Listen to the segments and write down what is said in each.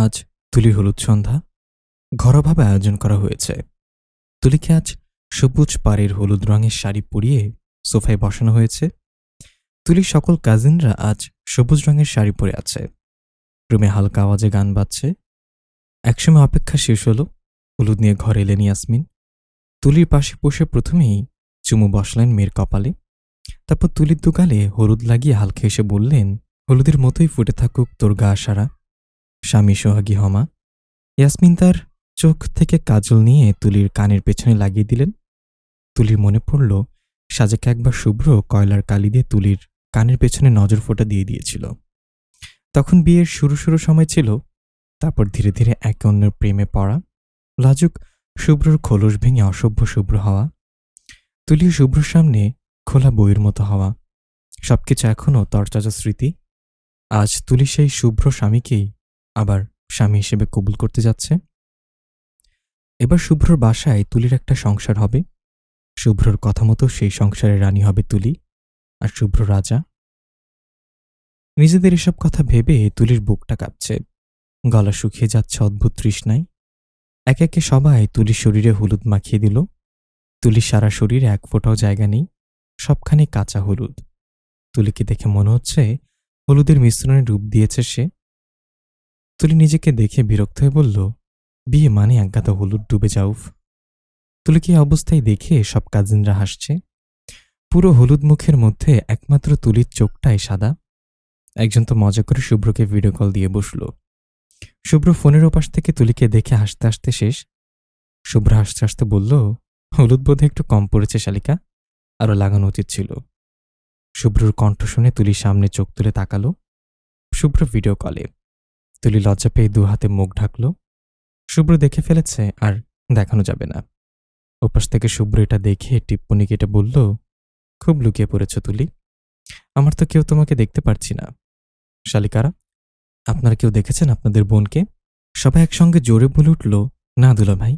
আজ তুলির হলুদ সন্ধ্যা ঘরোয়াভাবে আয়োজন করা হয়েছে। তুলিকে আজ সবুজ পাড়ের হলুদ রঙের শাড়ি পরিয়ে সোফায় বসানো হয়েছে। তুলির সকল কাজিনরা আজ সবুজ রঙের শাড়ি পরে আছে। রুমে হালকা আওয়াজে গান বাজছে। একসময় অপেক্ষা শেষ হলো। হলুদ নিয়ে ঘরে এলেন ইয়াসমিন। তুলির পাশে বসে প্রথমেই চুমু বসলেন মেয়ের কপালে। তারপর তুলির দুগালে হলুদ লাগিয়ে হালকা এসে বললেন, হলুদের মতোই ফুটে থাকুক তোর গা সারা, স্বামী সোহাগী হমা। ইয়াসমিন তার চোখ থেকে কাজল নিয়ে তুলির কানের পেছনে লাগিয়ে দিলেন। তুলির মনে পড়ল সাজেকে একবার শুভ্র কয়লার কালি দিয়ে তুলির কানের পেছনে নজর ফোঁটা দিয়ে দিয়েছিল। তখন বিয়ের শুরু শুরু সময় ছিল। তারপর ধীরে ধীরে একে অন্যের প্রেমে পড়া, লাজুক শুভ্রর খোলস ভেঙে অসভ্য শুভ্র হওয়া, তুলিও শুভ্রর সামনে খোলা বইয়ের মতো হওয়া, সবকিছু এখনও তরতাজা স্মৃতি। আজ তুলি সেই শুভ্র স্বামীকেই আবার স্বামী হিসেবে কবুল করতে যাচ্ছে। এবার শুভ্রর বাসায় তুলির একটা সংসার হবে। শুভ্রর কথা মতো সেই সংসারের রানী হবে তুলি, আর শুভ্র রাজা। নিজেদের এসব কথা ভেবে তুলির বুকটা কাঁপছে, গলা শুকিয়ে যাচ্ছে অদ্ভুত তৃষ্ণায়। একে একে সবাই তুলির শরীরে হলুদ মাখিয়ে দিল। তুলির সারা শরীরে এক ফোঁটাও জায়গা নেই, সবখানে কাঁচা হলুদ। তুলিকে দেখে মনে হচ্ছে হলুদের মিশ্রণে রূপ দিয়েছে সে। তুলি নিজেকে দেখে বিরক্ত হয়ে বলল, বিয়ে মানে একগাদা হলুদ ডুবে যাউফ। তুলিকে এই অবস্থায় দেখে সব কাজিনরা হাসছে। পুরো হলুদ মুখের মধ্যে একমাত্র তুলির চোখটাই সাদা। একজন তো মজা করে শুভ্রকে ভিডিও কল দিয়ে বসল। শুভ্র ফোনের ওপাশ থেকে তুলিকে দেখে হাসতে হাসতে শেষ। শুভ্র হাসতে হাসতে বলল, হলুদ বোধে একটু কম পড়েছে শালিকা, আরও লাগানো উচিত ছিল। শুভ্রর কণ্ঠ শুনে তুলির সামনে চোখ তুলে তাকালো। শুভ্র ভিডিও কলে। তুলি লজ্জা পেয়ে দু হাতে মুখ ঢাকল। শুভ্র দেখে ফেলেছে, আর দেখানো যাবে না। ওপাশ থেকে শুভ্র এটা দেখে টিপ্পনি কেটে বলল, খুব লুকিয়ে পড়েছ তুলি, আমার তো কেউ তোমাকে দেখতে পারছি না। শালিকারা, আপনারা কেউ দেখেছেন আপনাদের বোনকে? সবাই একসঙ্গে জোরে বলে উঠল, না দুলা ভাই।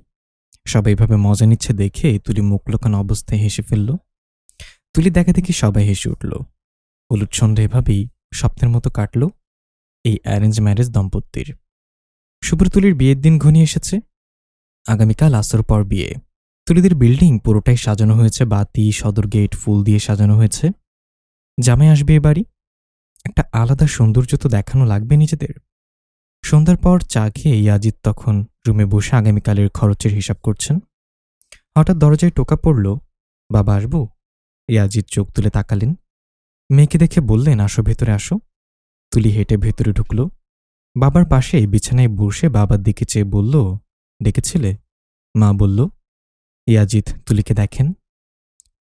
সবাই এভাবে মজা নিচ্ছে দেখে তুলি মুখ লোকানো অবস্থায় হেসে ফেলল। তুলি দেখা দেখি সবাই হেসে উঠল। হলুদ সন্ধ্যা এভাবেই স্বপ্নের মতো কাটল এই অ্যারেঞ্জ ম্যারেজ দম্পতির। শুভ্র তুলির বিয়ের দিন ঘনিয়ে এসেছে। আগামীকাল আসর পর বিয়ে। তুলিদের বিল্ডিং পুরোটাই সাজানো হয়েছে, বাতি, সদর গেট, ফুল দিয়ে সাজানো হয়েছে। জামাই আসবে এ বাড়ি, একটা আলাদা সৌন্দর্য তো দেখানো লাগবে নিজেদের। সন্ধ্যার পর চা খেয়ে ইয়াজিদ তখন রুমে বসে আগামীকালের খরচের হিসাব করছেন। হঠাৎ দরজায় টোকা পড়ল, বাবা আসবো? ইয়াজিদ চোখ তুলে তাকালেন। মেয়েকে দেখে বললেন, আসো, ভেতরে আসো। তুলি হেঁটে ভেতরে ঢুকল। বাবার পাশে বিছানায় বসে বাবার দিকে চেয়ে বলল, ডেকেছিলে? মা বলল। ইয়াজিদ তুলিকে দেখেন।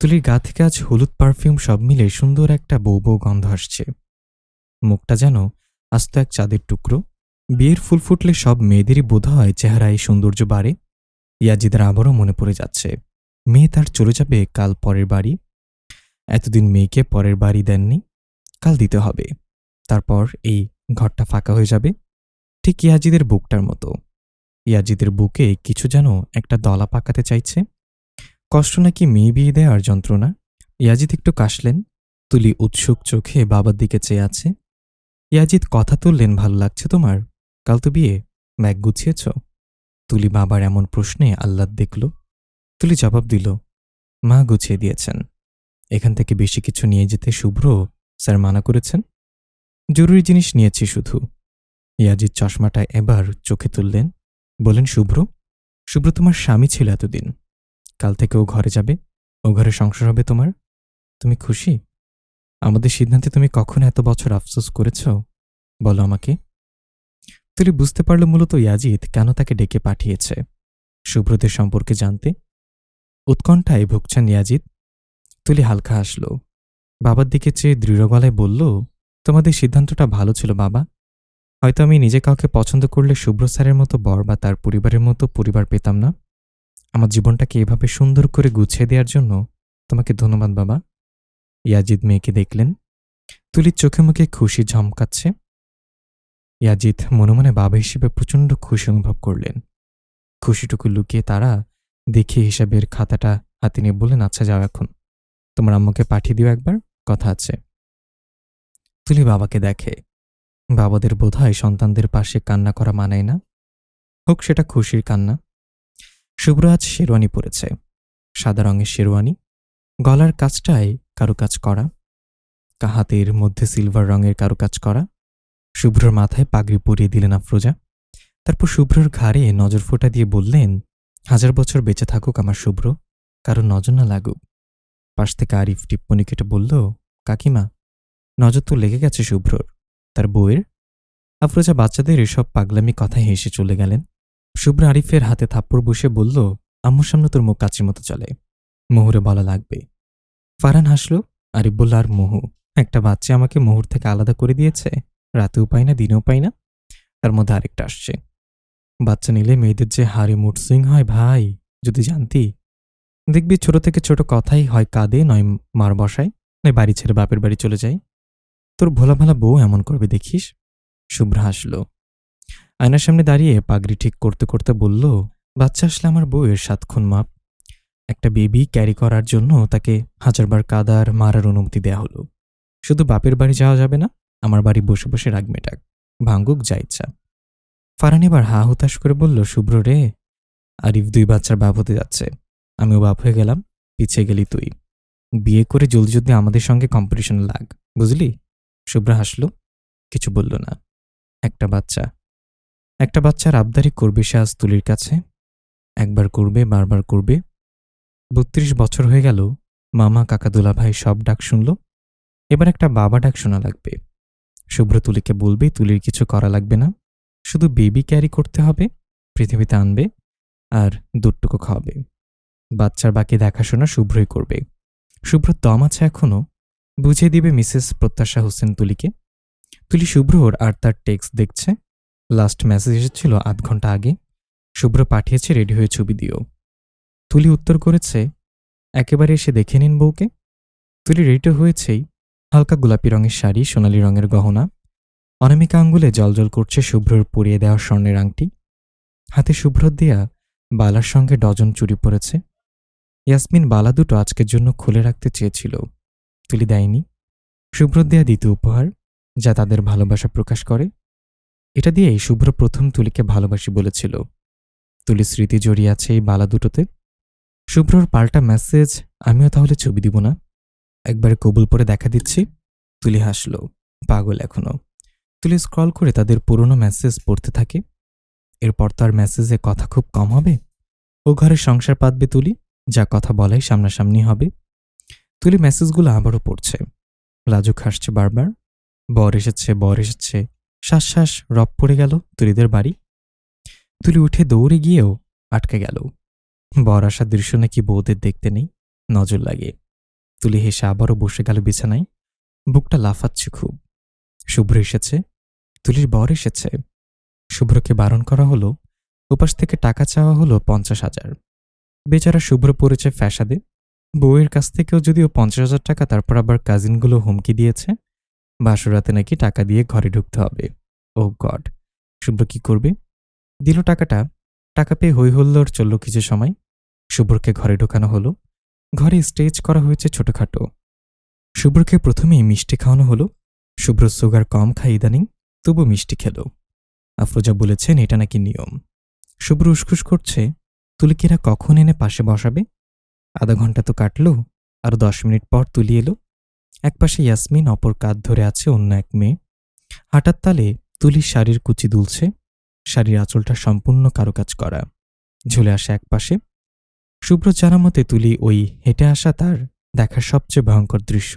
তুলির গা থেকে আজ হলুদ পারফিউম সব মিলে সুন্দর একটা বউ বউ গন্ধ আসছে। মুখটা যেন আস্ত এক চাঁদের টুকরো। বিয়ের ফুল ফুটলে সব মেয়েদেরই বোধ হয় চেহারায় সৌন্দর্য বাড়ে। ইয়াজিদের আবারও মনে পড়ে যাচ্ছে, মেয়ে তার চলে যাবে কাল পরের বাড়ি। এতদিন মেয়েকে পরের বাড়ি দেননি, কাল দিতে হবে। তারপর এই ঘরটা ফাঁকা হয়ে যাবে, ঠিক ইয়াজিদের বুকটার মতো। ইয়াজিদের বুকে কিছু যেন একটা দলা পাকাতে চাইছে। কষ্ট নাকি মেয়ে বিয়ে দেওয়ার যন্ত্রণা। ইয়াজিদ একটু কাশলেন। তুলি উৎসুক চোখে বাবার দিকে চেয়ে আছে। ইয়াজিদ কথা তুললেন, ভালো লাগছে তোমার? কাল তো বিয়ে, ব্যাগ গুছিয়েছ? তুলি বাবার এমন প্রশ্নে আহ্লাদ দেখল। তুলি জবাব দিল, মা গুছিয়ে দিয়েছেন। এখান থেকে বেশি কিছু নিয়ে যেতে শুভ্র স্যার মানা করেছেন। জরুরি জিনিস নিয়েছি শুধু। ইয়াজিদ চশমাটা এবার চোখে তুললেন, বলেন, শুভ্র, শুভ্র তোমার স্বামী ছিল এতদিন, কাল থেকে ও ঘরে যাবে, ও ঘরে সংসার হবে তোমার। তুমি খুশি? আমাদের সিদ্ধান্তে তুমি কখনো এত বছর আফসোস করেছ? বলো আমাকে। তুলি বুঝতে পারল মূলত ইয়াজিদ কেন তাকে ডেকে পাঠিয়েছে, শুভ্রদের সম্পর্কে জানতে। উৎকণ্ঠায় ভুগছেন ইয়াজিদ। তুলি হালকা হাসল। বাবার দিকে চেয়ে দৃঢ় গলায় বলল, তোমাদের সিদ্ধান্তটা ভালো ছিল বাবা। হয়তো আমি নিজে কাউকে পছন্দ করলে শুভ্র স্যারের মতো বর বা তার পরিবারের মতো পরিবার পেতাম না। আমার জীবনটাকে এভাবে সুন্দর করে গুছিয়ে দেওয়ার জন্য তোমাকে ধন্যবাদ বাবা। ইয়াজিদ মেয়েকে দেখলেন। তুলির চোখে মুখে খুশি ঝমকাচ্ছে। ইয়াজিদ মনে মনে বাবা হিসেবে প্রচণ্ড খুশি অনুভব করলেন। খুশিটুকু লুকিয়ে তারা দেখে হিসাবের খাতাটা হাতে নিয়ে বললেন, আচ্ছা যাও, এখন তোমার আম্মুকে পাঠিয়ে দিও, একবার কথা আছে। তুলি বাবাকে দেখে। বাবাদের বোধহয় সন্তানদের পাশে কান্না করা মানায় না, হোক সেটা খুশির কান্না। শুভ্র আজ শেরওয়ানি পরেছে, সাদা রঙের শেরওয়ানি, গলার কাজটায় কারুকাজ করা, হাতের মধ্যে সিলভার রঙের কারুকাজ করা। শুভ্রর মাথায় পাগড়ি পরিয়ে দিলেন আফরোজা। তারপর শুভ্রর ঘাড়ে নজর ফোঁটা দিয়ে বললেন, 1000 বছর বেঁচে থাকুক আমার শুভ্র, কারো নজর না লাগুক। পাশ থেকে আরিফ টিপ্পনি কেটে বলল, কাকিমা, নজর তো লেগে গেছে শুভ্রর, তার বউয়ের। আফরোজা বাচ্চাদের এসব পাগলামি কথায় হেসে চলে গেলেন। শুভ্র আরিফের হাতে থাপ্পড় বসে বলল, আম্মুর সামনে তোর মুখ কাচির মতো চলে, মুহুরে বলা লাগবে। ফারহান হাসল। আরিফ বলল, আর মুহু, একটা বাচ্চা আমাকে মুহুর থেকে আলাদা করে দিয়েছে, রাতেও পাই না দিনেও পাই না। তার মধ্যে আরেকটা আসছে। বাচ্চা নিলে মেয়েদের যে হারে মুড সুইং হয় ভাই, যদি জানতি। দেখবি ছোট থেকে ছোট কথাই হয় কাঁদে, নয় মার বসায়, নয় বাড়ি ছেড়ে বাপের বাড়ি চলে যায়। তোর ভোলা ভালা বউ এমন করবে দেখিস। শুভ্র হাসল। আয়নার সামনে দাঁড়িয়ে পাগড়ি ঠিক করতে করতে বলল, বাচ্চা আসলে আমার বউয়ের 7 খুন মাপ। একটা বেবি ক্যারি করার জন্য তাকে 1000 বার কাদার মারার অনুমতি দেয়া হলো। শুধু বাপের বাড়ি যাওয়া যাবে না, আমার বাড়ি বসে বসে রাগ মেটাক, ভাঙ্গুক যা ইচ্ছা। ফারহান এবার হা হুতাশ করে বলল, শুভ্র রে, আরিফ 2 বাচ্চার বাপ হতে যাচ্ছে, আমিও বাপ হয়ে গেলাম, পিছিয়ে গেলি তুই। বিয়ে করে জলদি জলদি আমাদের সঙ্গে কম্পিটিশন লাগ, বুঝলি? শুভ্র হাসল, কিছু বলল না। একটা বাচ্চার আবদারি করবে সে আজ তুলির কাছে, একবার করবে, বারবার করবে। 32 বছর হয়ে গেল, মামা কাকা দুলাভাই সব ডাক শুনল, এবার একটা বাবা ডাক শোনা লাগবে। শুভ্র তুলিকে বলবে তুলির কিছু করা লাগবে না, শুধু বেবি ক্যারি করতে হবে, পৃথিবীতে আনবে আর দুধটুকু খাওয়াবে। বাচ্চার বাকি দেখাশোনা শুভ্রই করবে। শুভ্র দম আছে এখনো, বুঝিয়ে দিবে মিসেস প্রত্যাশা হোসেন তুলিকে। তুলি শুভ্রর আর তার টেক্সট দেখছে। লাস্ট মেসেজ এসেছিল 8 ঘন্টা আগে। শুভ্র পাঠিয়েছে রেডি হয়ে ছবি দিও। তুলি উত্তর করেছে, একেবারে এসে দেখে নিন বউকে। তুলি রেডি হয়েছেই, হালকা গোলাপি রঙের শাড়ি, সোনালি রঙের গহনা, অনামিকা আঙ্গুলে জলজল করছে শুভ্রর পরিয়ে দেওয়া স্বর্ণের আংটি। হাতে শুভ্রর দেয়া বালার সঙ্গে ডজন চুড়ি পরেছে। ইয়াসমিন বালা দুটো আজকের জন্য খুলে রাখতে চেয়েছিল, তুলি দেয়নি। শুভ্রর দেয়া দ্বিতীয় উপহার, যা তাদের ভালোবাসা প্রকাশ করে। এটা দিয়েই শুভ্র প্রথম তুলিকে ভালোবাসি বলেছিল। তুলি স্মৃতি জড়িয়ে আছে এই বালা দুটোতে। শুভ্রর পাল্টা মেসেজ, আমিও তাহলে ছবি দিব না, একবারে কবুল পরে দেখা দিচ্ছি। তুলি হাসল, পাগল এখনো। তুলি স্ক্রল করে তাদের পুরনো মেসেজ পড়তে থাকে। এরপর তার মেসেজে কথা খুব কম হবে। ও ঘরে সংসার পাতবে তুলি, যা কথা বলাই সামনাসামনি হবে। তুলি মেসেজগুলো আবারও পড়ছে, লাজুক হাসছে বারবার। বর এসেছে, বর এসেছে, শ্বাস শ্বাস রব পড়ে গেল তুলিদের বাড়ি। তুলি উঠে দৌড়ে গিয়েও আটকে গেল। বর আসার দৃশ্য নাকি বউদের দেখতে নেই, নজর লাগে। তুলি হেসে আবারও বসে গেল বিছানায়, বুকটা লাফাচ্ছে খুব। শুভ্র এসেছে, তুলির বর এসেছে। শুভ্রকে বারণ করা হলো, উপাস থেকে টাকা চাওয়া হলো 50,000। বেচারা শুভ্র পড়েছে ফ্যাসাদে। বউয়ের কাছ থেকেও যদিও 50,000 টাকা, তারপর আবার কাজিনগুলো হুমকি দিয়েছে বাসরাতে নাকি টাকা দিয়ে ঘরে ঢুকতে হবে। ও গড, শুভ্র কি করবে? দিল টাকাটা। টাকা পেয়ে হই হল্লোড় চলল কিছু সময়। শুভ্রকে ঘরে ঢোকানো হলো। ঘরে স্টেজ করা হয়েছে ছোটখাটো। শুভ্রকে প্রথমেই মিষ্টি খাওয়ানো হলো। শুভ্র সুগার কম খায় ইদানিং, তবু মিষ্টি খেল। আফরোজা বলেছেন এটা নাকি নিয়ম। শুভ্র উসখুস করছে, তুলিকেরা কখন এনে পাশে বসাবে? আধা ঘন্টা তো কাটল, আর 10 মিনিট পর তুলি এলো। একপাশে ইয়াসমিন, অপর কাঁধ ধরে আছে অন্য এক মেয়ে। হাঁটার তালে তুলির শাড়ির কুচি দুলছে। শাড়ির আঁচলটা সম্পূর্ণ কারুকাজ করা, ঝুলে আসে একপাশে। শুভ্র জানা মতে তুলি ওই হেঁটে আসা তার দেখার সবচেয়ে ভয়ঙ্কর দৃশ্য।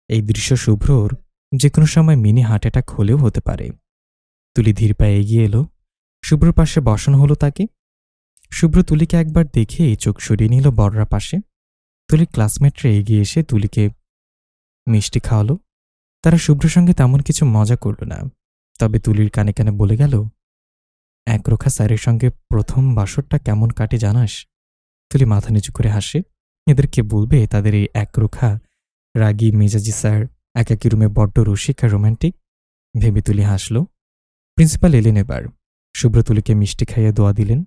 এই দৃশ্য শুভ্রর যে কোনো সময় মিনি হার্ট অ্যাটাক হলেও হতে পারে। তুলি ধীর পায়ে এগিয়ে এলো। শুভ্রর পাশে বসানো হলো তাকে। শুভ্র তুলিকে একবার দেখে চোখ সরিয়ে নিল বড়রা পাশে। তুলির ক্লাসমেটরা এগিয়ে এসে তুলিকে মিষ্টি খাওয়ালো। তারা শুভ্রর সঙ্গে তেমন কিছু মজা করল না, তবে তুলির কানে কানে বলে গেল, একরোখা স্যারের সঙ্গে প্রথম বাসরটা কেমন কাটে জানাস? তুলি মাথা নিচু করে হাসে। এদেরকে বলবে তাদের এই একরোখা রাগী মেজাজি স্যার একাকী রুমে বড্ড রসিক আর রোম্যান্টিক? ভেবে তুলি হাসল। প্রিন্সিপাল এলেন এবার। শুভ্র তুলিকে মিষ্টি খাইয়ে দোয়া দিলেন।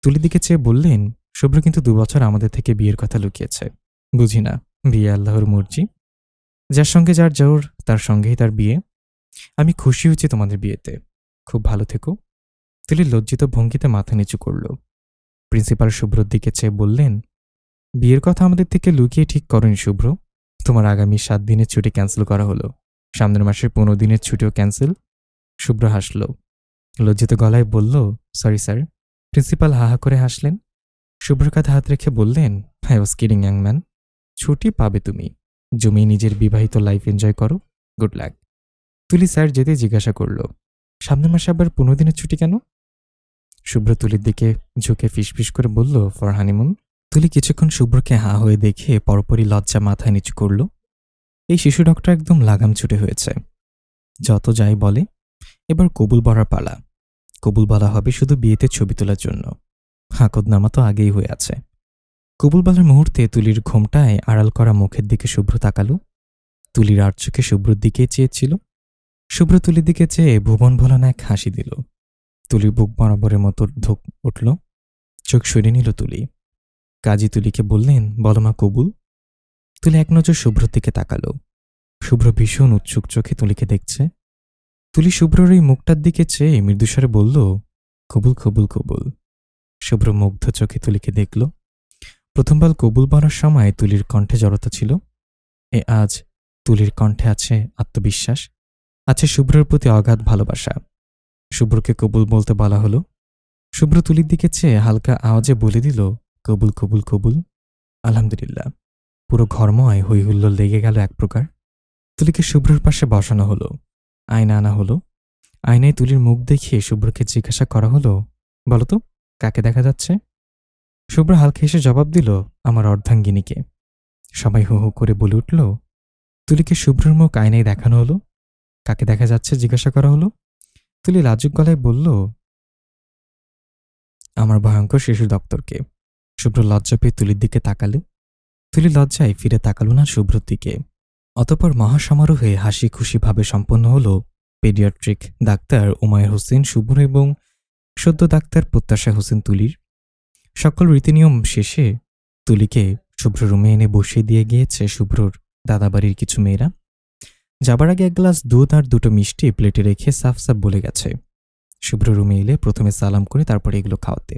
তুলির দিকে চেয়ে বললেন, শুভ্র কিন্তু 2 বছর আমাদের থেকে বিয়ের কথা লুকিয়েছে। বুঝি না, বিয়ে আল্লাহর মর্জি, যার সঙ্গে যার জোর তার সঙ্গেই তার বিয়ে। আমি খুশি হয়েছি তোমাদের বিয়েতে। খুব ভালো থেকো। তুলি লজ্জিত ভঙ্গিতে মাথা নিচু করল। প্রিন্সিপাল শুভ্রর দিকে চেয়ে বললেন, বিয়ের কথা আমাদের থেকে লুকিয়ে ঠিক করনি শুভ্র। তোমার আগামী 7 দিনের ছুটি ক্যান্সেল করা হলো। সামনের মাসের 15 দিনের ছুটিও ক্যান্সেল। শুভ্র হাসল। লজ্জিত গলায় বলল, সরি স্যার। প্রিন্সিপাল হাহা করে হাসলেন। শুভ্র কাঁধে হাত রেখে বললেন, I was kidding young man. ছুটি পাবে তুমি। জমিয়ে নিজের বিবাহিত লাইফ এনজয় করো। Good luck. তুলি স্যার যেতে জিজ্ঞাসা করল, সামনের মাসে আবার 15 দিনের ছুটি কেন? শুভ্র তুলির দিকে ঝুঁকে ফিসফিস করে বলল, ফর হানিমুন। তুলি কিছুক্ষণ শুভ্রকে হা হয়ে দেখে পরপরই লজ্জা মাথায় নিচু করল। এই শিশু ডক্টর একদম লাগাম ছুটে হয়েছে। যত যাই বলে, এবার কবুল বলার পালা। কবুল বলা হবে শুধু বিয়েতে ছবি তোলার জন্য। হাকদনামা তো আগেই হয়ে আছে। কবুল বলার মুহূর্তে তুলির ঘোমটায় আড়াল করা মুখের দিকে শুভ্র তাকালো। তুলির আর চোখে শুভ্রর দিকেই চেয়েছিল। শুভ্র তুলির দিকে চেয়ে ভুবন ভোলানো এক হাসি দিল। তুলির বুক বরাবরের মতো ধোক উঠল। চোখ সরিয়ে নিল তুলি। কাজী তুলিকে বললেন, বলো মা কবুল। তুলি এক নজর শুভ্রর দিকে তাকালো। শুভ্র ভীষণ উৎসুক চোখে তুলিকে দেখছে। তুলি শুভ্রর এই মুখটার দিকে চেয়ে মৃদুস্বরে বলল, কবুল কবুল কবুল। শুভ্র মুগ্ধ চোখে তুলিকে দেখল। প্রথমবার কবুল বলার সময় তুলির কণ্ঠে জড়তা ছিল। আজ তুলির কণ্ঠে আছে আত্মবিশ্বাস, আছে শুভ্রের প্রতি অগাধ ভালোবাসা। শুভ্রকে কবুল বলতে বলা হলো। শুভ্র তুলির দিকে চেয়ে হালকা আওয়াজে বলে দিল, কবুল কবুল কবুল। আলহামদুলিল্লাহ। পুরো ঘরময় হৈহুল্লোড় লেগে গেল এক প্রকার। তুলিকে শুভ্রর পাশে বসানো হলো। আয়না আনা হলো। আয়নায় তুলির মুখ দেখিয়ে শুভ্রকে জিজ্ঞাসা করা হলো, বলতো কাকে দেখা যাচ্ছে? শুভ্র হালকা হেসে জবাব দিল, আমার অর্ধাঙ্গিনীকে। সবাই হু হু করে বলে উঠল। তুলিকে শুভ্রর মুখ আয়নায় দেখানো হলো। কাকে দেখা যাচ্ছে জিজ্ঞাসা করা হলো। তুলি লাজুক গলায় বলল, আমার ভয়ঙ্কর শিশু দপ্তরকে। শুভ্র লজ্জা পেয়ে তুলির দিকে তাকালো। তুলি লজ্জায় ফিরে তাকালো না শুভ্রর দিকে। অতঃপর মহাসমারোহে হাসি খুশিভাবে সম্পন্ন হল পেডিয়াট্রিক ডাক্তার উমায়ের হোসেন শুভ্র এবং সদ্য ডাক্তার প্রত্যাশা হোসেন তুলির। সকল রীতিনিয়ম শেষে তুলিকে শুভ্র রুমে এনে বসিয়ে দিয়ে গিয়েছে শুভ্রর দাদাবাড়ির কিছু মেয়েরা। যাবার আগে 1 গ্লাস দুধ আর 2টো মিষ্টি প্লেটে রেখে সাফ সাফ বলে গেছে, শুভ্র রুমে এলে প্রথমে সালাম করে তারপরে এগুলো খাওয়াতে।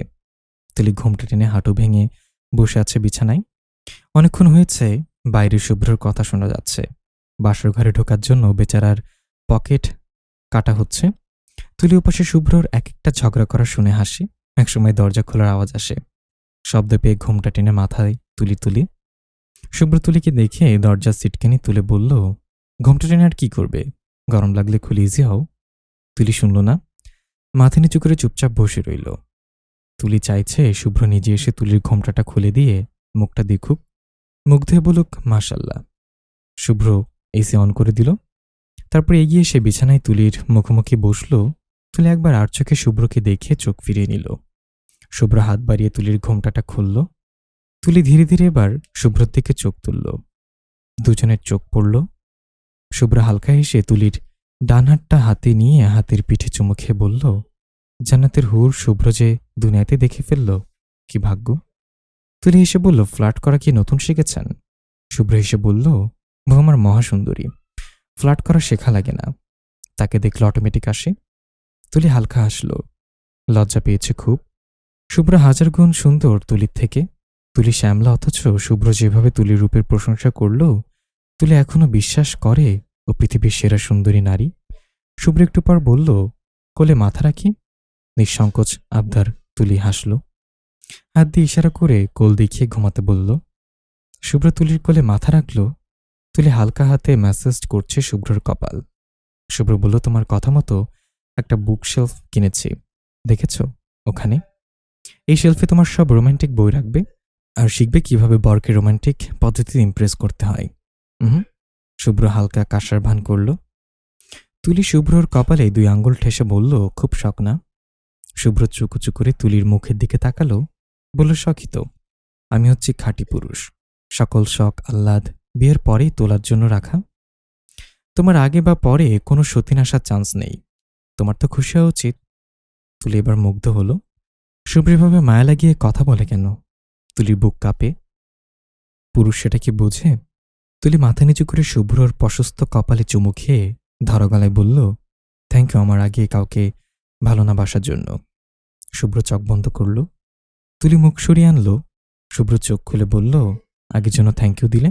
তুলি ঘুমটা টেনে হাঁটু ভেঙে বসে আছে বিছানায়। অনেকক্ষণ হয়েছে বাইরে শুভ্রর কথা শোনা যাচ্ছে। বাসর ঘরে ঢোকার জন্য বেচারার পকেট কাটা হচ্ছে। তুলি উপাসে শুভ্রর এক একটা ঝগড়া করা শুনে হাসি। একসময় দরজা খোলার আওয়াজ আসে। শব্দ পেয়ে ঘুমটা টেনে মাথায় তুলি। শুভ্র তুলিকে দেখে দরজার সিটকানি তুলে বলল, ঘুমটা টেনে আর কি করবে? গরম লাগলে খুলে ইজি হও। তুলি শুনল না। মাথা নিচু করে চুপচাপ বসে রইল। তুলি চাইছে শুভ্র নিজে এসে তুলির ঘোমটাটা খুলে দিয়ে মুখটা দেখুক, মুখ ধুয়ে বলুক মাশাল্লাহ। শুভ্র এসি অন করে দিল। তারপর এগিয়ে এসে বিছানায় তুলির মুখোমুখি বসল। তুলি একবার আর চোখে শুভ্রকে দেখে চোখ ফিরিয়ে নিল। শুভ্র হাত বাড়িয়ে তুলির ঘোমটাটা খুলল। তুলি ধীরে ধীরে এবার শুভ্রর দিকে চোখ তুলল। দুজনের চোখ পড়ল। শুভ্র হালকা হেসে তুলির ডান হাতটা হাতে নিয়ে হাতের পিঠে চুমু খেয়ে বলল, জান্নাতের হুর শুভ্র যে দুনিয়াতে দেখে ফেলল, কি ভাগ্য। তুলি হেসে বলল, ফ্লার্ট করা কি নতুন শিখেছেন? শুভ্র হেসে বলল, বউ আমার মহাসুন্দরী, ফ্লার্ট করা শেখা লাগে না, তাকে দেখলে অটোমেটিক আসে। তুলি হালকা হাসল। লজ্জা পেয়েছে খুব। শুভ্র 1000 গুণ সুন্দর তুলির থেকে। তুলি শ্যামলা, অথচ শুভ্র যেভাবে তুলির রূপের প্রশংসা করল, তুলি এখনো বিশ্বাস করে ও পৃথিবীর সেরা সুন্দরী নারী। শুভ্র একটু পর বলল, কোলে মাথা রাখি। নিঃসংকোচ আবদার। তুলি হাসল। হাত দিয়ে ইশারা করে কোল দেখিয়ে ঘুমাতে বলল। শুভ্র তুলির কোলে মাথা রাখল। তুলি হালকা হাতে ম্যাসেজ করছে শুভ্রর কপাল। শুভ্র বলল, তোমার কথা মতো একটা বুক শেলফ কিনেছি, দেখেছ ওখানে? এই শেলফে তোমার সব রোমান্টিক বই রাখবে আর শিখবে কিভাবে বরকে রোমান্টিক পদ্ধতিতে ইমপ্রেস করতে হয়। শুভ্র হালকা কাশার ভান করল। তুলি শুভ্রর কপালে 2 আঙ্গুল ঠেসে বলল, খুব শখ না? শুভ্র চুকুচু করে তুলির মুখের দিকে তাকালো। বলল, শখই তো। আমি হচ্ছি খাঁটি পুরুষ। সকল শখ আহ্লাদ বিয়ের পরেই তোলার জন্য রাখা। তোমার আগে বা পরে কোনো সতীন আসার চান্স নেই। তোমার তো খুশি হওয়া উচিত। তুলি এবার মুগ্ধ হলো। শুভ্রভাবে মায়া লাগিয়ে কথা বলে কেন? তুলির বুক কাঁপে। পুরুষ সেটা কি বোঝে? তুলি মাথা নিচু করে শুভ্রর প্রশস্ত কপালে চুমু খেয়ে ধরা গলায় বলল, থ্যাংক ইউ আমার আগে কাউকে ভালো না বাসার জন্য। শুভ্র চোখ বন্ধ করল। তুলি মুখ সরিয়ে আনলো। শুভ্র চোখ খুলে বলল, আগের জন্য থ্যাংক ইউ দিলে,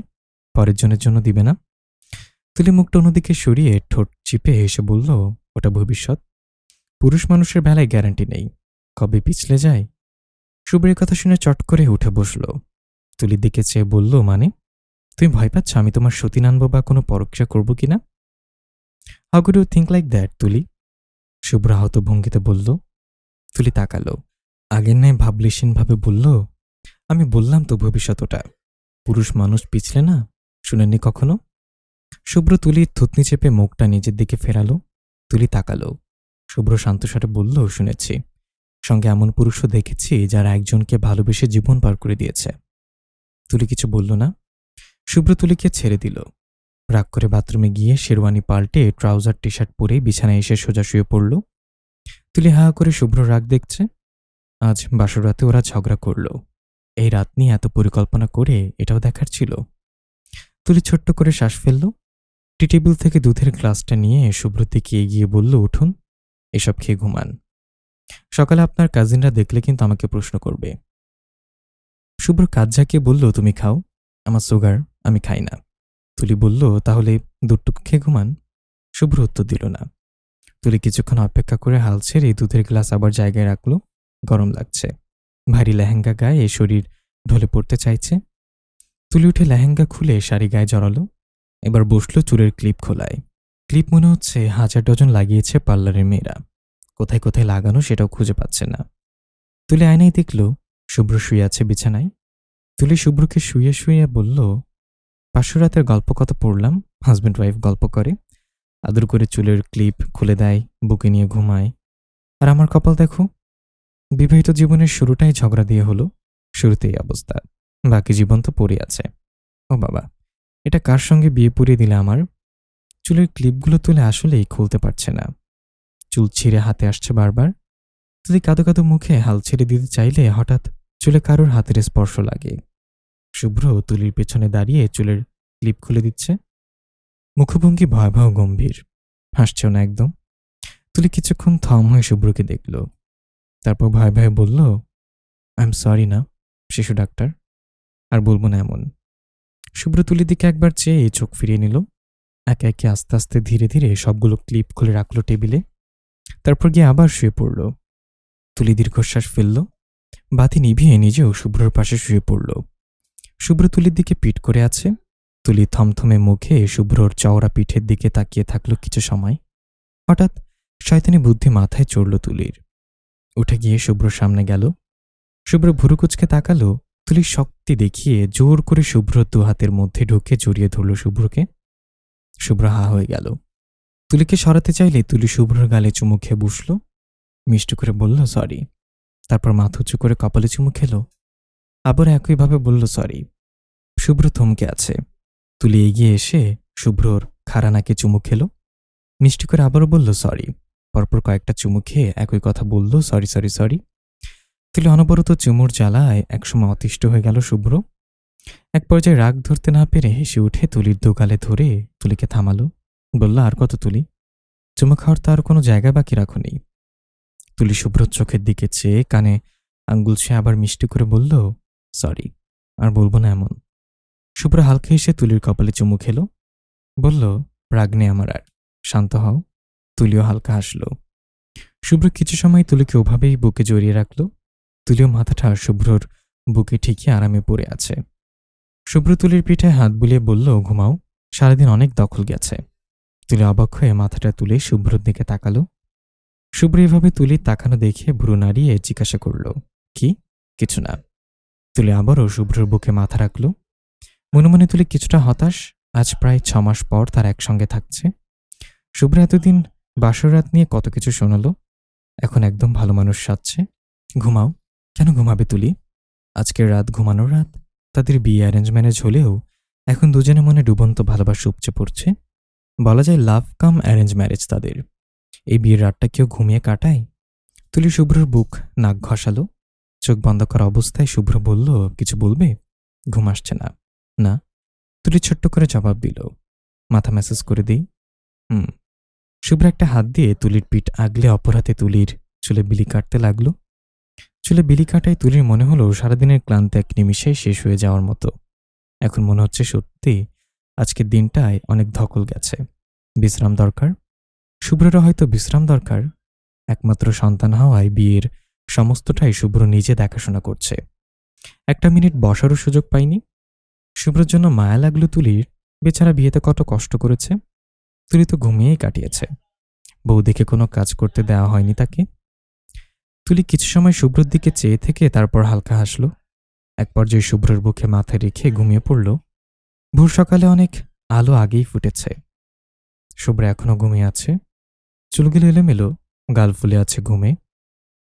পরের জনের জন্য দিবে না? তুলি মুখটা অন্যদিকে সরিয়ে ঠোঁট চিপে হেসে বলল, ওটা ভবিষ্যৎ। পুরুষ মানুষের বেলায় গ্যারান্টি নেই, কবে পিছলে যায়। শুভ্রের কথা শুনে চট করে উঠে বসল। তুলির দিকে চেয়ে বলল, মানে তুমি ভয় পাচ্ছ আমি তোমার সতীন আনবো বা কোনো পরক্রিয়া করবো কিনা? How could you think like that Tuli? Shubhra আহত ভঙ্গিতে বলল। তুলি তাকালো। আগের ন্যায় ভাবলেশীনভাবে বলল, আমি বললাম তো ভবিষ্যৎ ওটা। পুরুষ মানুষ পিছলে না, শুনেননি কখনো? শুভ্র তুলির থুতনি চেপে মুখটা নিজের দিকে ফেরালো। তুলি তাকালো। শুভ্র শান্তস্বরে বলল, শুনেছি। সঙ্গে এমন পুরুষও দেখেছি যারা একজনকে ভালোবেসে জীবন পার করে দিয়েছে। তুলি কিছু বলল না। শুভ্র তুলিকে ছেড়ে দিল। রাগ করে বাথরুমে গিয়ে শেরওয়ানি পাল্টে ট্রাউজার টি শার্ট পরে বিছানায় এসে সোজা শুয়ে পড়ল। তুলি হা করে শুভ্র রাগ দেখছে। আজ বাসর রাতে ওরা ঝগড়া করল। এই রাত নিয়ে এত পরিকল্পনা করে এটাও দেখার ছিল। তুলি ছোট্ট করে শ্বাস ফেলল। টি টেবিল থেকে দুধের গ্লাসটা নিয়ে শুভ্রর দিকে এগিয়ে বলল, উঠুন, এসব খেয়ে ঘুমান। সকালে আপনার কাজিনরা দেখলে কিন্তু আমাকে প্রশ্ন করবে। শুভ্র কাজ ঝাঁকিয়ে বলল, তুমি খাও, আমার সুগার, আমি খাই না। তুলি বলল, তাহলে দুধটুকু খেয়ে ঘুমান। শুভ্র উত্তর দিল না। তুলি কিছুক্ষণ অপেক্ষা করে হাল ছেড়ে দুধের গ্লাস আবার জায়গায় রাখল। গরম লাগছে। ভারী লেহেঙ্গা গায়ে শরীর ঢলে পড়তে চাইছে। তুলি উঠে লেহেঙ্গা খুলে শাড়ি গায়ে জড়ালো। এবার বসলো চুলের ক্লিপ খোলায়। ক্লিপ মনে হচ্ছে 1000 ডজন লাগিয়েছে পার্লারের মেয়েরা। কোথায় কোথায় লাগানো সেটাও খুঁজে পাচ্ছে না। তুলি আয়নায় দেখল শুভ্র শুয়ে আছে বিছানায়। তুলি শুভ্রকে শুয়ে শুয়ে বলল, পাঁচশো রাতের গল্প কত পড়লাম, হাজব্যান্ড ওয়াইফ গল্প করে, আদর করে চুলের ক্লিপ খুলে দেয়, বুকে নিয়ে ঘুমায়। আর আমার কপাল দেখো, বিবাহিত জীবনের শুরুটাই ঝগড়া দিয়ে হলো। শুরুতেই অবস্থা, বাকি জীবন তো পড়ে আছে। ও বাবা, এটা কার সঙ্গে বিয়ে পড়িয়ে দিলে আমার? চুলের ক্লিপগুলো তুলে আসলেই খুলতে পারছে না। চুল ছিঁড়ে হাতে আসছে বারবার। যদি কাঁদো কাঁদো মুখে হাল ছেড়ে দিতে চাইলে হঠাৎ চুলে কারোর হাতের স্পর্শ লাগে। শুভ্র তুলির পেছনে দাঁড়িয়ে চুলের ক্লিপ খুলে দিচ্ছে। মুখভঙ্গি ভয়াবহ গম্ভীর, হাসছেও না একদম। তুলি কিছুক্ষণ থম হয়ে শুভ্রকে দেখল। তারপর ভয়ে ভয়ে বলল, আই এম সরি না শিশু ডাক্তার, আর বলবো না এমন। শুভ্র তুলির দিকে একবার চেয়ে চোখ ফিরিয়ে নিল। একে একে আস্তে আস্তে ধীরে ধীরে সবগুলো ক্লিপ খুলে রাখলো টেবিলে। তারপর গিয়ে আবার শুয়ে পড়ল। তুলি দীর্ঘশ্বাস ফেলল। বাতি নিভিয়ে নিজেও শুভ্রর পাশে শুয়ে পড়ল। শুভ্র তুলির দিকে পিঠ করে আছে। তুলি থমথমে মুখে শুভ্রর চওড়া পিঠের দিকে তাকিয়ে থাকলো কিছু সময়। হঠাৎ শয়তানি বুদ্ধি মাথায় চড়ল তুলির। উঠে গিয়ে শুভ্রর সামনে গেল। শুভ্র ভুরু কুচকে তাকালো। তুলি শক্তি দেখিয়ে জোর করে শুভ্র দু হাতের মধ্যে ঢুকে জড়িয়ে ধরল শুভ্রকে। শুভ্র হা হয়ে গেল। তুলিকে সরাতে চাইলে তুলি শুভ্রর গালে চুমু খেয়ে বসল। মিষ্টি করে বলল, সরি। তারপর মাথা উঁচু করে কপালে চুমু খেল। আবার একইভাবে বলল, সরি। শুভ্র থমকে আছে। তুলি এগিয়ে এসে শুভ্রর খাড়া নাকে চুমু খেল। মিষ্টি করে আবারও বলল, সরি। পরপর কয়েকটা চুমু খেয়ে একই কথা বলল, সরি সরি সরি। তুলি অনবরত চুমুর জ্বালায় একসময় অতিষ্ঠ হয়ে গেল শুভ্র। এক পর্যায়ে রাগ ধরতে না পেরে হেসে উঠে তুলির দোগালে ধরে তুলিকে থামালো। বলল, আর কত তুলি, চুমু খাওয়ার তো আর কোনো জায়গা বাকি রাখুনি। তুলি শুভ্রর চোখের দিকে চেয়ে কানে আঙ্গুল ছুঁয়ে আবার মিষ্টি করে বলল, সরি, আর বলবো না এমন। শুভ্র হালকা হেসে তুলির কপালে চুমু খেল। বলল, রাগ নেই আমার আর, শান্ত হও। তুলিও হালকা হাসল। শুভ্র কিছু সময় তুলিকে ওভাবেই বুকে জড়িয়ে রাখল। তুলিও মাথাটা শুভ্রর বুকে ঠিকই আরামে পড়ে আছে। শুভ্র তুলির পিঠে হাত বুলিয়ে বলল, ঘুমাও, সারাদিন অনেক দখল গেছে। তুলি অবাক হয়ে মাথাটা তুলে শুভ্রর দিকে তাকালো। শুভ্র এভাবে তুলির তাকানো দেখে ভ্রু নাড়িয়ে জিজ্ঞাসা করল, কি? কিছু না। তুলি আবারও শুভ্রর বুকে মাথা রাখল। মনে মনে তুলি কিছুটা হতাশ। আজ প্রায় 6 মাস পর তার একসঙ্গে থাকছে। শুভ্র এতদিন বাসর রাত নিয়ে কত কিছু শোনালো, এখন একদম ভালো মানুষ সাজছে। ঘুমাও। কেন ঘুমাবে তুলি? আজকের রাত ঘুমানোর রাত। তাদের বিয়ে অ্যারেঞ্জ ম্যারেজ হলেও এখন দুজনে মনে ডুবন্ত ভালোবাসা উপচে পড়ছে। বলা যায় লাভ কাম অ্যারেঞ্জ ম্যারেজ তাদের। এই বিয়ের রাতটা কেউ ঘুমিয়ে কাটায়? তুলি শুভ্রর বুক নাক ঘষালো। চোখ বন্ধ করা অবস্থায় শুভ্র বলল, কিছু বলবে? ঘুম আসছে না। না। তুলি ছোট্ট করে জবাব দিল, মাথা ম্যাসেজ করে দিই। শুভ্র একটা হাত দিয়ে তুলির পিঠ আগলে অপর হাতে তুলির চুলে বিলি কাটতে লাগলো। চুলে বিলি কাটায় তুলির মনে হলো সারাদিনের ক্লান্তি এক নিমিষেই শেষ হয়ে যাওয়ার মতো। এখন মনে হচ্ছে সত্যি আজকের দিনটায় অনেক ধকল গেছে, বিশ্রাম দরকার। শুভ্রেরও হয়তো বিশ্রাম দরকার। একমাত্র সন্তান হওয়ায় বিয়ের সমস্তটাই শুভ্র নিজে দেখাশোনা করছে। একটা মিনিট বসারও সুযোগ পাইনি। শুভ্রের জন্য মায়া লাগলো তুলির। বেচারা বিয়েতে কত কষ্ট করেছে। তুলি তো ঘুমিয়েই কাটিয়েছে। বউ দেখে কোনো কাজ করতে দেওয়া হয়নি তাকে। তুলি কিছু সময় শুভ্রর দিকে চেয়ে থেকে তারপর হালকা হাসলো। এক পর্যায়ে শুভ্রর বুকে মাথা রেখে ঘুমিয়ে পড়ল। ভোর সকালে অনেক আলো আগেই ফুটেছে। শুভ্র এখনো ঘুমিয়ে আছে। চুলগুলো এলোমেলো, গাল ফুলে আছে ঘুমে।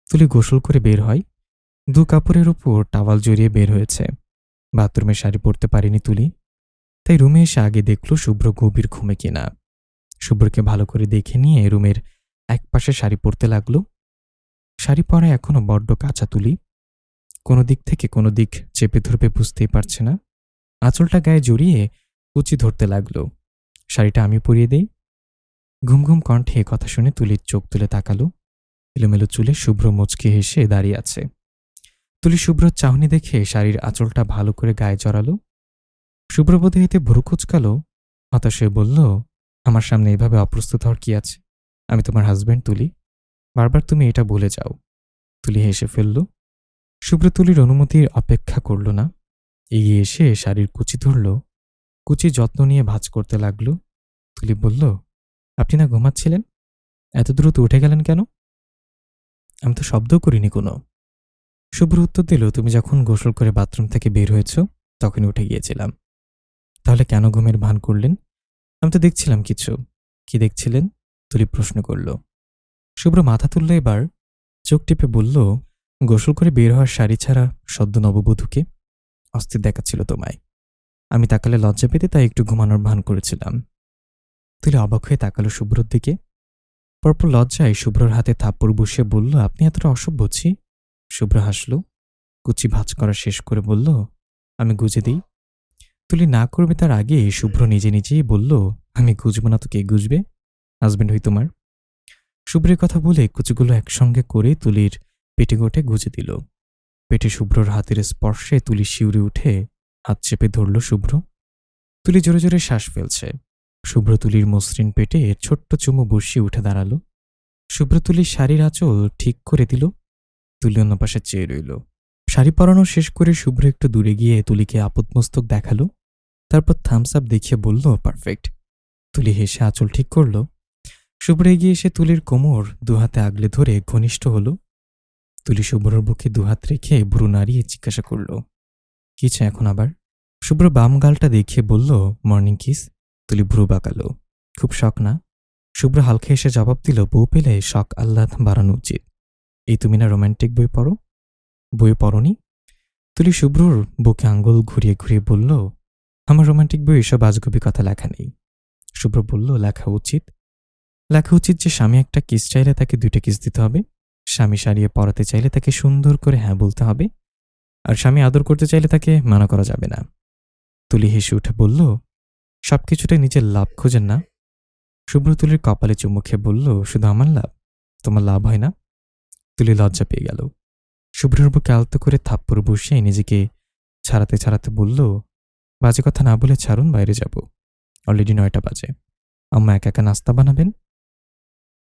তুলি গোসল করে বের হয়। দু কাপড়ের উপর টাওয়াল জড়িয়ে বের হয়েছে। বাথরুমে শাড়ি পরতে পারেনি তুলি, তাই রুমে এসে আগে দেখল শুভ্র গভীর ঘুমে কিনা। শুভ্রকে ভালো করে দেখে নিয়ে রুমের একপাশে শাড়ি পরতে লাগলো। শাড়ি পরা এখনো বড্ড কাঁচা তুলি। কোনো দিক থেকে কোনো দিক চেপে ধরবে বুঝতেই পারছে না। আঁচলটা গায়ে জড়িয়ে কুচি ধরতে লাগলো। শাড়িটা আমি পরিয়ে দেই। ঘুম ঘুম কণ্ঠে কথা শুনে তুলির চোখ তুলে তাকালো। এলোমেলো চুলে শুভ্র মুচকি হেসে দাঁড়িয়ে আছে। তুলি শুভ্রর চাহনি দেখে শাড়ির আঁচলটা ভালো করে গায়ে জড়ালো। শুভ্র বোধে এতে ভুরু কুচকালো। হতাশ হয়ে বলল, আমার সামনে এভাবে অপ্রস্তুত হওয়ার কি আছে? আমি তোমার হাজব্যান্ড তুলি, বারবার তুমি এটা বলে যাও। তুলি হেসে ফেলল। শুভ্র তুলির অনুমতির অপেক্ষা করল না। এগিয়ে এসে শাড়ির কুচি ধরল। কুচি যত্ন নিয়ে ভাঁজ করতে লাগল। তুলি বলল, আপনি না ঘুমাচ্ছিলেন? এত দ্রুত উঠে গেলেন কেন? আমি তো শব্দও করিনি কোনো। শুভ্র উত্তর দিল, তুমি যখন গোসল করে বাথরুম থেকে বের হয়েছ তখনই উঠে গিয়েছিলাম। তাহলে কেন ঘুমের ভান করলেন? আমি তো দেখছিলাম কিছু। কি দেখছিলেন? তুলি প্রশ্ন করল। শুভ্র মাথা তুলল এবার। চোখ টিপে বলল, গোসল করে বের হওয়ার শাড়ি ছাড়া সদ্য নববধূকে অস্থির দেখাচ্ছিল তোমায়। আমি তাকালে লজ্জা পেতে তাই একটু ঘুমানোর ভান করেছিলাম। তুলি অবাক হয়ে তাকালো শুভ্রর দিকে। পরপর লজ্জায় শুভ্রর হাতে থাপ্পড় বসিয়ে বলল, আপনি এতটা অসভ্য ছি। শুভ্র হাসল। কুচি ভাঁজ করা শেষ করে বলল, আমি গুজে দিই। তুলি না করবে তার আগে শুভ্র নিজে নিজেই বলল, আমি গুজব না তো কে গুজবে? হাজবেন্ড হই তোমার। শুভ্রের কথা বলে কুচিগুলো একসঙ্গে করে তুলির পেটিকোটে গুজে দিল। পেটে শুভ্রর হাতের স্পর্শে তুলি শিউরে উঠে হাত চেপে ধরল শুভ্র। তুলি জোরে জোরে শ্বাস ফেলছে। শুভ্র তুলির মসৃণ পেটে ছোট্ট চুমু বসিয়ে উঠে দাঁড়ালো। শুভ্র তুলির শাড়ির আঁচল ঠিক করে দিল। তুলি অন্য পাশে চেয়ে রইল। শাড়ি পরানো শেষ করে শুভ্র একটু দূরে গিয়ে তুলিকে আপদমস্তক দেখালো। তারপর থামস আপ দেখিয়ে বলল, পারফেক্ট। তুলি হেসে আঁচল ঠিক করল। শুভ্র এগিয়ে এসে তুলির কোমর দুহাতে আগলে ধরে ঘনিষ্ঠ হল। তুলি শুভ্রর বুকে দুহাত রেখে ভ্রু নাড়িয়ে জিজ্ঞাসা করল, কি চাই এখন আবার? শুভ্র বাম গালটা দেখিয়ে বলল, মর্নিং কিস। তুলি ভ্রু বাঁকালো। খুব শখ না? শুভ্র হালকা এসে জবাব দিল, বউ পেলে শখ আহ্লাদ বাড়ানো উচিত। এই তুমি না রোম্যান্টিক বই পড়ো? বই পড়নি? তুলি শুভ্রর বুকে আঙ্গুল ঘুরিয়ে ঘুরিয়ে বলল, আমার রোম্যান্টিক বই এসব আজগুবি কথা লেখা নেই। শুভ্র বলল, লেখা উচিত। লেখা উচিত যে স্বামী একটা কিস চাইলে তাকে 2টা কিস দিতে হবে। স্বামী সারিয়ে পড়াতে চাইলে তাকে সুন্দর করে হ্যাঁ বলতে হবে। আর স্বামী আদর করতে চাইলে তাকে মানা করা যাবে না। তুলি হেসে উঠে বলল, সবকিছুতে নিজের লাভ খোঁজেন না? শুভ্র তুলির কপালে চুমু খেয়ে বলল, শুধু আমার লাভ? তোমার লাভ হয় না? তুলি লজ্জা পেয়ে গেল। শুভ্রের বুকে আলতো করে থাপ্পড় বসিয়ে নিজেকে ছাড়াতে ছাড়াতে বলল, বাজে কথা না বলে ছাড়ুন, বাইরে যাব। অলরেডি 9টা বাজে। আম্মা একা একা নাস্তা বানাবেন।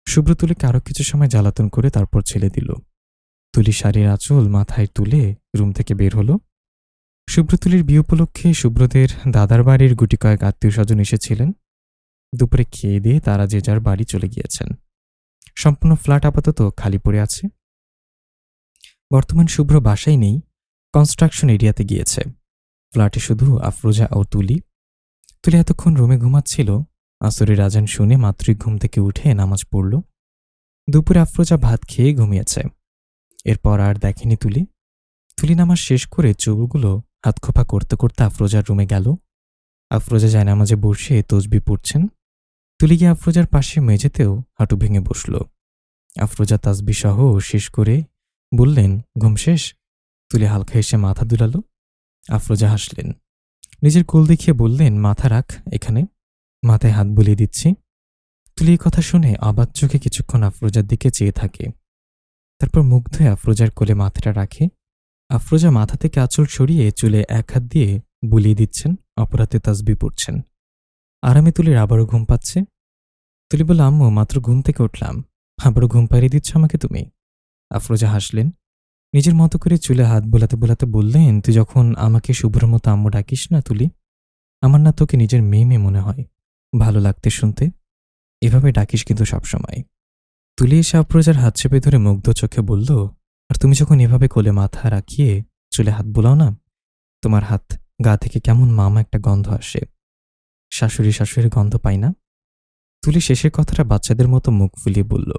শুভ্র তুলিকে আরো কিছু সময় জ্বালাতন করে তারপর ছেড়ে দিল। তুলি শাড়ির আঁচল মাথায় তুলে রুম থেকে বের হলো। শুভ্র তুলির বিয়ে উপলক্ষে শুভ্রদের দাদার বাড়ির গুটি কয়েক আত্মীয় স্বজন এসেছিলেন। দুপুরে খেয়ে দিয়ে তারা যে যার বাড়ি চলে গিয়েছেন। সম্পূর্ণ ফ্ল্যাট আপাতত খালি পড়ে আছে। বর্তমান শুভ্র বাসায় নেই, কনস্ট্রাকশন এরিয়াতে গিয়েছে। ফ্ল্যাটে শুধু আফরোজা ও তুলি। তুলি এতক্ষণ রুমে ঘুমাচ্ছিল। আসরের আজান শুনে মাত্রই ঘুম থেকে উঠে নামাজ পড়ল। দুপুরে আফরোজা ভাত খেয়ে ঘুমিয়েছে। এরপর আর দেখেনি তুলি। তুলি নামাজ শেষ করে চুলগুলো হাতখোপা করতে করতে আফরোজার রুমে গেল। আফরোজা জায়নামাজে বসে তসবি পড়ছেন। তুলি গিয়ে আফরোজার পাশে মেঝেতেও হাঁটু ভেঙে বসল। আফরোজা তাসবি সহ শেষ করে বললেন, ঘুম শেষ? তুলি হালকা এসে মাথা দুলালো। আফরোজা হাসলেন। নিজের কোল দেখিয়ে বললেন, মাথা রাখ এখানে, মাথায় হাত বুলিয়ে দিচ্ছি। তুলি এই কথা শুনে অবাক চোখে কিছুক্ষণ আফরোজার দিকে চেয়ে থাকে। তারপর মুগ্ধ হয়ে আফরোজার কোলে মাথাটা রাখে। আফরোজা মাথা থেকে আঁচল সরিয়ে চুলে এক হাত দিয়ে বুলিয়ে দিচ্ছেন, অপর হাতে তাসবিহ পড়ছেন। আরামে তুলির আবারও ঘুম পাচ্ছে। তুলি বলল, আম্মু মাত্র ঘুম থেকে উঠলাম, আবারও ঘুম পাড়িয়ে দিচ্ছ আমাকে তুমি? আফরোজা হাসলেন। নিজের মতো করে চুলে হাত বোলাতে বোলাতে বললেন, তুই যখন আমাকে শুভ্র মতো আম্মু ডাকিস না তুলি, আমার না তোকে নিজের মেয়ে মেয়ে মনে হয়, ভালো লাগতে শুনতে। এভাবে ডাকিস কিন্তু সবসময়। তুলি এসে আফরোজার হাত চেপে ধরে মুগ্ধ চোখে বলল, আর তুমি যখন এভাবে কোলে মাথা রাখিয়ে চুলে হাত বোলাও না, তোমার হাত গা থেকে কেমন মামা একটা গন্ধ আসে। শাশুড়ির গন্ধ পাই না? তুলি শেষের কথাটা বাচ্চাদের মতো মুখ ফুলিয়ে বলল।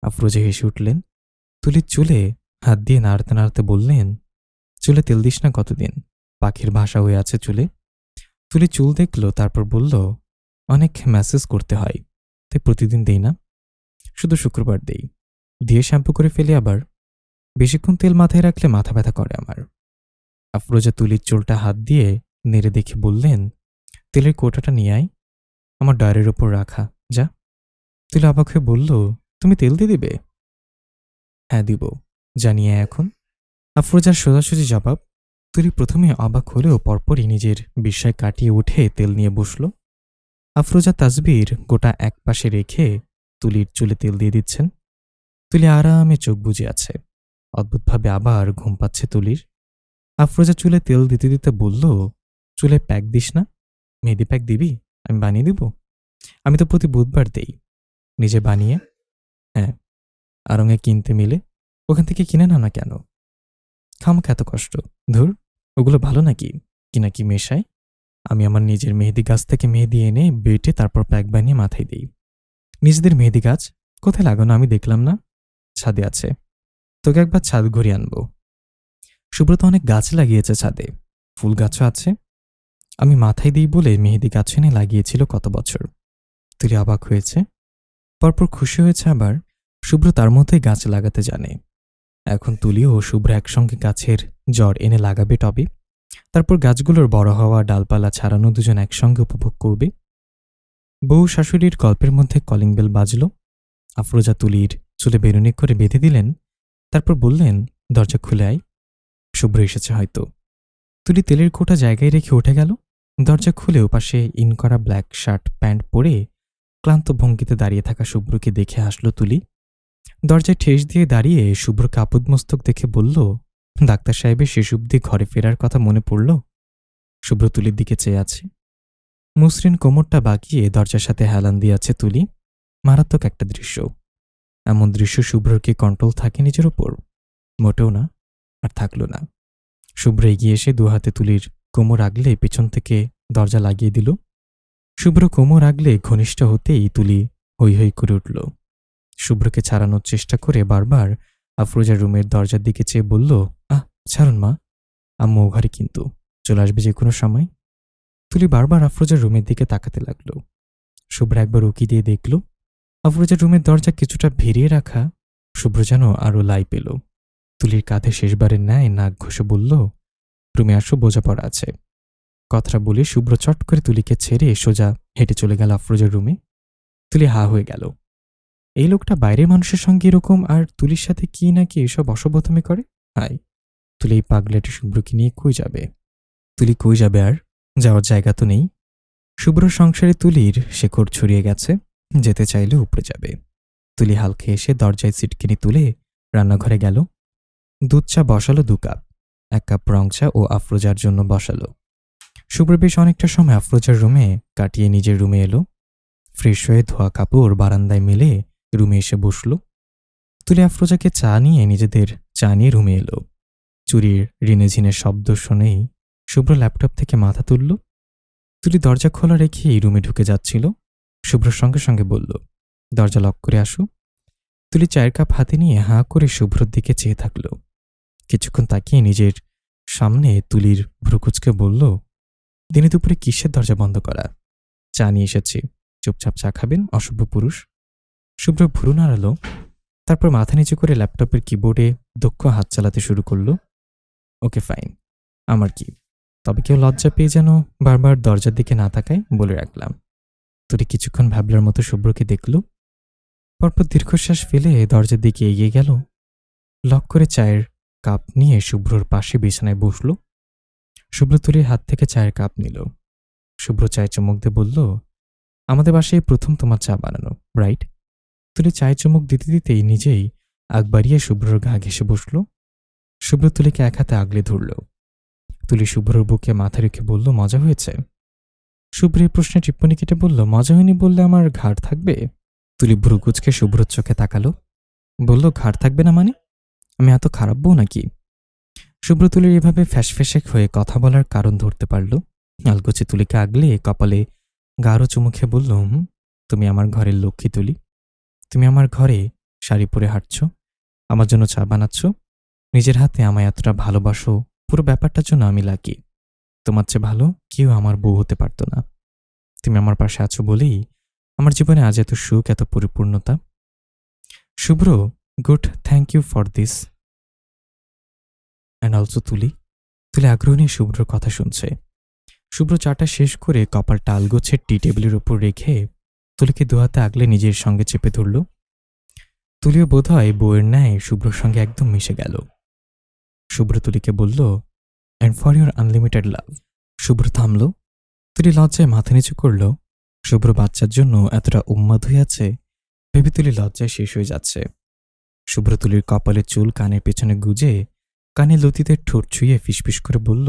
আফরোজা হেসে উঠলেন। তুলির চুলে হাত দিয়ে নাড়তে নাড়তে বললেন, চুলে তেল দিস না কতদিন, পাখির ভাষা হয়ে আছে চুলে। তুলি চুল দেখল, তারপর বলল, অনেক ম্যাসেজ করতে হয়, তাই প্রতিদিন দেই না, শুধু শুক্রবার দেই, দিয়ে শ্যাম্পু করে ফেলি আবার। বেশিক্ষণ তেল মাথায় রাখলে মাথা ব্যথা করে আমার। আফরোজা তুলির চুলটা হাত দিয়ে নেড়ে দেখে বললেন, তেলের কোটাটা নিয়ে আয়, আমার ডায়ের ওপর রাখা, যা। তুলি অবাক হয়ে বলল, তুমি তেল দিয়ে দিবে? হ্যাঁ দিব, জানিয়ে এখন। আফরোজার সোজাসুজি জবাব। তুলি প্রথমে অবাক হলেও পরপরই নিজের বিস্ময় কাটিয়ে উঠে তেল নিয়ে বসল। আফরোজা তাসবির গোটা এক পাশে রেখে তুলির চুলে তেল দিয়ে দিচ্ছেন। তুলি আরামে চোখ বুজে আছে। অদ্ভুতভাবে আবার ঘুম পাচ্ছে তুলির। আফরোজা চুলে তেল দিতে দিতে বলল, চুলে প্যাক দিস না? মেহেদি প্যাক দিবি? আমি বানিয়ে দিব। আমি তো প্রতি বুধবার দেই। নিজে বানিয়ে? হ্যাঁ। আড়ঙে কিনতে মিলে, ওখান থেকে কিনে না না কেন? খামোখা এত কষ্ট, ধুর, ওগুলো ভালো নাকি? কি নাকি মেশায়? আমি আমার নিজের মেহেদি গাছ থেকে মেহেদি এনে বেটে তারপর প্যাক বানিয়ে মাথায় দিই। নিজেদের মেহেদি গাছ কোথায় লাগানো আমি দেখলাম না? ছাদে আছে, তোকে একবার ছাদ ঘুরিয়ে আনবো। সুব্রত অনেক গাছ লাগিয়েছে ছাদে, ফুল গাছও আছে। আমি মাথায় দিই বলে মেহেদি গাছ এনে লাগিয়েছিল কত বছর। তুই অবাক হয়েছে, পরপর খুশি হয়েছে আবার। শুভ্র তার মতোই গাছ লাগাতে জানে। এখন তুলি ও শুভ্র একসঙ্গে গাছের জড় এনে লাগাবে টবে, তারপর গাছগুলোর বড় হওয়া ডালপালা ছাড়ানো দুজন একসঙ্গে উপভোগ করবে। বউ শাশুড়ির গল্পের মধ্যে কলিং বেল বাজল। আফরোজা তুলির চুলে বেরুনি করে বেঁধে দিলেন, তারপর বললেন, দরজা খুলে আয়, শুভ্র এসেছে হয়তো। তুলি তেলের কোটা জায়গায় রেখে উঠে গেল। দরজা খুলে ওপাশে ইন করা ব্ল্যাক শার্ট প্যান্ট পরে ক্লান্ত ভঙ্গিতে দাঁড়িয়ে থাকা শুভ্রকে দেখে হাসল তুলি। দরজায় ঠেস দিয়ে দাঁড়িয়ে শুভ্রকে আপদমস্তক দেখে বলল, ডাক্তার সাহেবের শেষ অবধি ঘরে ফেরার কথা মনে পড়ল? শুভ্র তুলির দিকে চেয়ে আছে। মসৃণ কোমরটা বাঁকিয়ে দরজার সাথে হেলান দিয়ে আছে তুলি। মারাত্মক একটা দৃশ্য। এমন দৃশ্য শুভ্রর কি কন্ট্রোল থাকে নিজের ওপর? মোটেও না। আর থাকল না। শুভ্র এগিয়ে এসে দুহাতে তুলির কোমর আগলে পেছন থেকে দরজা লাগিয়ে দিল। শুভ্র কোমর আগলে ঘনিষ্ঠ হতেই তুলি হৈ হৈ করে উঠল। শুভ্রকে ছাড়ানোর চেষ্টা করে বারবার আফরোজার রুমের দরজার দিকে চেয়ে বলল, ছাড়ুন মা, আম্মু ও ঘরে কিন্তু, চলে আসবে যে কোনো সময়। তুলি বারবার আফরোজার রুমের দিকে তাকাতে লাগলো। শুভ্র একবার উকি দিয়ে দেখল আফরোজার রুমের দরজা কিছুটা ভিড়িয়ে রাখা। শুভ্র যেন আরো লাই পেল। তুলির কাঁধে শেষবারের ন্যায় নাক ঘষে বলল, রুমে আসো, বোঝাপড়া আছে। কথাটা বলে শুভ্র চট করে তুলিকে ছেড়ে সোজা হেঁটে চলে গেল আফরোজার রুমে। তুলি হা হয়ে গেল। এই লোকটা বাইরের মানুষের সঙ্গে এরকম, আর তুলির সাথে কি নাকি এসব অসভ্যতামি করে। হায়, তুলি এই পাগলাটি শুভ্রকে নিয়ে কই যাবে? তুলি কই যাবে? আর যাওয়ার জায়গা তো নেই। শুভ্র সংসারে তুলির শেকড় ছড়িয়ে গেছে, যেতে চাইলে উপরে যাবে। তুলি হাল খেয়ে এসে দরজায় সিটকিনি তুলে রান্নাঘরে গেল। দুধ চা বসালো 2 কাপ, 1 কাপ রং চা ও আফরোজার জন্য বসালো। শুভ্র বেশ অনেকটা সময় আফরোজার রুমে কাটিয়ে নিজের রুমে এলো। ফ্রেশ হয়ে ধোয়া কাপড় বারান্দায় মেলে রুমে এসে বসল। তুলি আফরোজাকে চা নিয়ে নিজেদের চা নিয়ে রুমে এলো। চুরির রিনেঝিনের শব্দ শুনেই শুভ্র ল্যাপটপ থেকে মাথা তুলল। তুলি দরজা খোলা রেখে এই রুমে ঢুকে যাচ্ছিল। শুভ্রর সঙ্গে সঙ্গে বলল, দরজা লক করে আসো। তুলি চায়ের কাপ হাতে নিয়ে হাঁ করে শুভ্রর দিকে চেয়ে থাকল। কিছুক্ষণ তাকিয়ে নিজের সামনে তুলির ভ্রুকুচকে বলল, দিনে দুপুরে কিসের দরজা বন্ধ করা? চা নিয়ে এসেছি, চুপচাপ চা খাবেন, অসভ্য পুরুষ। শুভ্র ভ্রু নাড়ালো, তারপর মাথা নিচু করে ল্যাপটপের কিবোর্ডে দক্ষ হাত চালাতে শুরু করল। ওকে ফাইন, আমার কি, তবে কেউ লজ্জা পেয়ে যেন বারবার দরজার দিকে না তাকায় বলে রাখলাম। তুলি কিছুক্ষণ ভাবলার মতো শুভ্রকে দেখল, পরপর দীর্ঘশ্বাস ফেলে দরজার দিকে এগিয়ে গেল। লক করে চায়ের কাপ নিয়ে শুভ্রর পাশে বিছানায় বসল। শুভ্র তুলির হাত থেকে চায়ের কাপ নিল। শুভ্র চায়ে চুমুক দিয়ে বলল, আমাদের বাসায় প্রথম তোমার চা বানানো, রাইট? তুলি চায়ে চুমুক দিতে দিতেই নিজেই আগ বাড়িয়ে শুভ্রর গা ঘেঁষে বসল। শুভ্র তুলিকে এক হাতে আগলে ধরল। তুলি শুভ্রর বুকে মাথা রেখে বলল, মজা হয়েছে? শুভ্র এই প্রশ্নে টিপ্পনি কেটে বলল, মজা হয়নি বললে আমার ঘাড় থাকবে? তুলি ভ্রু কুঁচকে শুভ্রর চোখে তাকালো, বলল, ঘাড় থাকবে না মানে? আমি এত খারাপ বউ নাকি? শুভ্র তুলির এভাবে ফ্যাসফ্যাসে হয়ে কথা বলার কারণ ধরতে পারল। আলগোছে তুলিকে আগলে কপালে গাঢ় চুমু খেয়ে বলল, তুমি আমার ঘরের লক্ষ্মী তুলি। তুমি আমার ঘরে শাড়ি পরে হাঁটছ, আমার জন্য চা বানাচ্ছ, নিজের হাতে আমায় এতটা ভালোবাসো। পুরো ব্যাপারটার জন্য আমি লাকি। তোমার চেয়ে ভালো কেউ আমার বউ হতে পারত না। তুমি আমার পাশে আছো বলেই আমার জীবনে আজ এত সুখ, এত পরিপূর্ণতা। Shubhra, good, thank you for this and also Tuli. Tuli আগ্রহ নিয়ে শুভ্রর কথা শুনছে। শুভ্র চাটা শেষ করে কপালটা আলগোছে টি টেবিলের উপর রেখে তুলিকে দুহাতে আগলে নিজের সঙ্গে চেপে ধরল। তুলিও বোধহয় বউয়ের ন্যায় শুভ্রর সঙ্গে একদম মিশে গেল। শুভ্র তুলিকে বলল, অ্যান্ড ফর ইউর আনলিমিটেড লাভ। শুভ্র থামল। তুলি লজ্জায় মাথা নিচু করল। শুভ্র বাচ্চার জন্য এতটা উন্মাদ হয়ে আছে ভেবে তুলি লজ্জায় শেষ হয়ে যাচ্ছে। শুভ্র তুলির কপালে চুল কানের পেছনে গুজে কানে লতিতে ঠোঁট ছুঁয়ে ফিসফিস করে বলল,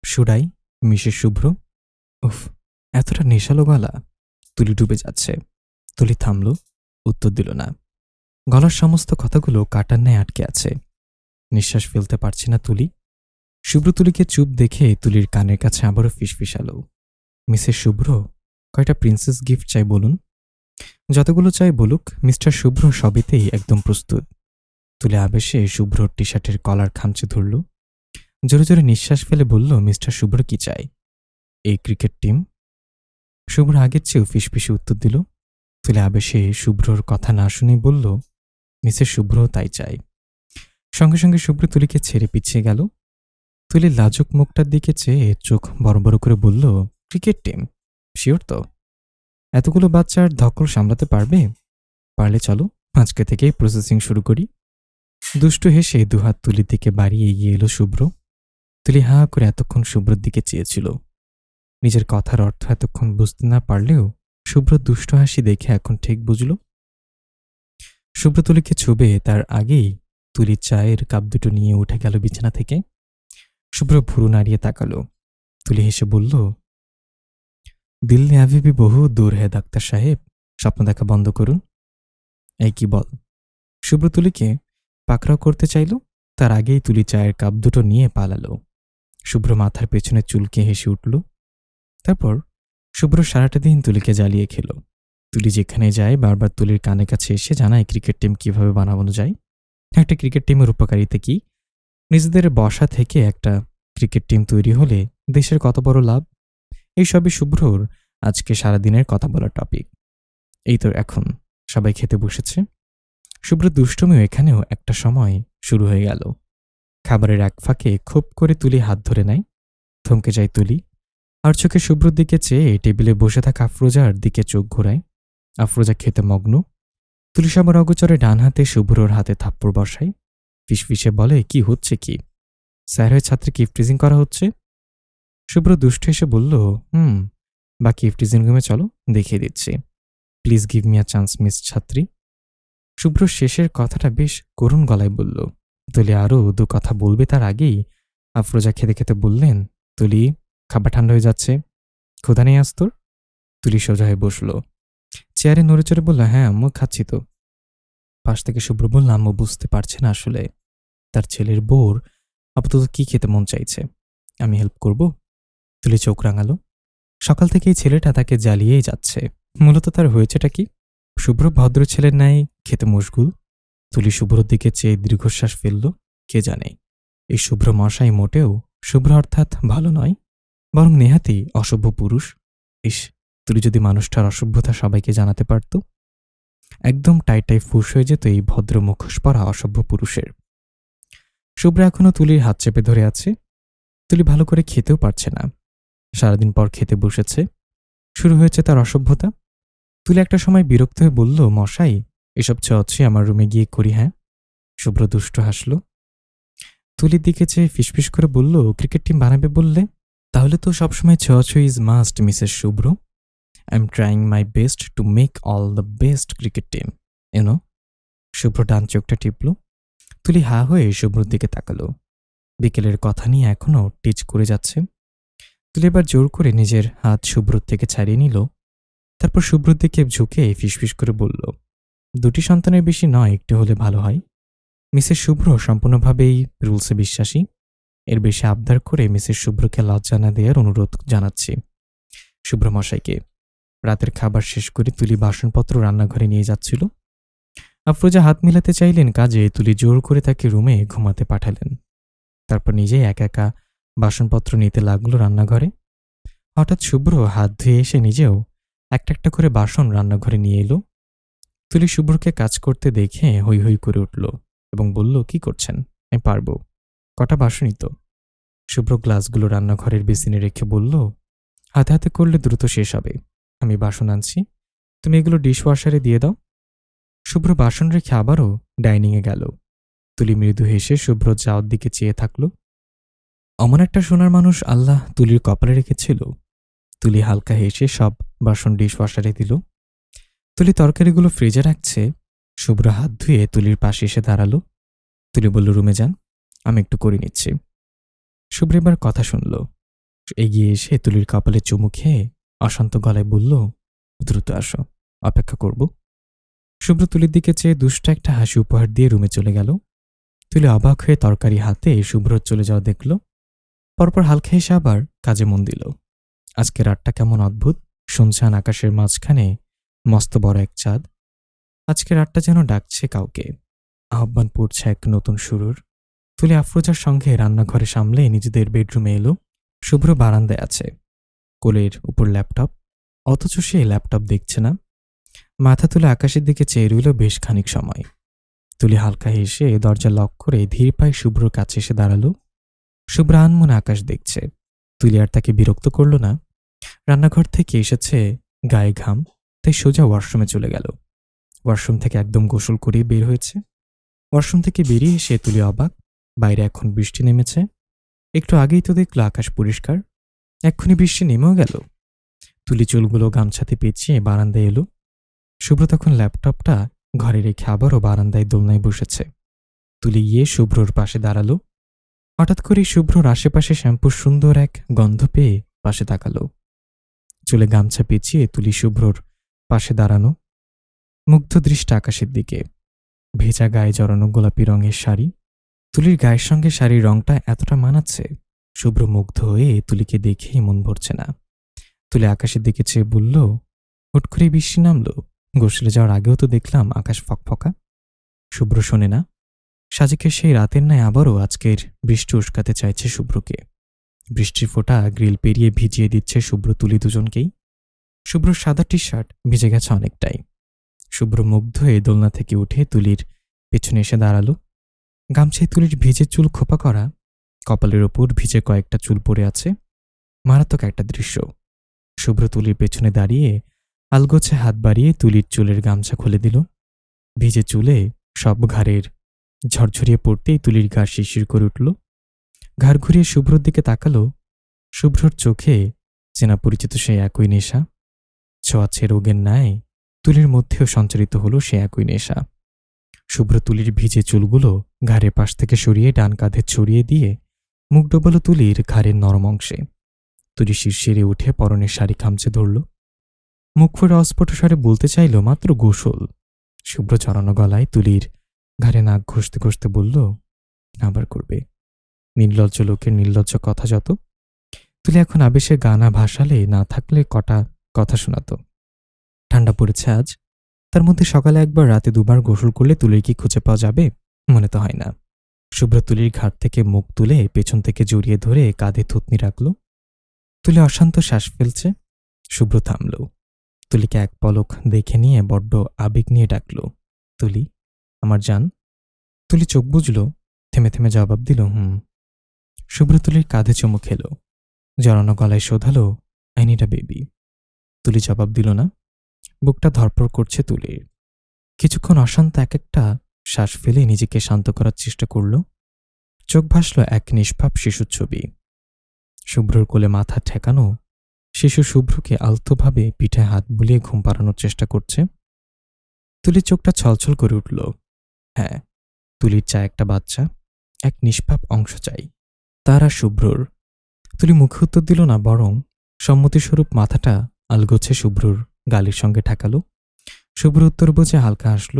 শুডাই মিসেস শুভ্র? উফ, এতটা নেশালো গলা। তুলি ডুবে যাচ্ছে। তুলি থামল, উত্তর দিল না। গলার সমস্ত কথাগুলো কাটার ন্যায় আটকে আছে। নিঃশ্বাস ফেলতে পারছে না তুলি। শুভ্র তুলিকে চুপ দেখে তুলির কানের কাছে আবারও ফিসফিসালো, মিসেস শুভ্র, কয়টা প্রিন্সেস গিফট চাই বলুন? যতগুলো চাই বলুক, মিস্টার শুভ্র সবেতেই একদম প্রস্তুত। তুলে আবেশে শুভ্রর টি শার্টের কলার খামচে ধরল। জোরে জোরে নিঃশ্বাস ফেলে বলল, মিস্টার শুভ্র কি চাই? এই ক্রিকেট টিম। শুভ্র আগের চেয়েও ফিসফিসে উত্তর দিল। তুলে আবেশে শুভ্রর কথা না শুনে বলল, মিসেস শুভ্র তাই চাই। সঙ্গে সঙ্গে শুভ্র তুলিকে ছেড়ে পিছিয়ে গেল। তুলির লাজুক মুখটার দিকে চেয়ে চোখ বড় বড় করে বলল, ক্রিকেট টিম? শিওর তো? এতগুলো বাচ্চার ধকল সামলাতে পারবে? পারলে চলো আজকে থেকেই প্রসেসিং শুরু করি। দুষ্টু হেসে দুহাত তুলির দিকে বাড়িয়ে এগিয়ে এলো শুভ্র। তুলি হাঁ করে এতক্ষণ শুভ্রর দিকে চেয়েছিল। নিজের কথার অর্থ এতক্ষণ বুঝতে না পারলেও শুভ্র দুষ্ট হাসি দেখে এখন ঠিক বুঝল। শুভ্র তুলিকে ছুবে তার আগেই তুলি চায়ের কাপ দুটো নিয়ে উঠে গেল বিছানা থেকে। শুভ্র ভুরু নাড়িয়ে তাকালো। তুলি হেসে বলল, দিল্লি আভি ভি বহু দূর হে ডাক্তার সাহেব, স্বপ্ন দেখা বন্ধ করুন। এই কি বল? শুভ্র তুলিকে পাকড়াও করতে চাইল, তার আগেই তুলি চায়ের কাপ দুটো নিয়ে পালালো। শুভ্র মাথার পেছনে চুলকে হেসে উঠল। তারপর শুভ্র সারাটা দিন তুলিকে জ্বালিয়ে খেল। তুলি যেখানে যায় বারবার তুলির কানে কাছে এসে জানায় ক্রিকেট টিম কিভাবে বানানো যায়, একটা ক্রিকেট টিমের উপকারিতা কি, নিজেদের বসা থেকে একটা ক্রিকেট টিম তৈরি হলে দেশের কত বড় লাভ। এইসবই শুভ্রর আজকে সারাদিনের কথা বলার টপিক। এই তো এখন সবাই খেতে বসেছে। শুভ্র দুষ্টমিও এখানেও একটা সময় শুরু হয়ে গেল। খাবারের এক ফাঁকে খুব করে তুলি হাত ধরে নেয়। থমকে যায় তুলি, আর চোখে শুভ্রর দিকে চেয়ে টেবিলে বসে থাকা আফরোজার দিকে চোখ ঘোরায়। আফরোজা খেতে মগ্ন। তুলি সবার অগোচরে ডান হাতে শুভ্রর হাতে থাপ্পড় বসায়। ফিসফিসে বলে, কি হচ্ছে কি? স্যার হয়ে ছাত্রীকে ইফটিজিং করা হচ্ছে। শুভ্র দুষ্ট এসে বলল, বাকি ইফটিজিং রুমে চলো, দেখিয়ে দিচ্ছি। Please give me a chance miss ছাত্রী। শুভ্র শেষের কথাটা বেশ করুণ গলায় বলল। তুলি আরও দু কথা বলবে তার আগেই আফরোজা খেতে খেতে বললেন, তুলি, খাবার ঠান্ডা হয়ে যাচ্ছে, ক্ষুধা নেই আজ তোর? তুলি সোজা হয়ে বসল। চেয়ারে নড়ে চড়ে বলল, হ্যাঁ আম্মু, খাচ্ছি তো। পাশ থেকে শুভ্র বলল, আম্মু বুঝতে পারছে না আসলে তার ছেলের বউর আপাতত কি খেতে মন চাইছে, আমি হেল্প করব? তুলি চোখ রাঙালো। সকাল থেকেই ছেলেটা তাকে জ্বালিয়েই যাচ্ছে। মূলত তার হয়েছেটা কি? শুভ্র ভদ্র ছেলের ন্যায় খেতে মশগুল। তুলি শুভ্রর দিকে চেয়ে দীর্ঘশ্বাস ফেলল। কে জানে এই শুভ্র মশাই মোটেও শুভ্র অর্থাৎ ভালো নয়, বরং নেহাতি অসভ্য পুরুষ। ইস, তুলি যদি মানুষটার অসভ্যতা সবাইকে জানাতে পারত, একদম টাইটাই ফুস হয়ে যেত এই ভদ্র মুখোশ পরা অসভ্য পুরুষের। শুভ্র এখনো তুলির হাত চেপে ধরে আছে। তুলি ভালো করে খেতেও পারছে না। সারাদিন পর খেতে বসেছে। শুরু হয়েছে তার অসভ্যতা। তুলি একটা সময় বিরক্ত হয়ে বলল, মশাই, এসব ছোঁয়াছুঁয়ি আমার রুমে গিয়ে করি, হ্যাঁ? শুভ্র দুষ্ট হাসল। তুলির দিকে চেয়ে ফিসফিস করে বলল, ক্রিকেট টিম বানাবে বললে? তাহলে তো সবসময় ছোঁয়াছুঁয়ি is must, Mrs Shubhra. I am trying my best to make all the best cricket team, you know. Shubhra ডান চোখটা টিপল। তুলি হা হয়ে শুভ্রর দিকে তাকালো। বিকেলের কথা নিয়ে এখনও টিচ করে যাচ্ছে। তুলি এবার জোর করে নিজের হাত শুভ্রর থেকে ছাড়িয়ে নিল। তারপর শুভ্রর দিকে ঝুঁকে ফিসফিস করে বলল, দুটি সন্তানের বেশি নয়, একটু হলে ভালো হয়। মিসেস শুভ্র সম্পূর্ণভাবেই রুলসে বিশ্বাসী। এর বেশি আবদার করে মিসেস শুভ্রকে লজ্জা না দেওয়ার অনুরোধ জানাচ্ছি। শুভ্র মশাইকে। রাতের খাবার শেষ করে তুলি বাসনপত্র রান্নাঘরে নিয়ে যাচ্ছিল। আফরোজা হাত মিলাতে চাইলেন কাজে, তুলি জোর করে তাকে রুমে ঘুমাতে পাঠালেন। তারপর নিজেই একা একা বাসনপত্র নিতে লাগলো রান্নাঘরে। হঠাৎ শুভ্র হাত ধুয়ে এসে নিজেও একটা একটা করে বাসন রান্নাঘরে নিয়ে এলো। তুলি শুভ্রকে কাজ করতে দেখে হৈ হৈ করে উঠল এবং বলল, কি করছেন? আমি পারবো, কটা বাসনই তো। শুভ্র গ্লাসগুলো রান্নাঘরের বেসিনে রেখে বলল, হাতে হাতে করলে দ্রুত শেষ হবে। আমি বাসন আনছি, তুমি এগুলো ডিশওয়াশারে দিয়ে দাও। শুভ্র বাসন রেখে আবারও ডাইনিংয়ে গেল। তুলি মৃদু হেসে শুভ্র যাওয়ার দিকে চেয়ে থাকল। অমন একটা সোনার মানুষ আল্লাহ তুলির কপালে রেখেছিল। তুলি হালকা হেসে সব বাসন ডিশওয়াশারে দিল। তুলি তরকারিগুলো ফ্রিজে রাখছে। শুভ্র হাত ধুয়ে তুলির পাশে এসে দাঁড়ালো। তুলি বলল, রুমে যান, আমি একটু করে নিচ্ছি। শুভ্র এবার কথা শুনল। এগিয়ে এসে তুলির কপালে চুমু খেয়ে অশান্ত গলায় বলল, দ্রুত আসো, অপেক্ষা করব। শুভ্র তুলির দিকে চেয়ে দুষ্ট একটা হাসি উপহার দিয়ে রুমে চলে গেল। তুলি অবাক হয়ে তরকারি হাতে শুভ্র চলে যাওয়া দেখল। পরপর হালকা হেসে আবার কাজে মন দিল। আজকে রাতটা কেমন অদ্ভুত। শুনছান আকাশের মাঝখানে মস্ত বড় এক চাঁদ। আজকে রাতটা যেন ডাকছে কাউকে, আহ্বান পড়ছে এক নতুন শুরুর। তুলি আফরোজার সঙ্গে রান্নাঘরে সামলে নিজেদের বেডরুমে এলো। শুভ্র বারান্দায় আছে, কোলের উপর ল্যাপটপ, অথচ সে ল্যাপটপ দেখছে না। মাথা তুলে আকাশের দিকে চেয়ে রইল বেশ খানিক সময়। তুলি হালকা হেসে দরজা লক করে ধীর পায়ে শুভ্রর কাছে এসে দাঁড়ালো। শুভ্র আনমনে আকাশ দেখছে। তুলি আর তাকে বিরক্ত করল না। রান্নাঘর থেকে এসেছে গায়ে ঘাম, তাই সোজা ওয়াশরুমে চলে গেল। ওয়াশরুম থেকে একদম গোসল করে বের হয়েছে। ওয়াশরুম থেকে বেরিয়ে এসে তুলি অবাক, বাইরে এখন বৃষ্টি নেমেছে। একটু আগেই তো দেখল আকাশ পরিষ্কার, এক্ষুনি বৃষ্টি নেমেও গেল। তুলি চুলগুলো গামছাতে পেঁচিয়ে বারান্দায় এলো। শুভ্র তখন ল্যাপটপটা ঘরে রেখে আবারও বারান্দায় দোলনায় বসেছে। তুলি গিয়ে শুভ্রর পাশে দাঁড়ালো। হঠাৎ করেই শুভ্রর আশেপাশে শ্যাম্পুর সুন্দর এক গন্ধ পেয়ে পাশে তাকালো। চুলে গামছা পেঁচিয়ে তুলি শুভ্রর পাশে দাঁড়ানো, মুগ্ধ দৃষ্টি আকাশের দিকে। ভেজা গায়ে জড়ানো গোলাপি রঙের শাড়ি। তুলির গায়ের সঙ্গে শাড়ির রংটা এতটা মানাচ্ছে, শুভ্র মুগ্ধ হয়ে তুলিকে দেখেই মন ভরছে না। তুলি আকাশের দিকে চেয়ে বলল, হুট করে বৃষ্টি নামলো? গোসলে যাওয়ার আগেও তো দেখলাম আকাশ ফকফকা। শুভ্র শোনে না। সাজিকের সেই রাতের ন্যায় আবারও আজকের বৃষ্টি উস্কাতে চাইছে শুভ্রকে। বৃষ্টির ফোঁটা গ্রিল পেরিয়ে ভিজিয়ে দিচ্ছে শুভ্র তুলি দুজনকেই। শুভ্রর সাদা টি শার্ট ভিজে গেছে অনেকটাই। শুভ্র মুগ্ধ হয়ে দোলনা থেকে উঠে তুলির পেছনে এসে দাঁড়ালো। গামছায় তুলির ভিজে চুল খোপা করা, কপালের ওপর ভিজে কয়েকটা চুল পড়ে আছে। মারাত্মক একটা দৃশ্য। শুভ্র তুলির পেছনে দাঁড়িয়ে আলগোছে হাত বাড়িয়ে তুলির চুলের গামছা খুলে দিল। ভিজে চুলে সব ঘাড়ের ঝরঝরিয়ে পড়তেই তুলির ঘাড় শিরশির করে উঠল। ঘাড় ঘুরিয়ে শুভ্রর দিকে তাকালো। শুভ্রর চোখে চেনা পরিচিত সেই একই নেশা। ছোঁয়াচে রোগের ন্যায় তুলির মধ্যেও সঞ্চারিত হলো সে একই নেশা। শুভ্র তুলির ভিজে চুলগুলো ঘাড়ের পাশ থেকে সরিয়ে ডান কাঁধে ছড়িয়ে দিয়ে মুখ ডোবালো তুলির ঘাড়ের নরম অংশে। তুলি শিরশিরে উঠে পরনের শাড়ি খামচে ধরল। মুখ ফুটে অস্ফুট স্বরে বলতে চাইল, মাত্র গোসল। শুভ্র জড়ানো গলায় তুলির ঘাড়ে নাক ঘষতে ঘষতে বলল, আবার করবে। নির্লজ্জ লোকের নির্লজ্জ কথা যত। তুলি এখন আবেশে গানা ভাসালে না থাকলে কটা কথা শোনাত। ঠান্ডা পড়েছে আজ, তার মধ্যে সকালে একবার রাতে দুবার গোসল করলে তুলির কি খুঁজে পাওয়া যাবে? মনে তো হয় না। শুভ্র তুলির ঘাট থেকে মুখ তুলে পেছন থেকে জড়িয়ে ধরে কাঁধে থুতনি রাখল। তুলি অশান্ত শ্বাস ফেলছে। শুভ্র থামল। তুলিকে এক পলক দেখে নিয়ে বড্ড আবেগ নিয়ে ডাকল, তুলি, আমার জান। তুলি চোখ বুঝল, থেমে থেমে জবাব দিল, হুম। শুভ্র তুলির কাঁধে চুমু খেল। জড়ানো গলায় শোধালো, আই নিড আ বেবি। তুলি জবাব দিল না। বুকটা ধড়ফড় করছে তুলির। কিছুক্ষণ অশান্ত এক একটা শ্বাস ফেলে নিজেকে শান্ত করার চেষ্টা করল। চোখ ভাসল এক নিষ্পাপ শিশুর ছবি। শুভ্রর কোলে মাথা ঠেকানো শিশু শুভ্রকে আলতোভাবে পিঠে হাত বুলিয়ে ঘুম পাড়ানোর চেষ্টা করছে। তুলির চোখটা ছলছল করে উঠল। হ্যাঁ, তুলির চায় একটা বাচ্চা, এক নিষ্পাপ অংশ চাই তার আর শুভ্রর। তুলি মুখে উত্তর দিল না, বরং সম্মতিস্বরূপ মাথাটা আলগোছে শুভ্রর গালের সঙ্গে ঠেকালো। শুভ্র উত্তর বুঝে হালকা হাসল।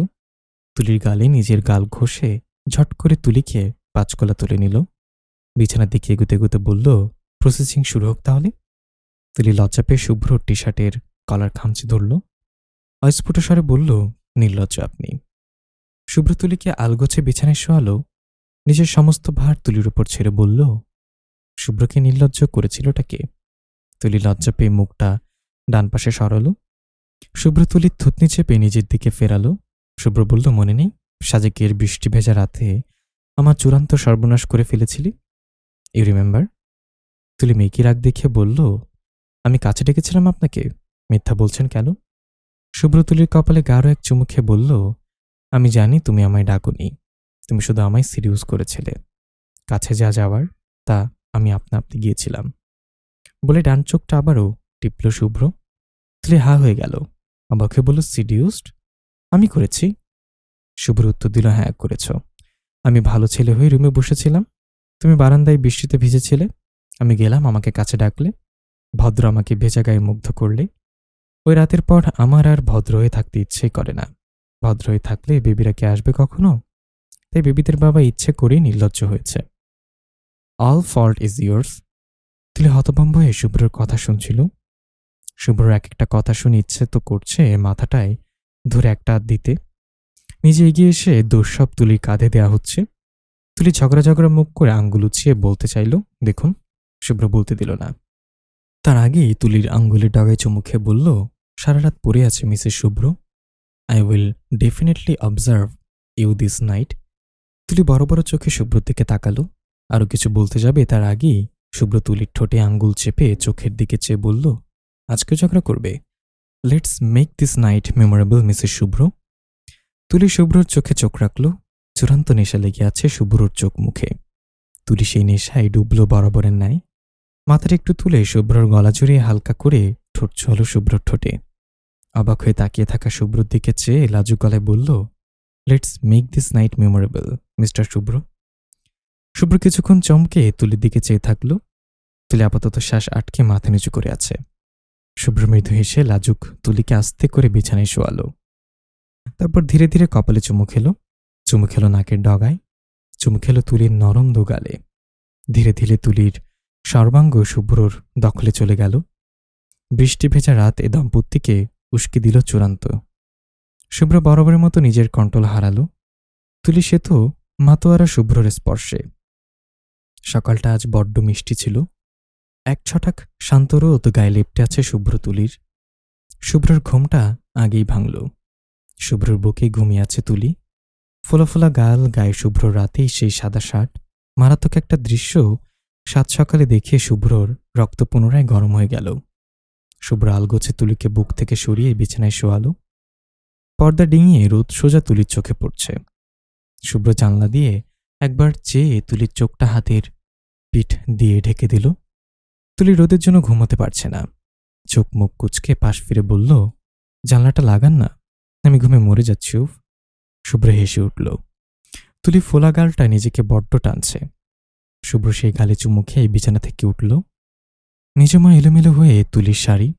তুলির গালে নিজের গাল ঘষে ঝট করে তুলিকে পাঁচকলা তুলে নিল। বিছানার দিকে এগুতে এগুতে বলল, প্রসেসিং শুরু হোক তাহলে। তুলি লজ্জা পেয়ে শুভ্রর টি শার্টের কলার খামচে ধরল। অস্ফুট স্বরে বলল, নির্লজ্জ আপনি। শুভ্র তুলিকে আলগোছে বিছানায় শোয়ালো। নিজের সমস্ত ভার তুলির উপর ছেড়ে বলল, শুভ্রকে নির্লজ্জ করেছিলটা কে? তুলি লজ্জা পেয়ে মুখটা ডান পাশে সরালো। শুভ্র তুলির থুতনি চেপে নিজের দিকে ফেরালো। শুভ্র বলল, মনে নেই সাজেকের বৃষ্টি ভেজা রাতে আমার চূড়ান্ত সর্বনাশ করে ফেলেছিলি? You remember? তুলি মেকি রাগ দেখে বলল, আমি কাছে ডেকেছিলাম আপনাকে, মিথ্যা বলছেন কেন? শুভ্র তুলির কপালে গাঢ় এক চুমু খেয়ে বলল, আমি জানি তুমি আমায় ডাকুনি, তুমি শুধু আমায় সিরিয়াস করেছিলে। কাছে যা যাওয়ার তা আমি আপনা আপনি গিয়েছিলাম। বলে ডান চোখটা আবারও টিপল শুভ্র। তুলি হা হয়ে গেল। অবাক হয়ে বলল, সিডিউসড? আমি করেছি? শুভ্র উত্তর দিল, হ্যাঁ করেছ। আমি ভালো ছেলে হয়ে রুমে বসেছিলাম, তুমি বারান্দায় বৃষ্টিতে ভিজেছিলে। আমি গেলাম, আমাকে কাছে ডাকলে, ভদ্র আমাকে ভেজা গায়ে মুগ্ধ করলে। ওই রাতের পর আমার আর ভদ্র হয়ে থাকতে ইচ্ছে করে না। ভদ্র হয়ে থাকলে বেবিরা কে আসবে কখনো? তাই বেবিদের বাবা ইচ্ছে করেই নির্লজ্জ হয়েছে। All fault is yours. তুলি হতভম্ব হয়ে শুভ্রর কথা শুনছিল। শুভ্রর এক একটা কথা শুনে ইচ্ছে তো করছে মাথাটায় ধরে একটা হাত দিতে। নিজে এগিয়ে এসে দোষ সব তুলির কাঁধে দেয়া হচ্ছে। তুলি ঝগড়া ঝগড়া মুখ করে আঙ্গুল উঁচিয়ে বলতে চাইল, দেখুন। শুভ্র বলতে দিল না। তার আগেই তুলির আঙ্গুলের ডগায় চুমু খেয়ে বলল, সারা রাত পড়ে আছে Mrs Shubhra. I will definitely observe you this night. Tuli বড় বড় চোখে শুভ্রর দিকে তাকালো। আরও কিছু বলতে যাবে তার আগেই শুভ্র তুলির ঠোঁটে আঙ্গুল চেপে চোখের দিকে চেয়ে বলল, আজকে ঝগড়া করবে? Let's make this night memorable Mrs Shubhra. Tuli শুভ্রর চোখে চোখ রাখল। চূড়ান্ত নেশা লেগে আছে শুভ্রর চোখ মুখে। তুলি সেই নেশায় ডুবল বরাবরের ন্যায়। মাথাটা একটু তুলে শুভ্রর গলা জড়িয়ে হালকা করে ঠোঁট ছোঁয়াল শুভ্রর ঠোঁটে। অবাক হয়ে তাকিয়ে থাকা শুভ্রর দিকে চেয়ে লাজুক গলায় বলল, let's make this night memorable Mr Shubhra. Shubhra কিছুক্ষণ চমকে তুলির দিকে চেয়ে থাকল। তুলি আপাতত শ্বাস আটকে মাথা নিচু করে আছে। শুভ্র মৃদু হেসে লাজুক তুলিকে আস্তে করে বিছানায় শোয়ালো। তারপর ধীরে ধীরে কপালে চুমু খেলো নাকের ডগায়, চুমু খেলো তুলির নরম দোগালে। ধীরে ধীরে তুলির সর্বাঙ্গ শুভ্রর দখলে চলে গেল। বৃষ্টি ভেজা রাত এ দম্পতিকে উস্কে দিল চূড়ান্ত। শুভ্র বরাবরের মতো নিজের কন্ট্রোল হারালো। তুলি সে তো মাতোয়ারা শুভ্রর স্পর্শে। সকালটা আজ বড্ড মিষ্টি ছিল। এক ছটাক শান্ত রোদ গায়ে লেপটে আছে শুভ্র তুলির। শুভ্রর ঘুমটা আগেই ভাঙল। শুভ্রর বুকে ঘুমিয়ে আছে তুলি। ফোলা ফোলা গাল, গায়ে শুভ্র রাতেই সেই সাদা শার্ট। মারাত্মক একটা দৃশ্য সাত সকালে দেখে শুভ্রর রক্ত পুনরায় গরম হয়ে গেল। শুভ্র আলগোছে তুলিকে বুক থেকে সরিয়ে বিছানায় শোয়ালো। পর্দা ডিঙিয়ে রোদ সোজা তুলির চোখে পড়ছে। শুভ্র জানলা দিয়ে একবার চেয়ে তুলির চোখটা হাতের পিঠ দিয়ে ঢেকে দিল। তুলি রোদের জন্য ঘুমোতে পারছে না। চোখ মুখ কুচকে পাশ ফিরে বলল, জানলাটা লাগান না, আমি ঘুমে মরে যাচ্ছি। উফ। শুভ্র হেসে উঠল। তুলি ফোলা গালটা নিজেকে বড্ড টানছে। শুভ্র সেই গালে চুমু খেয়ে বিছানা থেকে উঠল। নিজমা এলোমেলো হয়ে তুলির শাড়ি,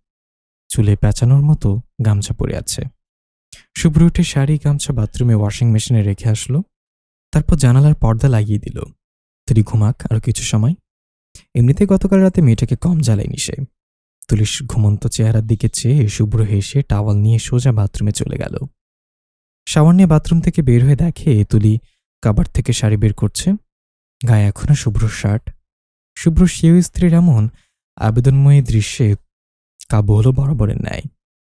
চুলে পেঁচানোর মতো গামছা পরে আছে। শুভ্র উঠে শাড়ি গামছা বাথরুমে ওয়াশিং মেশিনে রেখে আসলো। তারপর জানালার পর্দা লাগিয়ে দিল। তুলি ঘুমাক আরো কিছু সময়। এমনিতে গতকাল রাতে মেয়েটাকে কম জ্বালায়নি সে। তুলির ঘুমন্ত চেহারার দিকে চেয়ে শুভ্র হেসে টাওয়াল নিয়ে সোজা বাথরুমে চলে গেল। শাওয়ার নিয়ে বাথরুম থেকে বের হয়ে দেখে তুলি কাবার থেকে শাড়ি বের করছে। গায়ে এখনো শুভ্র শার্ট। শুভ্র সেও স্ত্রীর এমন আবেদনময়ী দৃশ্যে কাবু হলো বরাবরের ন্যায়।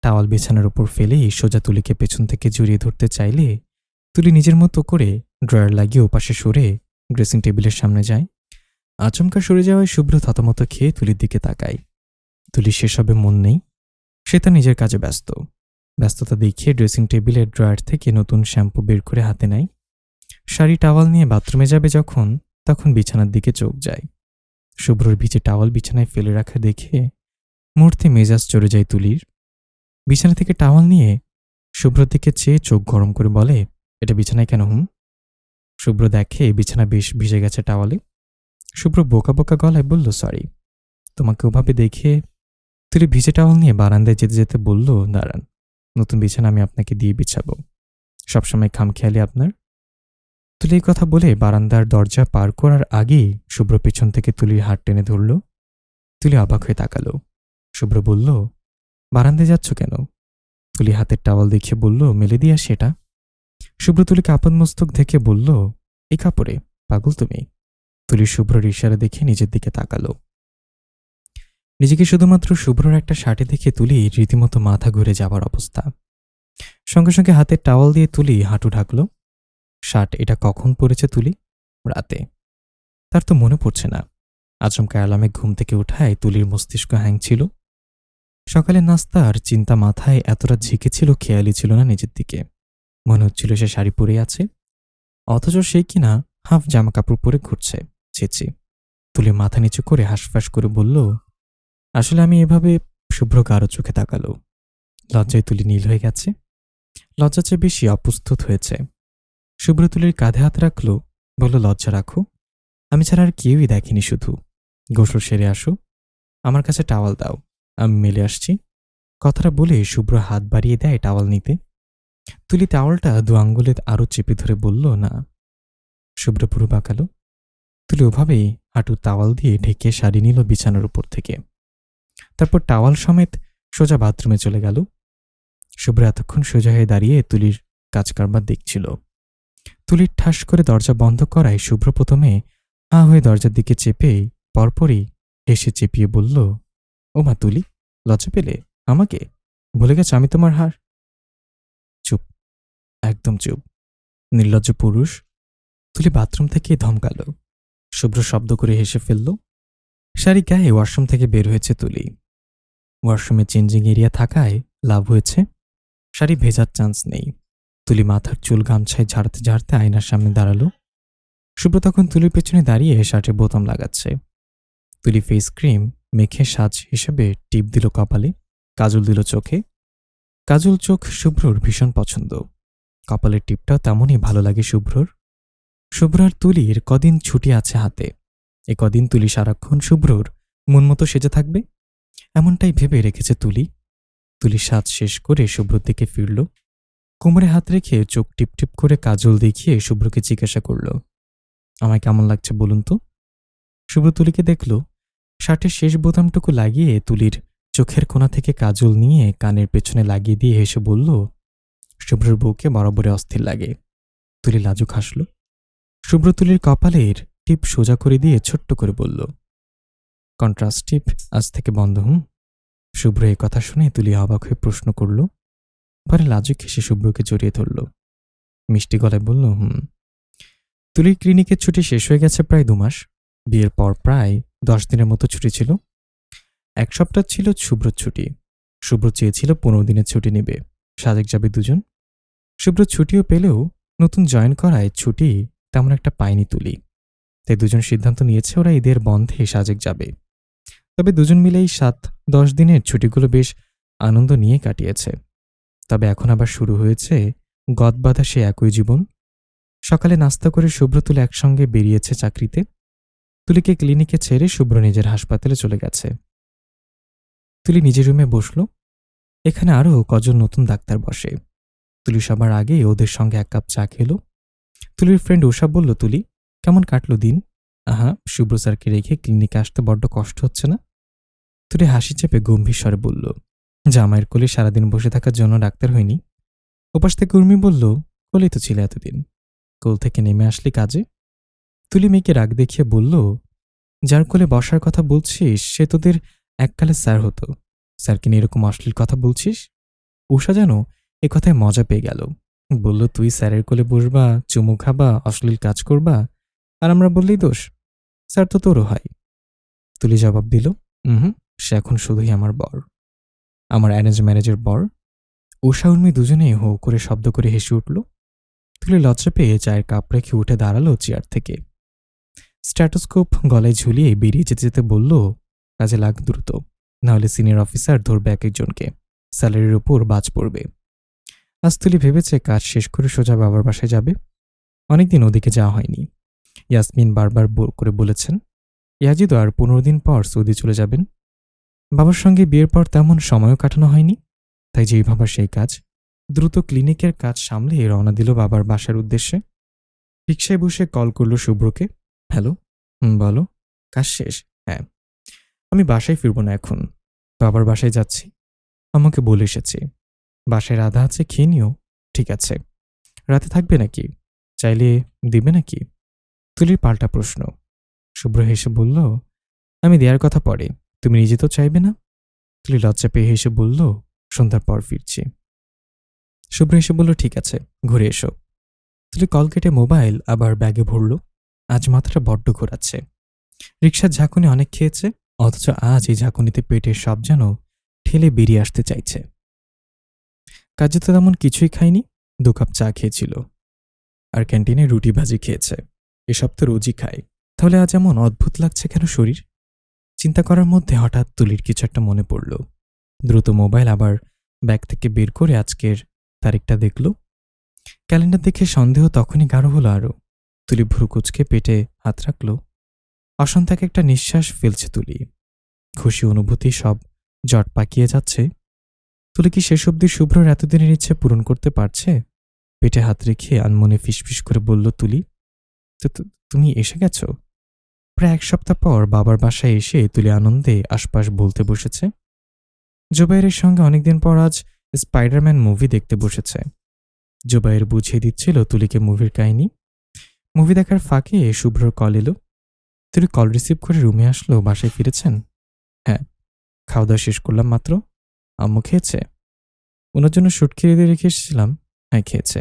টাওয়াল বিছানার উপর ফেলেই সোজা তুলিকে পেছন থেকে জড়িয়ে ধরতে চাইলে তুলি নিজের মতো করে ড্রয়ার লাগিয়ে ওপাশে সরে ড্রেসিং টেবিলের সামনে যায়। আচমকা সরে যাওয়ায় শুভ্র থতমত খেয়ে তুলির দিকে তাকায়। তুলি সেসবে মন নেই, সে তার নিজের কাজে ব্যস্ত। ব্যস্ততা দেখিয়ে ড্রেসিং টেবিলের ড্রয়ার থেকে নতুন শ্যাম্পু বের করে হাতে নেয়। শাড়ি টাওয়াল নিয়ে বাথরুমে যাবে যখন, তখন বিছানার দিকে চোখ যায়। শুভ্রর ভিজে টাওয়াল বিছানায় ফেলে রাখা দেখে মুহূর্তে মেজাজ চড়ে যায় তুলির। বিছানা থেকে টাওয়াল নিয়ে শুভ্রর দিকে চেয়ে চোখ গরম করে বলে, এটা বিছানায় কেন হুম? শুভ্র দেখে বিছানা বেশ ভিজে গেছে টাওয়ালে। শুভ্র বোকা বোকা গলায় বলল, সরি। তোমাকে ওভাবে দেখে তুলি ভিজে টাওয়াল নিয়ে বারান্দায় যেতে যেতে বলল, দাঁড়ান, নতুন বিছানা আমি আপনাকে দিয়ে বিছাবো। সবসময় খামখেয়ালি আপনার। তুলি এই কথা বলে বারান্দার দরজা পার করার আগেই শুভ্র পেছন থেকে তুলির হাত টেনে ধরল। তুলি অবাক হয়ে তাকালো। শুভ্র বলল, বারান্দায় যাচ্ছ কেন? তুলি হাতের টাওয়াল দেখিয়ে বলল, মেলে দিয়ে সেটা। শুভ্র তুলিকে আপাদমস্তক দেখে বলল, এই কাপড়ে? পাগল তুমি? তুলি শুভ্রর ইশারা দেখে নিজের দিকে তাকালো। নিজেকে শুধুমাত্র শুভ্রর একটা শার্টে দেখে তুলি রীতিমতো মাথা ঘুরে যাবার অবস্থা। সঙ্গে সঙ্গে হাতের টাওয়াল দিয়ে তুলি হাঁটু ঢাকল। শার্ট এটা কখন পরেছে তুলি? রাতে। তার তো মনে পড়ছে না। আচমকা অ্যালার্মে ঘুম থেকে ওঠায় তুলির মস্তিষ্ক হ্যাং ছিল। সকালে নাস্তার চিন্তা মাথায় এতটা ঝিঁকেছিল, খেয়ালই ছিল না নিজের দিকে। মনে হচ্ছিল সে শাড়ি পরে আছে, অথচ সে কিনা হাফ জামা কাপড় পরে ঘুরছে। ছেছি। তুলি মাথা নিচু করে হাঁসফাঁস করে বলল, আসলে আমি এভাবে। শুভ্র গাঢ় চোখে তাকালো। লজ্জায় তুলি নীল হয়ে গেছে। লজ্জা চেয়ে বেশি অপ্রস্তুত হয়েছে। শুভ্র তুলির কাঁধে হাত রাখল, বলল, লজ্জা রাখো, আমি ছাড়া আর কেউই দেখেনি, শুধু গোসল সেরে আসো, আমার কাছে টাওয়াল দাও, আমি মেলে আসছি। কথাটা বলে শুভ্র হাত বাড়িয়ে দেয় টাওয়াল নিতে। তুলি টাওয়ালটা দু আঙ্গুলে আরও চেপে ধরে বলল, না। শুভ্র পুরো বাঁকালো। তুলি ওভাবেই হাঁটু টাওয়াল দিয়ে ঢেকে শাড়ি নিল বিছানার উপর থেকে। তারপর টাওয়াল সমেত সোজা বাথরুমে চলে গেল। শুভ্র এতক্ষণ সোজা হয়ে দাঁড়িয়ে তুলির কাজকারবার দেখছিল। তুলির ঠাস করে দরজা বন্ধ করায় শুভ্র প্রথমে হা হয়ে দরজার দিকে চেপে পরপরই হেসে চেপিয়ে বলল, ও মা তুলি, লজ্জা পেলে আমাকে? ভুলে গেছ আমি তোমার হার? চুপ, একদম চুপ, নির্লজ্জ পুরুষ। তুলি বাথরুম থেকে ধমকাল। শুভ্র শব্দ করে হেসে ফেলল। শাড়ি গায়ে ওয়াশরুম থেকে বের হয়েছে তুলি। ওয়াশরুমে চেঞ্জিং এরিয়া থাকায় লাভ হয়েছে, শাড়ি ভেজার চান্স নেই। তুলি মাথার চুল গামছায় ঝাড়তে ঝাড়তে আয়নার সামনে দাঁড়ালো। শুভ্র তখন তুলির পেছনে দাঁড়িয়ে শার্টের বোতাম লাগাচ্ছে। তুলি ফেস ক্রিম মেখে সাজ হিসেবে টিপ দিল কপালে, কাজল দিল চোখে। কাজল চোখ শুভ্রর ভীষণ পছন্দ। কপালের টিপটাও তেমনই ভালো লাগে শুভ্রর। শুভ্র আর তুলির কদিন ছুটি আছে হাতে। এ কদিন তুলি সারাক্ষণ শুভ্রর মন মতো সেজে থাকবে, এমনটাই ভেবে রেখেছে তুলি। তুলি সাজ শেষ করে শুভ্রর দিকে ফিরল। কোমরে হাত রেখে চোখ টিপটিপ করে কাজল দেখিয়ে শুভ্রকে জিজ্ঞাসা করল, আমায় কেমন লাগছে বলুন তো? শুভ্র তুলিকে দেখল। শার্টের শেষ বোতামটুকু লাগিয়ে তুলির চোখের কোণা থেকে কাজল নিয়ে কানের পেছনে লাগিয়ে দিয়ে হেসে বলল, শুভ্রর বউকে বরাবরে অস্থির লাগে। তুলি লাজুক হাসল। শুভ্র তুলির কপালের টিপ সোজা করে দিয়ে ছোট্ট করে বলল, কন্ট্রাস্ট টিপ আজ থেকে বন্ধ। শুভ্র এ কথা শুনে তুলি অবাক হয়ে প্রশ্ন করল। পরে লাজুক হেসে শুভ্রকে জড়িয়ে ধরল। মিষ্টি গলায় বলল, তুলির ক্লিনিকের ছুটি শেষ হয়ে গেছে প্রায় 2 মাস। বিয়ের পর প্রায় 10 দিনের মতো ছুটি ছিল। 1 সপ্তাহ ছিল শুভ্রর ছুটি। শুভ্র চেয়েছিল 15 দিনের ছুটি নেবে, সাজেক যাবে দুজন। শুভ্র ছুটিও পেলেও নতুন জয়েন করায় ছুটি তেমন একটা পায়নি তুলি। তাই দুজন সিদ্ধান্ত নিয়েছে ওরা ঈদের বন্ধে সাজেক যাবে। তবে দুজন মিলেই 7-10 দিনের ছুটিগুলো বেশ আনন্দ নিয়ে কাটিয়েছে। তবে এখন আবার শুরু হয়েছে গদবাঁধা সে একই জীবন। সকালে নাস্তা করে শুভ্র তুলি একসঙ্গে বেরিয়েছে চাকরিতে। তুলিকে ক্লিনিকে ছেড়ে শুভ্র নিজের হাসপাতালে চলে গেছে। তুলি নিজের রুমে বসল। এখানে আরও কজন নতুন ডাক্তার বসে। তুলি সবার আগে ওদের সঙ্গে 1 কাপ চা খেল। তুলির ফ্রেন্ড উষা বলল, তুলি, কেমন কাটলো দিন? আহা, শুভ্র স্যারকে রেখে ক্লিনিকে আসতে বড্ড কষ্ট হচ্ছে না? তুলি হাসি চেপে গম্ভীর স্বরে বলল, জামাইয়ের কোলে সারাদিন বসে থাকার জন্য ডাক্তার হয়নি। ওপাশ থেকে উর্মি বলল, কোলেই তো ছিল এতদিন, কোল থেকে নেমে আসলি কাজে। তুলি মেয়েকে রাগ দেখিয়ে বলল, যার কোলে বসার কথা বলছিস সে তোদের এককালে স্যার হতো, স্যারকে নিয়ে এরকম অশ্লীল কথা বলছিস? উষা যেন এ কথায় মজা পেয়ে গেল। বলল, তুই স্যারের কোলে বসবা, চুমু খাবা, অশ্লীল কাজ করবা, আর আমরা বললেই দোষ? স্যার তো তোরও হয়। তুলি জবাব দিল, সে এখন শুধুই আমার বর, আমার অ্যারেঞ্জ ম্যারেজের বর। উষা উর্মি দুজনেই হো করে শব্দ করে হেসে উঠল। তুলি লজ্জা পেয়ে চায়ের কাপ রেখে উঠে দাঁড়ালো চেয়ার থেকে। স্ট্যাটোস্কোপ গলায় ঝুলিয়ে বেরিয়ে যেতে যেতে বলল, কাজে লাগ দ্রুত, নাহলে সিনিয়র অফিসার ধরবে এক একজনকে, স্যালারির উপর বাজ পড়বে। আজ তুলি ভেবেছে কাজ শেষ করে সোজা বাবার বাসায় যাবে। অনেকদিন ওদিকে যাওয়া হয়নি। ইয়াসমিন বারবার করে বলেছেন ইয়াজিদ আর 15 দিন পর সৌদি চলে যাবেন। বাবার সঙ্গে বিয়ের পর তেমন সময়ও কাটানো হয়নি, তাই যেই ভাবার সেই কাজ। দ্রুত ক্লিনিকের কাজ সামলে রওনা দিল বাবার বাসার উদ্দেশ্যে। রিকশায় বসে কল করল শুভ্রকে। হ্যালো। বলো। কাজ শেষ? হ্যাঁ। আমি বাসায় ফিরব না এখন, বাবার বাসায় যাচ্ছি। আমাকে বলে এসেছি বাসায় রাধা আছে, খেয়ে নিও। ঠিক আছে। রাতে থাকবে নাকি? চাইলে দিবে নাকি? তুলির পাল্টা প্রশ্ন। শুভ্র হেসে বলল, আমি দেওয়ার কথা পরে, তুমি নিজে তো চাইবে না। তুলি লজ্জা পেয়ে হেসে বলল, সন্ধ্যার পর ফিরছি। শুভ্র হেসে বলল, ঠিক আছে, ঘুরে এসো। তুলি কল কেটে মোবাইল আবার ব্যাগে ভরল। আজ মাথাটা বড্ড ঘোরাচ্ছে। রিকশার ঝাঁকুনি অনেক খেয়েছে, অথচ আজ এই ঝাঁকুনিতে পেটের সব যেন ঠেলে বেরিয়ে আসতে চাইছে। কাজে তো তেমন কিছুই খায়নি, 2 কাপ চা খেয়েছিল, আর ক্যান্টিনে রুটি ভাজি খেয়েছে। এসব তো রোজই খায়, তাহলে আজ এমন অদ্ভুত লাগছে কেন শরীর? চিন্তা করার মধ্যে হঠাৎ তুলির কিছু একটা মনে পড়ল। দ্রুত মোবাইল আবার ব্যাগ থেকে বের করে আজকের তারিখটা দেখল। ক্যালেন্ডার দেখে সন্দেহ তখনই গাঢ় হলো আরও। তুলি ভ্রু কুচকে পেটে হাত রাখল। অসন্তাকে একটা নিঃশ্বাস ফেলছে তুলি। খুশি অনুভূতি সব জট পাকিয়ে যাচ্ছে। তুলি কি শেষ অবধি শুভ্রর এতদিনের ইচ্ছে পূরণ করতে পারছে? পেটে হাত রেখে আনমনে ফিসফিস করে বলল, তুলি, তুমি এসে গেছ? প্রায় 1 সপ্তাহ পর বাবার বাসায় এসে তুলি আনন্দে আশপাশ বলতে বসেছে। জুবাইরের সঙ্গে অনেকদিন পর আজ স্পাইডারম্যান মুভি দেখতে বসেছে। জুবাইর বুঝিয়ে দিচ্ছিল তুলিকে মুভির কাহিনী। মুভি দেখার ফাঁকে শুভ্রর কল এলো। তুলি কল রিসিভ করে রুমে আসলো। বাসায় ফিরেছেন? হ্যাঁ, খাওয়া দাওয়া শেষ করলাম মাত্র। আম্মু খেয়েছে? ওনার জন্য শুট খেয়ে দিয়ে রেখে এসেছিলাম। হ্যাঁ, খেয়েছে।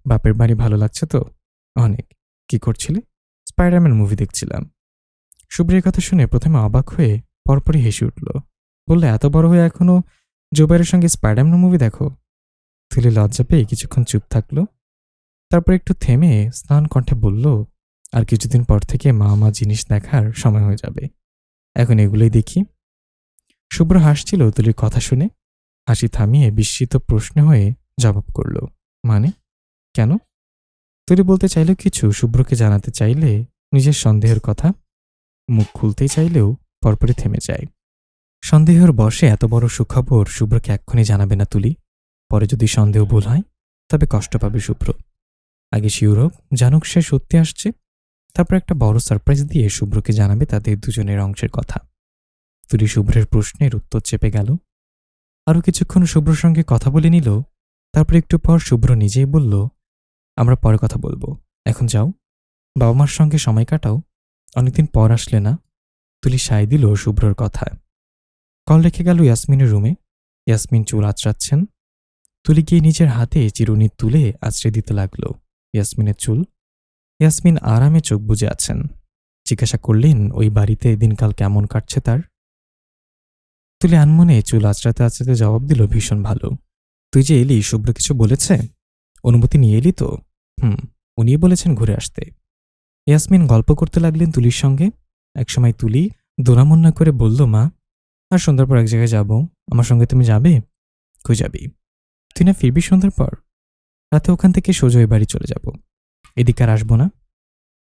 বাপের বাড়ি ভালো লাগছে তো? অনেক। কি করছিলে? স্পাইডারম্যান মুভি দেখছিলাম। শুভ্রের কথা শুনে প্রথমে অবাক হয়ে পরপরই হেসে উঠল। বললে, এত বড় হয়ে এখনো জুবাইরের সঙ্গে স্পাইডারম্যান মুভি দেখো? তুলি লজ্জা পেয়ে কিছুক্ষণ চুপ থাকল। তারপর একটু থেমে স্নান কণ্ঠে বলল, আর কিছুদিন পর থেকে মা জিনিস দেখার সময় হয়ে যাবে, এখন এগুলোই দেখি। শুভ্র হাসছিল তুলির কথা শুনে। হাসি থামিয়ে বিস্মিত প্রশ্ন হয়ে জবাব করল, মানে কেন? তুলি বলতে চাইল কিছু, শুভ্রকে জানাতে চাইলে নিজের সন্দেহের কথা, মুখ খুলতেই চাইলেও পরপরই থেমে যায়। সন্দেহের বশে এত বড় সুখবর শুভ্রকে এক্ষুনি জানাবে না তুলি। পরে যদি সন্দেহ ভুল হয় তবে কষ্ট পাবে শুভ্র। আগে শিওর হোক, জানুক সে সত্যি আসছে, তারপর একটা বড় সারপ্রাইজ দিয়ে শুভ্রকে জানাবে তাদের দুজনের অংশের কথা। তুলি শুভ্রের প্রশ্নের উত্তর চেপে গেল। আরও কিছুক্ষণ শুভ্রর সঙ্গে কথা বলে নিল। তারপর একটু পর শুভ্র নিজেই বলল, আমরা পরে কথা বলবো, এখন যাও, বাবা মার সঙ্গে সময় কাটাও, অনেকদিন পর আসলে না। তুলি সায় দিল শুভ্রর কথায়। কল রেখে গেল ইয়াসমিনের রুমে। ইয়াসমিন চুল আঁচড়াচ্ছেন। তুলি গিয়ে নিজের হাতে চিরুনি তুলে আঁচড়ে দিতে লাগলো ইয়াসমিনের চুল। ইয়াসমিন আরামে চোখ বুজে আছেন। জিজ্ঞাসা করলেন ওই বাড়িতে দিনকাল কেমন কাটছে তার। তুলি আনমনে চুল আঁচড়াতে আঁচড়াতে জবাব দিল, ভীষণ ভালো। তুই যে এলি, শুভ্র কিছু বলেছে? অনুমতি নিয়ে এলি তো? উনিই বলেছেন ঘুরে আসতে। ইয়াসমিন গল্প করতে লাগলেন তুলির সঙ্গে। একসময় তুলি দোলামন্না করে বলল, মা, আর সন্ধ্যার পর এক জায়গায় যাব, আমার সঙ্গে তুমি যাবে? কই যাবি? তুই না ফিরবি সন্ধ্যার পর? রাতে ওখান থেকে সোজা ওই বাড়ি চলে যাব। এদিকে আর আসবো না।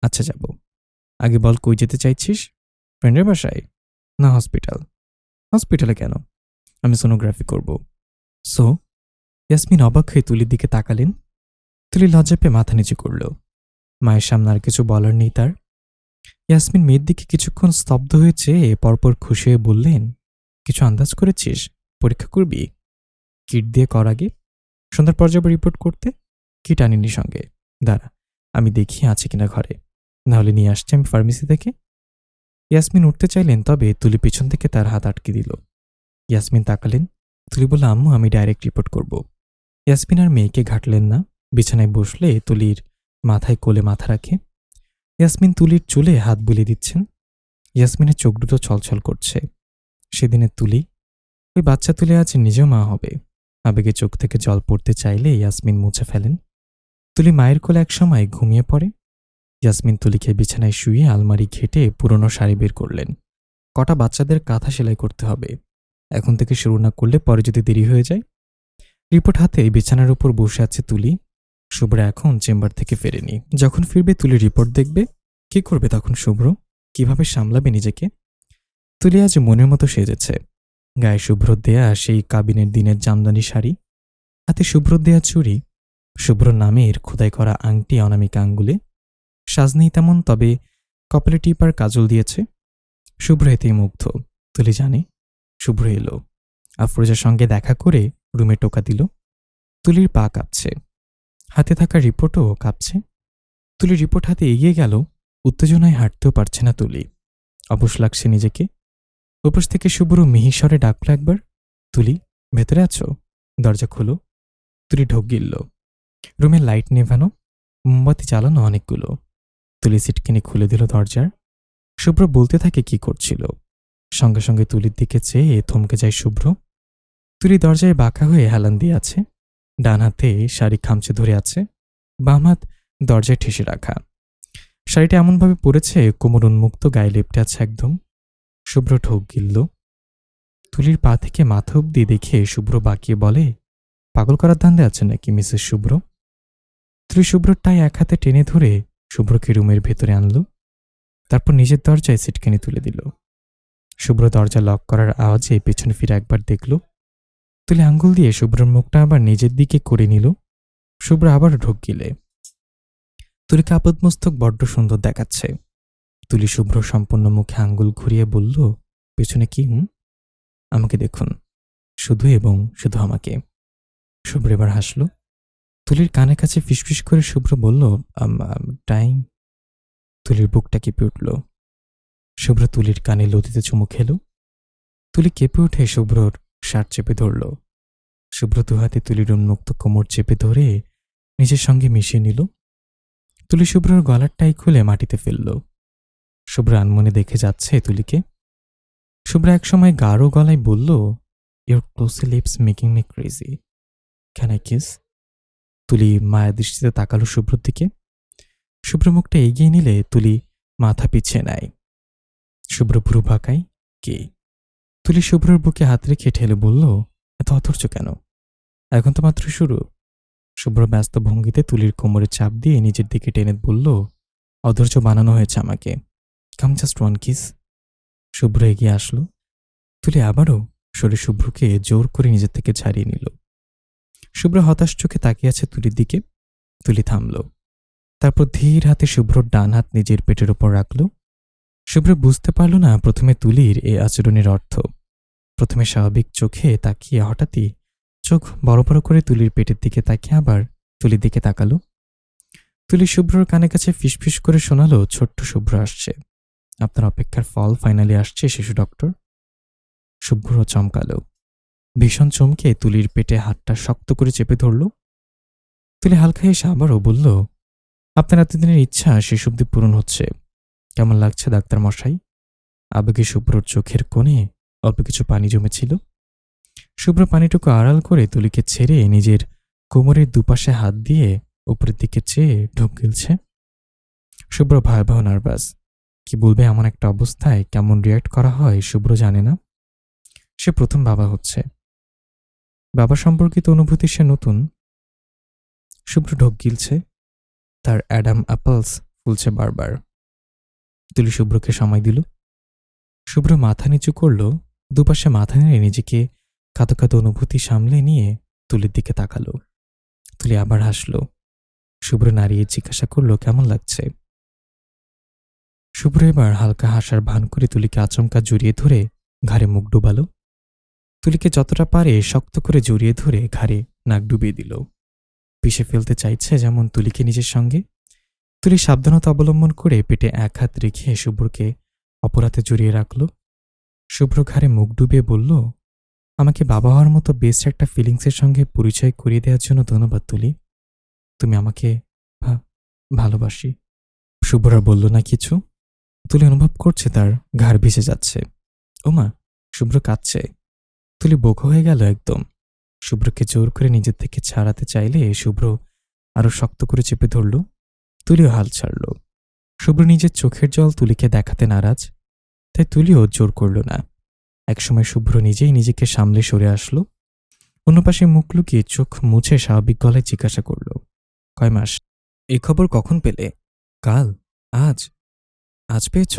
আচ্ছা, যাব। আগে বল, কই যেতে চাইছিস? ফ্রেন্ডের বাসায়? না, হসপিটাল। হসপিটালে কেন? আমি সোনোগ্রাফি করব। সো? ইয়াসমিন অবাক হয়ে তুলির দিকে তাকালেন। তুলি লজ্জা পেয়ে মাথা নিচু করল। মায়ের সামনে আর কিছু বলার নেই তার। ইয়াসমিন মেয়ের দিকে কিছুক্ষণ স্তব্ধ হয়ে চেয়ে পরপর খুশি হয়ে বললেন, কিছু আন্দাজ করেছিস? পরীক্ষা করবি? কিট দিয়ে কর আগে, সন্ধ্যার পর যাবো রিপোর্ট করতে। কিট আনিনি সঙ্গে, দাঁড়া আমি দেখি আছে কিনা ঘরে, নাহলে নিয়ে আসছি আমি ফার্মেসি থেকে। ইয়াসমিন উঠতে চাইলেন, তবে তুলি পিছন থেকে তার হাত আটকে দিল। ইয়াসমিন তাকালেন। তুলি বলল, আম্মু আমি ডাইরেক্ট রিপোর্ট করব। ইয়াসমিন আর মেয়েকে ঘাটলেন না। বিছানায় বসলে তুলির মাথায় কোলে মাথা রাখে। ইয়াসমিন তুলির চুলে হাত বুলিয়ে দিচ্ছেন। ইয়াসমিনের চোখ দুটো ছলছল করছে। সেদিনের তুলি, ওই বাচ্চা তুলে আজ নিজেও মা হবে। আবেগে চোখ থেকে জল পড়তে চাইলে ইয়াসমিন মুছে ফেলেন। তুলি মায়ের কোলে একসময় ঘুমিয়ে পড়ে। ইয়াসমিন তুলিকে বিছানায় শুয়ে আলমারি ঘেটে পুরনো শাড়ি বের করলেন। কটা বাচ্চাদের কাঁথা সেলাই করতে হবে, এখন থেকে শুরু না করলে পরে যদি দেরি হয়ে যায়। রিপোর্ট হাতে বিছানার উপর বসে আছে তুলি। শুভ্র এখন চেম্বার থেকে ফেরেনি। যখন ফিরবে তুলি রিপোর্ট দেখবে। কি করবে তখন শুভ্র? কিভাবে সামলাবে নিজেকে? তুলি আজ মনের মতো সেজেছে। গায়ে শুভ্র দেয়া সেই কাবিনের দিনের জামদানি শাড়ি, হাতে শুভ্র দেয়া চুড়ি, শুভ্র নামের খোদাই করা আংটি অনামিকা আঙ্গুলে। সাজ নেই তেমন, তবে কপালে টিপ আর কাজল দিয়েছে। শুভ্র এতেই মুগ্ধ। তুলি জানে শুভ্র এলো। আফরোজার সঙ্গে দেখা করে রুমে টোকা দিল। তুলির পা কাঁপছে, হাতে থাকা রিপোর্টও কাঁপছে। তুলি রিপোর্ট হাতে এগিয়ে গেল। উত্তেজনায় হাঁটতেও পারছে না তুলি। অবশ লাগছে নিজেকে। উপোস থেকে শুভ্র মিহিস্বরে ডাকল একবার, তুলি ভেতরে আছো? দরজা খোলো। তুলি ঢোক গিলল। রুমের লাইট নেভানো, মোমবাতি জ্বালানো অনেকগুলো। তুলি সিটকিনি খুলে দিল দরজার। শুভ্র বলতে থাকে কি করছিল। সঙ্গে সঙ্গে তুলির দিকে চেয়ে থমকে যায় শুভ্র। তুলি দরজায় বাঁকা হয়ে হেলান দিয়ে আছে। ডান হাতে শাড়ি খামচে ধরে আছে, বাম হাত দরজায় ঠেসে রাখা। শাড়িটা এমনভাবে পরেছে কোমর উন্মুক্ত, গায়ে লেপটে আছে একদম। শুভ্র ঢোক গিলল। তুলির পা থেকে মাথা অব্দি দেখে শুভ্র বাঁকিয়ে বলে, পাগল করার ধান্দে আছে নাকি মিসেস শুভ্র? তুলি শুভ্রর টাই এক হাতে টেনে ধরে শুভ্রকে রুমের ভেতরে আনল। তারপর নিজের দরজায় সিটকানি তুলে দিল। শুভ্র দরজা লক করার আওয়াজে পেছনে ফিরে একবার দেখল। তুলি আঙ্গুল দিয়ে শুভ্রর মুখটা আবার নিজের দিকে করে নিল। শুভ্র আবার ঢোক গিলে। তুলিকে আপাদমস্তক বড্ড সুন্দর দেখাচ্ছে। তুলি শুভ্র সম্পূর্ণ মুখে আঙ্গুল ঘুরিয়ে বলল, পেছনে কি? আমাকে দেখুন, শুধু এবং শুধু আমাকে। শুভ্র এবার হাসল। তুলির কানে কাছে ফিসফিস করে শুভ্র বলল, টাইম। তুলির বুকটা কেঁপে উঠল। শুভ্র তুলির কানে লতিতে চুমু খেল। তুলি কেঁপে উঠে শুভ্রর শার্ট চেপে ধরল। শুভ্র দুহাতে তুলির উন্মুক্ত কোমর চেপে ধরে নিজের সঙ্গে মিশিয়ে নিল। তুলি শুভ্রর গলার টাই খুলে মাটিতে ফেলল। শুভ্র আনমনে দেখে যাচ্ছে তুলিকে। শুভ্র একসময় গাঢ় গলায় বলল, your glossy lips making me crazy, can I kiss? Tuli মায়া দৃষ্টিতে তাকালো শুভ্রর দিকে। শুভ্র মুখটা এগিয়ে নিলে তুলি মাথা পিছিয়ে নেয়। শুভ্র ভ্রু ভাকায়, কে? তুলি শুভ্রর বুকে হাত রেখে ঠেলে বলল, এত অধৈর্য কেন? এখন তো মাত্র শুরু। শুভ্র ব্যস্ত ভঙ্গিতে তুলির কোমরে চাপ দিয়ে নিজের দিকে টেনে বলল, অধৈর্য বানানো হয়েছে আমাকে, কাম জাস্ট ওয়ান কিস। শুভ্র এগিয়ে আসলো। তুলি আবারও সরে শুভ্রকে জোর করে নিজের থেকে ছাড়িয়ে নিল। শুভ্র হতাশ চোখে তাকিয়ে আছে তুলির দিকে। তুলি থামল। তারপর ধীর হাতে শুভ্রর ডান হাত নিজের পেটের ওপর রাখল। শুভ্র বুঝতে পারল না প্রথমে তুলির এই আচরণের অর্থ। প্রথমে স্বাভাবিক চোখে তাকিয়ে হঠাৎই চোখ বড় বড় করে তুলির পেটের দিকে তাকিয়ে আবার তুলির দিকে তাকালো। তুলি শুভ্রর কানে কাছে ফিসফিস করে শোনালো, ছোট্ট শুভ্র আসছে, আপনার অপেক্ষার ফল ফাইনালি আসছে শিশু ডক্টর। শুভ্র চমকালো। ভীষণ চমকে তুলির পেটে হাতটা শক্ত করে চেপে ধরল। তুলি হালকা এসে আবারও বলল, আপনার এতদিনের ইচ্ছা শেষ অবধি পূরণ হচ্ছে, কেমন লাগছে ডাক্তার মশাই? আবেগে শুভ্রর চোখের কোণে অল্প কিছু পানি জমেছিল। শুভ্র পানিটুকু আড়াল করে তুলিকে ছেড়ে নিজের কোমরের দুপাশে হাত দিয়ে উপরের দিকে চেয়ে ঢোক গিলছে। শুভ্র ভয়াবহ নার্ভাস। কি বলবে এমন একটা অবস্থায়, কেমন রিয়াক্ট করা হয় শুভ্র জানে না। সে প্রথম বাবা হচ্ছে। বাবা সম্পর্কিত অনুভূতি সে নতুন। শুভ্র ঢোক গিলছে। তার অ্যাডাম অ্যাপলস ফুলছে বারবার। তুলি শুভ্রকে সময় দিল। শুভ্র মাথা নিচু করল। দুপাশে মাথা নেড়ে নিজেকে কাঁদো কাঁদো অনুভূতি সামলে নিয়ে তুলির দিকে তাকালো। তুলি আবার হাসল। শুভ্র নাড়িয়ে জিজ্ঞাসা করল, কেমন লাগছে? শুভ্র এবার হালকা হাসার ভান করে তুলিকে আচমকা জড়িয়ে ধরে ঘাড়ে মুখ ডুবালো। তুলিকে যতটা পারে শক্ত করে জড়িয়ে ধরে ঘাড়ে নাক ডুবিয়ে দিল। পিষে ফেলতে চাইছে যেমন তুলিকে নিজের সঙ্গে। তুলি সাবধানতা অবলম্বন করে পেটে এক হাত রেখে শুভ্রকে অপর হাতে জড়িয়ে রাখল। শুভ্র ঘাড়ে মুখ ডুবিয়ে বলল, আমাকে বাবা হওয়ার মতো বেস্ট একটা ফিলিংসের সঙ্গে পরিচয় করিয়ে দেওয়ার জন্য ধন্যবাদ তুলি। তুমি আমাকে ভালোবাসি। শুভ্র বলল না কিছু। তুলি অনুভব করছে তার ঘাড় ভিজে যাচ্ছে। ওমা, শুভ্র কাঁদছে। তুলি বোকা হয়ে গেল একদম। শুভ্রকে জোর করে নিজের থেকে ছাড়াতে চাইলে শুভ্র আরো শক্ত করে চেপে ধরল। তুলিও হাল ছাড়ল। শুভ্র নিজের চোখের জল তুলিকে দেখাতে নারাজ, তাই তুলিও জোর করল না। একসময় শুভ্র নিজেই নিজেকে সামলে সরে আসলো। অন্য পাশে মুখ লুকিয়ে চোখ মুছে স্বাভাবিক গলায় জিজ্ঞাসা করল, কয় মাস? এই খবর কখন পেলে? কাল? আজ? আজ পেয়েছ?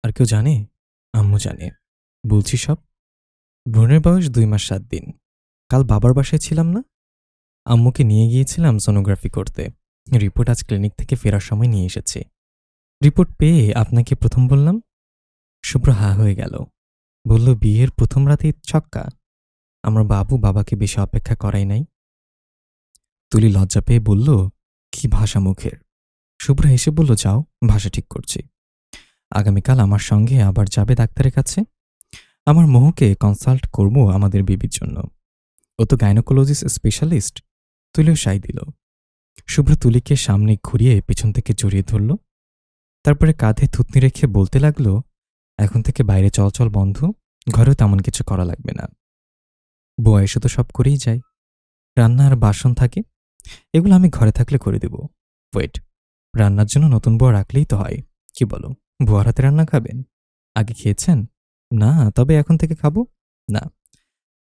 আর কেউ জানে? আম্মু জানে। বলছি সব। ভ্রূণের বয়স 2 মাস 7 দিন। কাল বাবার বাসায় ছিলাম না? আম্মুকে নিয়ে গিয়েছিলাম সোনোগ্রাফি করতে। রিপোর্ট আজ ক্লিনিক থেকে ফেরার সময় নিয়ে এসেছি। রিপোর্ট পেয়ে আপনাকে প্রথম বললাম। শুভ্র হা হয়ে গেল। বলল, বিয়ের প্রথম রাতেই ছক্কা? আমার বাবু বাবাকে বেশি অপেক্ষা করাই নাই। তুলি লজ্জা পেয়ে বলল, কি ভাষা মুখের। শুভ্র হেসে বলল, যাও, ভাষা ঠিক করছি। আগামীকাল আমার সঙ্গে আবার যাবে ডাক্তারের কাছে। আমার মোহকে কনসাল্ট করব আমাদের বেবির জন্য। ও তো গাইনোকোলজিস্ট স্পেশালিস্ট। তুলিও সাই দিল। শুভ্র তুলিকে সামনে ঘুরিয়ে পেছন থেকে জড়িয়ে ধরল। তারপরে কাঁধে থুতনি রেখে বলতে লাগলো, এখন থেকে বাইরে চলাচল বন্ধ, ঘরেও তেমন কিছু করা লাগবে না। বউ এসে তো সব করেই যায়। রান্না আর বাসন থাকে, এগুলো আমি ঘরে থাকলে করে দেব। ওয়েট, রান্নার জন্য নতুন বউ রাখলেই তো হয়। কি বলো, বুয়ার হাতে রান্না খাবেন? আগে খেয়েছেন? না, তবে এখন থেকে খাবো না।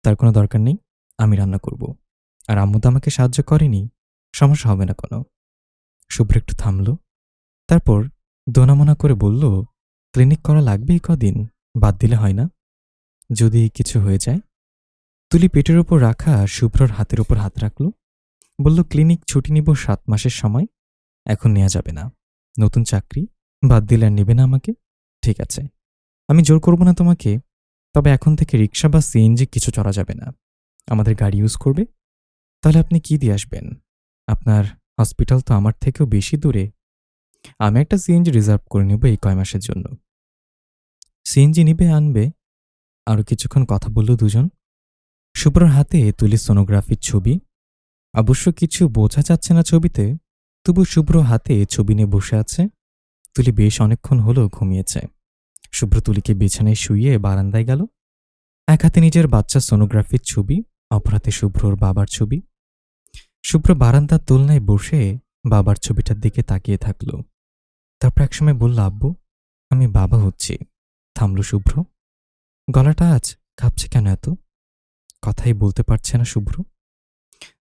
তার কোনো দরকার নেই, আমি রান্না করব। আর আম্মু তো আমাকে সাহায্য করেনি, সমস্যা হবে না কোনো। শুভ্র একটু থামল। তারপর দোনামোনা করে বলল, ক্লিনিক করা লাগবে এই কদিন, বাদ দিলে হয় না? যদি কিছু হয়ে যায়? তুলি পেটের ওপর রাখা শুভ্রর হাতের ওপর হাত রাখল। বলল, ক্লিনিক ছুটি নিব 7 মাসের সময়, এখন নেওয়া যাবে না। নতুন চাকরি, বাদ দিলে আর নেবে না আমাকে? ঠিক আছে, আমি জোর করব না তোমাকে, তবে এখন থেকে রিক্সা বা সিএনজি কিছু চড়া যাবে না। আমাদের গাড়ি ইউজ করবে। তাহলে আপনি কি দিয়ে আসবেন? আপনার হসপিটাল তো আমার থেকেও বেশি দূরে। আমি একটা সিএনজি রিজার্ভ করে নেব এই কয় মাসের জন্য। সিএনজি নিবে, আনবে। আরও কিছুক্ষণ কথা বলল দুজন। শুভ্রর হাতে তুলি সোনোগ্রাফির ছবি। অবশ্য কিছু বোঝা যাচ্ছে না ছবিতে, তবু শুভ্র হাতে ছবি নিয়ে বসে আছে। তুলি বেশ অনেকক্ষণ হলো ঘুমিয়েছে। শুভ্র তুলিকে বিছানায় শুইয়ে বারান্দায় গেল। এক হাতে নিজের বাচ্চা সোনোগ্রাফির ছবি, অপর হাতে শুভ্রর বাবার ছবি। শুভ্র বারান্দার দোলনায় বসে বাবার ছবিটার দিকে তাকিয়ে থাকল। তারপর একসময় বলল, আব্বু, আমি বাবা হচ্ছি। থামল শুভ্র। গলাটা আজ কাঁপছে কেন এত? কথাই বলতে পারছে না শুভ্র।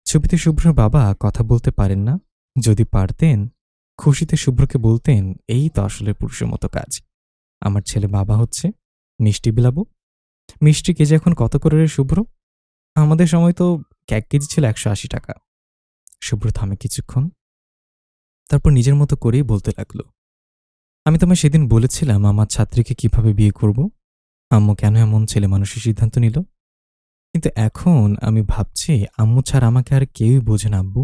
ছবিতে শুভ্রর বাবা কথা বলতে পারেন না। যদি পারতেন, খুশিতে শুভ্রকে বলতেন, এই তো আসলে পুরুষের মতো কাজ। আমার ছেলে বাবা হচ্ছে, মিষ্টি বিলাবো। মিষ্টি কেজি এখন কত করে রে শুভ্র? আমাদের সময় তো 1 কেজি ছিল 180 টাকা। শুভ্র থামে কিছুক্ষণ, তারপর নিজের মতো করেই বলতে লাগলো, আমি তোমায় সেদিন বলেছিলাম আমার ছাত্রীকে কিভাবে বিয়ে করব। আম্মু কেন এমন ছেলে মানুষের সিদ্ধান্ত নিল? কিন্তু এখন আমি ভাবছি, আম্মু ছাড়া আমাকে আর কেউই বোঝে না আব্বু।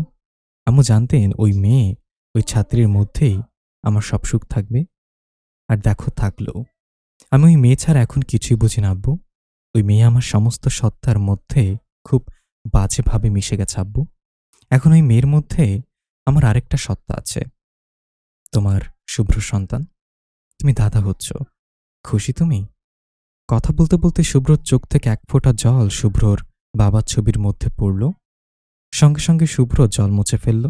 আম্মু জানতেন ওই মেয়ে, ওই ছাত্রীর মধ্যেই আমার সব সুখ থাকবে। আর দেখো, থাকলো। আমি ওই মেয়ে ছাড়া এখন কিছুই বুঝি না আব্বু। ওই মেয়ে আমার সমস্ত সত্তার মধ্যে খুব বাজেভাবে মিশে গেছে আব্বু। এখন ওই মেয়ের মধ্যে আমার আরেকটা সত্তা আছে, তোমার শুভ্র সন্তান। তুমি দাদা হচ্ছ, খুশি তুমি? কথা বলতে বলতে শুভ্রর চোখ থেকে 1 ফোঁটা জল শুভ্রর বাবার ছবির মধ্যে পড়ল। সঙ্গে সঙ্গে শুভ্র জল মুছে ফেলল।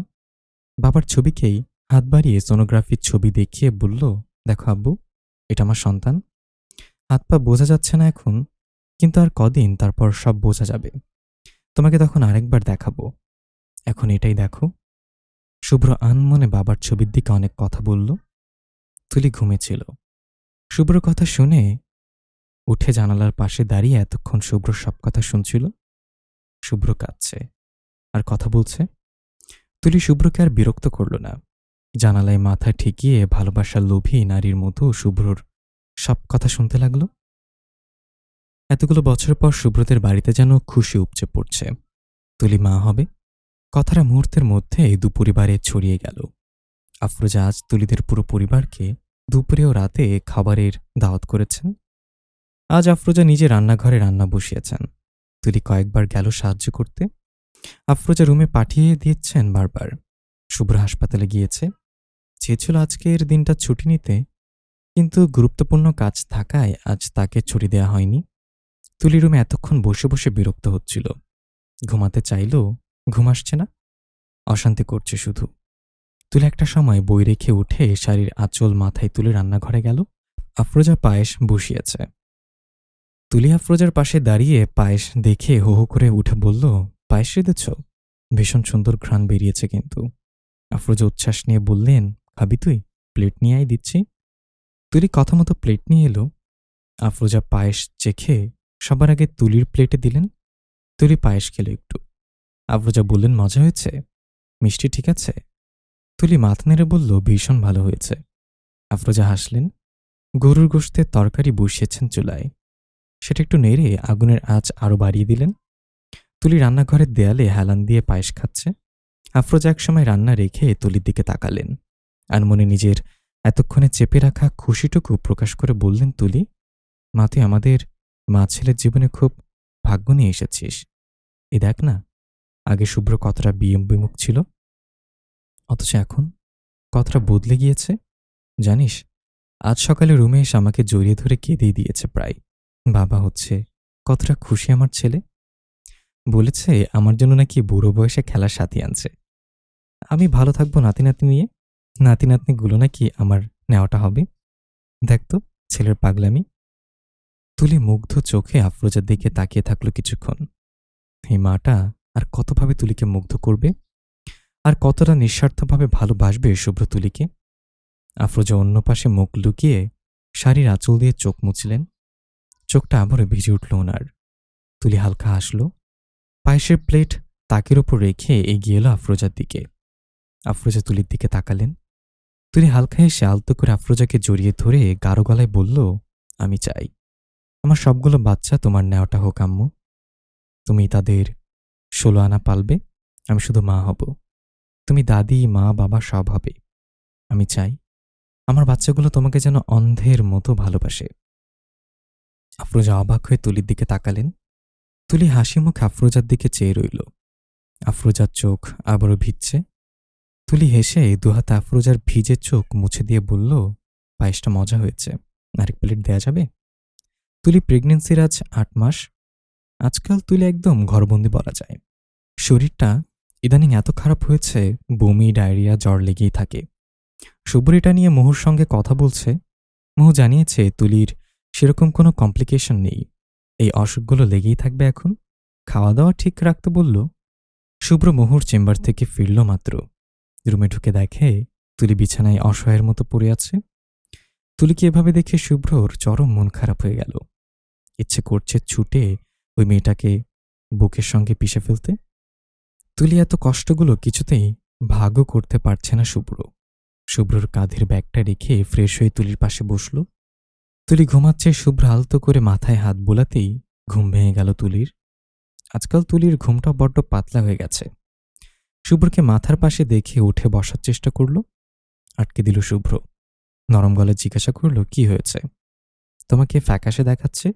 বাবার ছবিকেই হাত বাড়িয়ে সোনোগ্রাফির ছবি দেখিয়ে বলল, দেখো আব্বু, এটা আমার সন্তান। হাত পা বোঝা যাচ্ছে না এখন, কিন্তু আর কদিন তারপর সব বোঝা যাবে। তোমাকে তখন আরেকবার দেখাবো। এখন এটাই দেখো। শুভ্র আনমনে বাবার ছবির দিকে অনেক কথা বলল। তুলি ঘুমেছিল। শুভ্র কথা শুনে উঠে জানালার পাশে দাঁড়িয়ে এতক্ষণ শুভ্র সব কথা শুনছিল। শুভ্র কাঁদছে আর কথা বলছে। তুলি শুভ্রকে আর বিরক্ত করল না। জানালায় মাথা ঠেকিয়ে ভালোবাসার লোভী নারীর মতো শুভ্রর সব কথা শুনতে লাগলো। এতগুলো বছর পর শুভ্রদের বাড়িতে যেন খুশি উপচে পড়ছে। তুলি মা হবে, কথাটা মুহূর্তের মধ্যে দুপরিবারে ছড়িয়ে গেল। আফরোজা আজ তুলিদের পুরো পরিবারকে দুপুরে ও রাতে খাবারের দাওয়াত করেছেন। আজ আফরোজা নিজে রান্নাঘরে রান্না বসিয়েছেন। তুলি কয়েকবার গেল সাহায্য করতে। আফরোজা রুমে পাঠিয়ে দিয়েছেন বারবার। শুভ্র হাসপাতালে গিয়েছে, চেয়েছিল আজকের দিনটা ছুটি নিতে, কিন্তু গুরুত্বপূর্ণ কাজ থাকায় আজ তাকে ছুটি দেওয়া হয়নি। তুলি রুমে এতক্ষণ বসে বসে বিরক্ত হচ্ছিল। ঘুমাতে চাইলেও ঘুম আসছে না, অশান্তি করছে শুধু। তুলি একটা সময় বই রেখে উঠে শাড়ির আঁচল মাথায় তুলে রান্নাঘরে গেল। আফরোজা পায়েস বসিয়েছে। তুলি আফরোজার পাশে দাঁড়িয়ে পায়েস দেখে হো হো করে উঠে বলল, পায়েস রেঁধেছ? ভীষণ সুন্দর ঘ্রাণ বেরিয়েছে কিন্তু। আফরোজা উচ্ছ্বাস নিয়ে বললেন, খাবি তুই? প্লেট নিয়ে আয়, দিচ্ছি। তুলি কথা মতো প্লেট নিয়ে এলো। আফরোজা পায়েস চেখে সবার আগে তুলির প্লেটে দিলেন। তুলি পায়েস খেলো একটু। আফরোজা বললেন, মজা হয়েছে? মিষ্টি ঠিক আছে? তুলি মাথা নেড়ে বলল, ভীষণ ভালো হয়েছে। আফরোজা হাসলেন। গরুর গোশতের তরকারি বসিয়েছেন চুলায়। সেটা একটু নেড়ে আগুনের আঁচ আরো বাড়িয়ে দিলেন। তুলি রান্নাঘরের দেয়ালে হেলান দিয়ে পায়েস খাচ্ছে। আফরোজা একসময় রান্না রেখে তুলির দিকে তাকালেন। আনমনে নিজের এতক্ষণে চেপে রাখা খুশিটুকু প্রকাশ করে বললেন, তুলি, মা, তুই আমাদের মা ছেলের জীবনে খুব ভাগ্য নিয়ে এসেছিস। এ দেখ না, আগে শুভ্র কতটা বিমুখ ছিল, অথচ এখন কতটা বদলে গিয়েছে। জানিস, আজ সকালে রুমে এসে আমাকে জড়িয়ে ধরে কেঁদেই দিয়েছে প্রায়। বাবা হচ্ছে, কতটা খুশি আমার ছেলে। বলেছে আমার জন্য নাকি বুড়ো বয়সে খেলার সাথী আনছে। আমি ভালো থাকবো নাতি নাতনি নিয়ে। নাতি নাতনিগুলো নাকি আমার নেওয়াটা হবে। দেখ তো ছেলের পাগলামি। তুলি মুগ্ধ চোখে আফরোজার দিকে তাকিয়ে থাকলো কিছুক্ষণ। এই মাটা আর কতভাবে তুলিকে মুগ্ধ করবে, আর কতটা নিঃস্বার্থভাবে ভালোবাসবে শুভ্র তুলিকে। আফরোজা অন্য পাশে মুখ লুকিয়ে শাড়ির আঁচল দিয়ে চোখ মুছলেন। চোখটা আবারও ভিজে উঠল ওনার। তুলি হালকা হাসল। পায়েসের প্লেট তাকের ওপর রেখে এগিয়ে এলো আফরোজার দিকে। আফরোজা তুলির দিকে তাকালেন। তুলি হালকা হেসে আলতো করে আফরোজাকে জড়িয়ে ধরে গাঢ় গলায় বলল, আমি চাই আমার সবগুলো বাচ্চা তোমার নেওয়াটা হোক আম্মু। তুমি তাদের 16 আনা পালবে, আমি শুধু মা হব। তুমি দাদি, মা, বাবা সব হবে। আমি চাই আমার বাচ্চাগুলো তোমাকে যেন অন্ধের মতো ভালোবাসে। আফরোজা অবাক হয়ে তুলির দিকে তাকালেন। তুলি হাসি মুখে আফরোজার দিকে চেয়ে রইল। আফরোজার চোখ আবারও ভিজছে। তুলি হেসে দুহাতে আফরোজার ভিজে চোখ মুছে দিয়ে বলল, পায়েসটা মজা হয়েছে, আরেক প্লেট দেয়া যাবে? তুলি প্রেগনেন্সির আজ 8 মাস। আজকাল তুলি একদম ঘরবন্দি বলা যায়। শরীরটা ইদানিং এত খারাপ হয়েছে, বমি, ডায়রিয়া, জ্বর লেগেই থাকে। শুভ্রিটা নিয়ে মহুর সঙ্গে কথা বলছে। মহু জানিয়েছে তুলির সেরকম কোনো কমপ্লিকেশন নেই। এই অসুখগুলো লেগেই থাকবে এখন। খাওয়া দাওয়া ঠিক রাখতে বলল। শুভ্র মহুর চেম্বার থেকে ফিরল মাত্র। রুমে ঢুকে দেখে তুলি বিছানায় অসহায়ের মতো পড়ে আছে। তুলিকে এভাবে দেখে শুভ্রর চরম মন খারাপ হয়ে গেল। ইচ্ছে করছে ছুটে ওই মেয়েটাকে বুকের সঙ্গে পিষে ফেলতে। তুলি এত কষ্টগুলো কিছুতেই ভাগও করতে পারছে না শুভ্র। শুভ্রর কাঁধের ব্যাগটা রেখে ফ্রেশ হয়ে তুলির পাশে বসল। তুলি ঘুমাচ্ছে, শুভ্র আলতো করে মাথায় হাত বোলাতেই ঘুম ভেঙে গেল তুলির। আজকাল তুলির ঘুমটা বড্ড পাতলা হয়ে গেছে। শুভ্রকে মাথার পাশে দেখে উঠে বসার চেষ্টা করল। আটকে দিল শুভ্র। নরম গলায় জিজ্ঞাসা করল, কি হয়েছে? তোমাকে ফ্যাকাশে দেখাচ্ছে,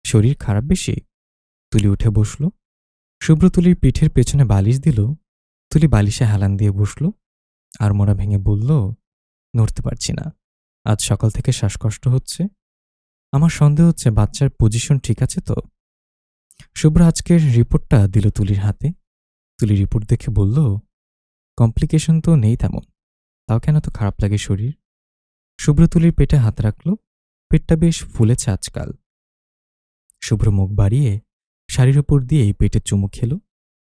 শরীর খারাপ বেশি? তুলি উঠে বসল। শুভ্র তুলির পিঠের পেছনে বালিশ দিল। তুলি বালিশে হেলান দিয়ে বসল। আর মোড়া ভেঙে বলল, নড়তে পারছি না, আজ সকাল থেকে শ্বাসকষ্ট হচ্ছে। আমার সন্দেহ হচ্ছে বাচ্চার পজিশন ঠিক আছে তো? শুভ্র আজকের রিপোর্টটা দিল তুলির হাতে। তুলি রিপোর্ট দেখে বলল, কমপ্লিকেশন তো নেই তেমন, তাও কেন তো খারাপ লাগে শরীর? শুভ্র তুলির পেটে হাত রাখল। পেটটা বেশ ফুলেছে আজকাল। শুভ্র মুখ বাড়িয়ে শাড়ির উপর দিয়ে পেটে চুমু খেল।